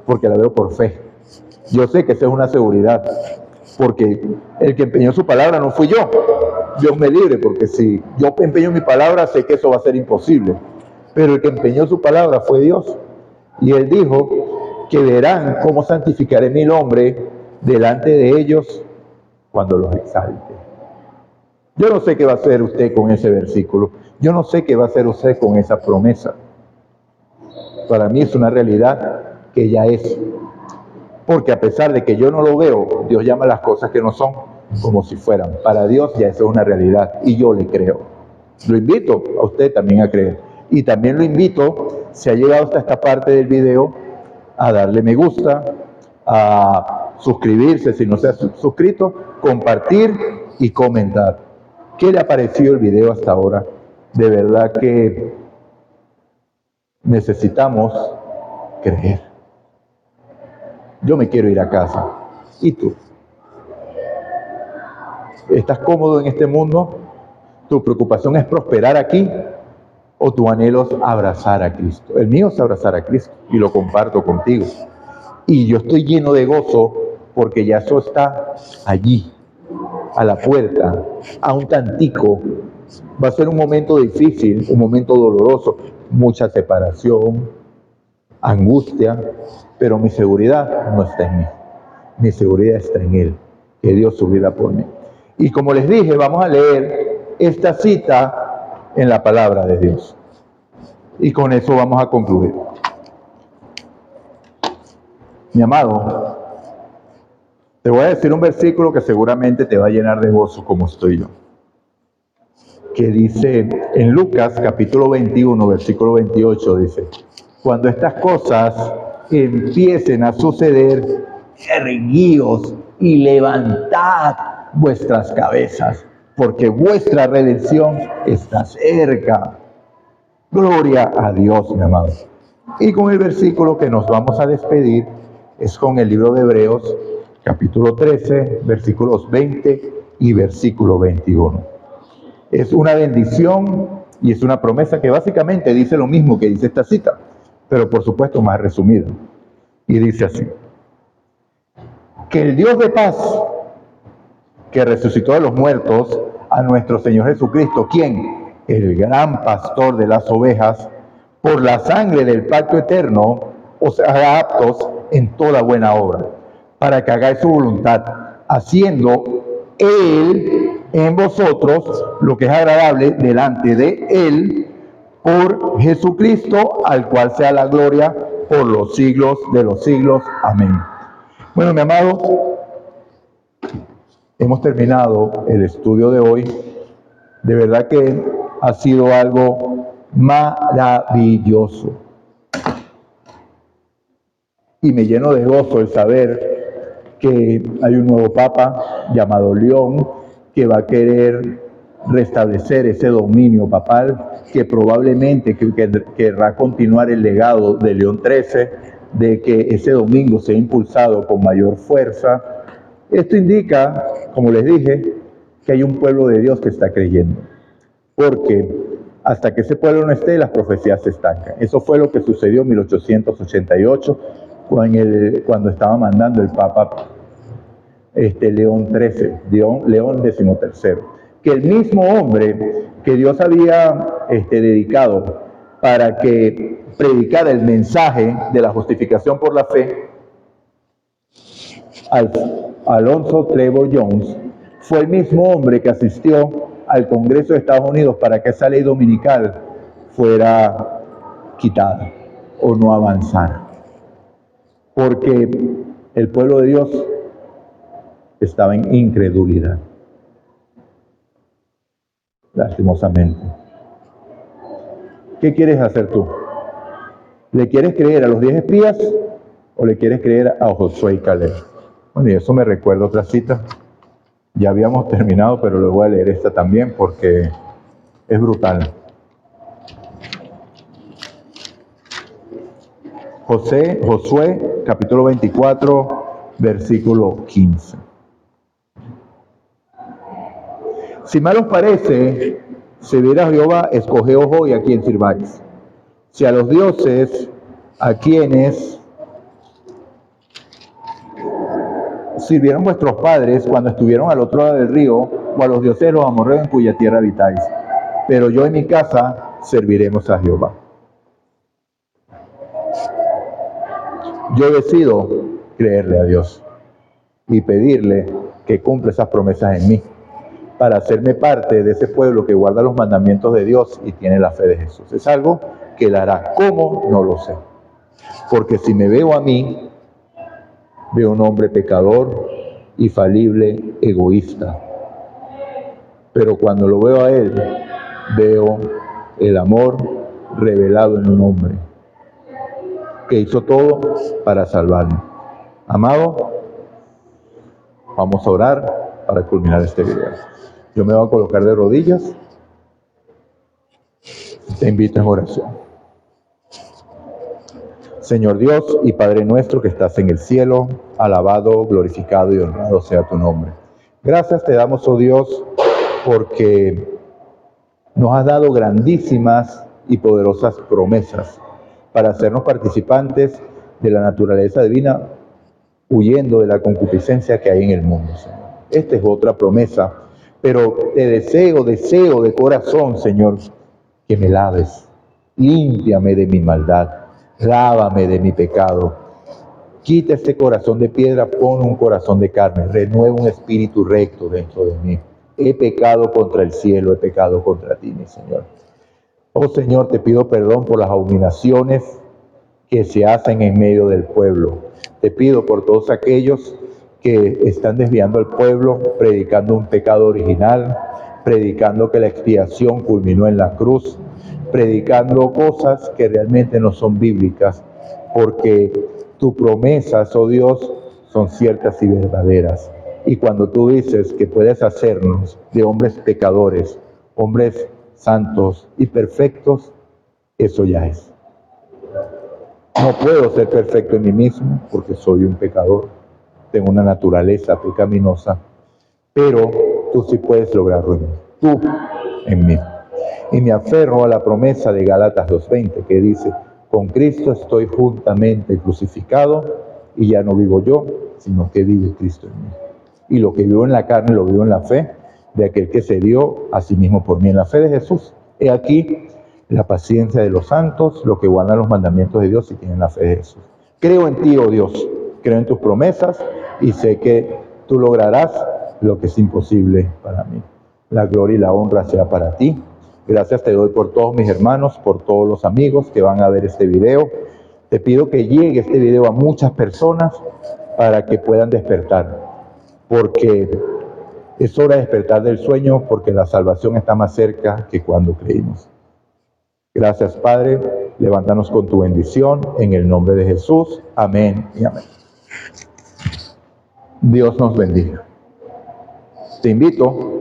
porque la veo por fe. Yo sé que esa es una seguridad, porque el que empeñó su palabra no fui yo. Dios me libre, porque si yo empeño mi palabra, sé que eso va a ser imposible. Pero el que empeñó su palabra fue Dios. Y Él dijo que verán cómo santificaré mi nombre delante de ellos cuando los exalte. Yo no sé qué va a hacer usted con ese versículo. Yo no sé qué va a hacer usted con esa promesa. Para mí es una realidad que ya es. Porque a pesar de que yo no lo veo, Dios llama las cosas que no son como si fueran. Para Dios ya eso es una realidad y yo le creo. Lo invito a usted también a creer. Y también lo invito, si ha llegado hasta esta parte del video, a darle me gusta, a suscribirse si no se ha suscrito, compartir y comentar. ¿Qué le ha parecido el video hasta ahora? De verdad que necesitamos creer. Yo me quiero ir a casa. ¿Y tú? ¿Estás cómodo en este mundo? ¿Tu preocupación es prosperar aquí? ¿O tu anhelo es abrazar a Cristo? El mío es abrazar a Cristo y lo comparto contigo. Y yo estoy lleno de gozo porque ya eso está allí, a la puerta, a un tantico. Va a ser un momento difícil, un momento doloroso, mucha separación, angustia, pero mi seguridad no está en mí. Mi seguridad está en Él, que dio su vida por mí. Y como les dije, vamos a leer esta cita en la palabra de Dios. Y con eso vamos a concluir. Mi amado, te voy a decir un versículo que seguramente te va a llenar de gozo como estoy yo. Que dice en Lucas capítulo 21, versículo 28, dice: cuando estas cosas empiecen a suceder, erguíos y levantad vuestras cabezas, porque vuestra redención está cerca. Gloria a Dios, mi amado. Y con el versículo que nos vamos a despedir es con el libro de Hebreos, capítulo 13, versículos 20 y versículo 21. Es una bendición y es una promesa que básicamente dice lo mismo que dice esta cita, pero por supuesto más resumida. Y dice así: que el Dios de paz, que resucitó de los muertos a nuestro Señor Jesucristo, quien, el gran pastor de las ovejas, por la sangre del pacto eterno, os haga aptos en toda buena obra, para que hagáis su voluntad, haciendo Él en vosotros lo que es agradable delante de Él, por Jesucristo, al cual sea la gloria por los siglos de los siglos. Amén. Bueno, mi amado, hemos terminado el estudio de hoy. De verdad que ha sido algo maravilloso. Y me lleno de gozo el saber que hay un nuevo Papa llamado León, que va a querer restablecer ese dominio papal, que probablemente querrá continuar el legado de León XIII, de que ese domingo sea impulsado con mayor fuerza. Esto indica, como les dije, que hay un pueblo de Dios que está creyendo, porque hasta que ese pueblo no esté, las profecías se estancan. Eso fue lo que sucedió en 1888, cuando estaba mandando el Papa León XIII, León XIII, que el mismo hombre que Dios había dedicado para que predicara el mensaje de la justificación por la fe, Alonzo Trevor Jones, fue el mismo hombre que asistió al Congreso de Estados Unidos para que esa ley dominical fuera quitada o no avanzara, porque el pueblo de Dios estaba en incredulidad, lastimosamente. ¿Qué quieres hacer tú? ¿Le quieres creer a los 10 espías o le quieres creer a Josué y Caleb? Bueno, y eso me recuerda otra cita. Ya habíamos terminado, pero le voy a leer esta también porque es brutal. Josué, capítulo 24, versículo 15. Si mal os parece, servir a Jehová, escogeos hoy a quien sirváis. Si a los dioses a quienes sirvieron vuestros padres cuando estuvieron al otro lado del río, o a los dioses de los amorreos en cuya tierra habitáis. Pero yo en mi casa serviremos a Jehová. Yo decido creerle a Dios y pedirle que cumpla esas promesas en mí, para hacerme parte de ese pueblo que guarda los mandamientos de Dios y tiene la fe de Jesús. Es algo que Él hará. ¿Cómo? No lo sé. Porque si me veo a mí, veo un hombre pecador, infalible, egoísta. Pero cuando lo veo a Él, veo el amor revelado en un hombre que hizo todo para salvarme. Amado, vamos a orar para culminar este video. Yo me voy a colocar de rodillas. Te invito en oración. Señor Dios y Padre nuestro que estás en el cielo, alabado, glorificado y honrado sea tu nombre. Gracias te damos, oh Dios, porque nos has dado grandísimas y poderosas promesas para hacernos participantes de la naturaleza divina huyendo de la concupiscencia que hay en el mundo, Señor. Esta es otra promesa, pero te deseo de corazón, Señor, que me laves. Límpiame de mi maldad, lávame de mi pecado. Quita este corazón de piedra, pon un corazón de carne, renueva un espíritu recto dentro de mí. He pecado contra el cielo, he pecado contra ti, mi Señor. Oh Señor, te pido perdón por las abominaciones que se hacen en medio del pueblo. Te pido por todos aquellos que están desviando al pueblo, predicando un pecado original, predicando que la expiación culminó en la cruz, predicando cosas que realmente no son bíblicas, porque tus promesas, oh Dios, son ciertas y verdaderas. Y cuando tú dices que puedes hacernos de hombres pecadores, hombres santos y perfectos, eso ya es. No puedo ser perfecto en mí mismo porque soy un pecador, tengo una naturaleza pecaminosa, pero tú sí puedes lograrlo en mí, tú en mí. Y me aferro a la promesa de Gálatas 2:20 que dice, con Cristo estoy juntamente crucificado y ya no vivo yo, sino que vive Cristo en mí. Y lo que vivo en la carne lo vivo en la fe de aquel que se dio a sí mismo por mí, en la fe de Jesús. He aquí la paciencia de los santos, los que guardan los mandamientos de Dios y tienen la fe de Jesús. Creo en ti, oh Dios, creo en tus promesas y sé que tú lograrás lo que es imposible para mí. La gloria y la honra sea para ti. Gracias te doy por todos mis hermanos, por todos los amigos que van a ver este video. Te pido que llegue este video a muchas personas para que puedan despertar, porque es hora de despertar del sueño, porque la salvación está más cerca que cuando creímos. Gracias, Padre. Levántanos con tu bendición en el nombre de Jesús. Amén y amén. Dios nos bendiga. Te invito,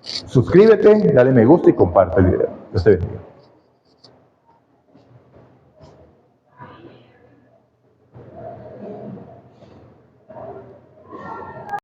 suscríbete, dale me gusta y comparte el video. Dios te bendiga.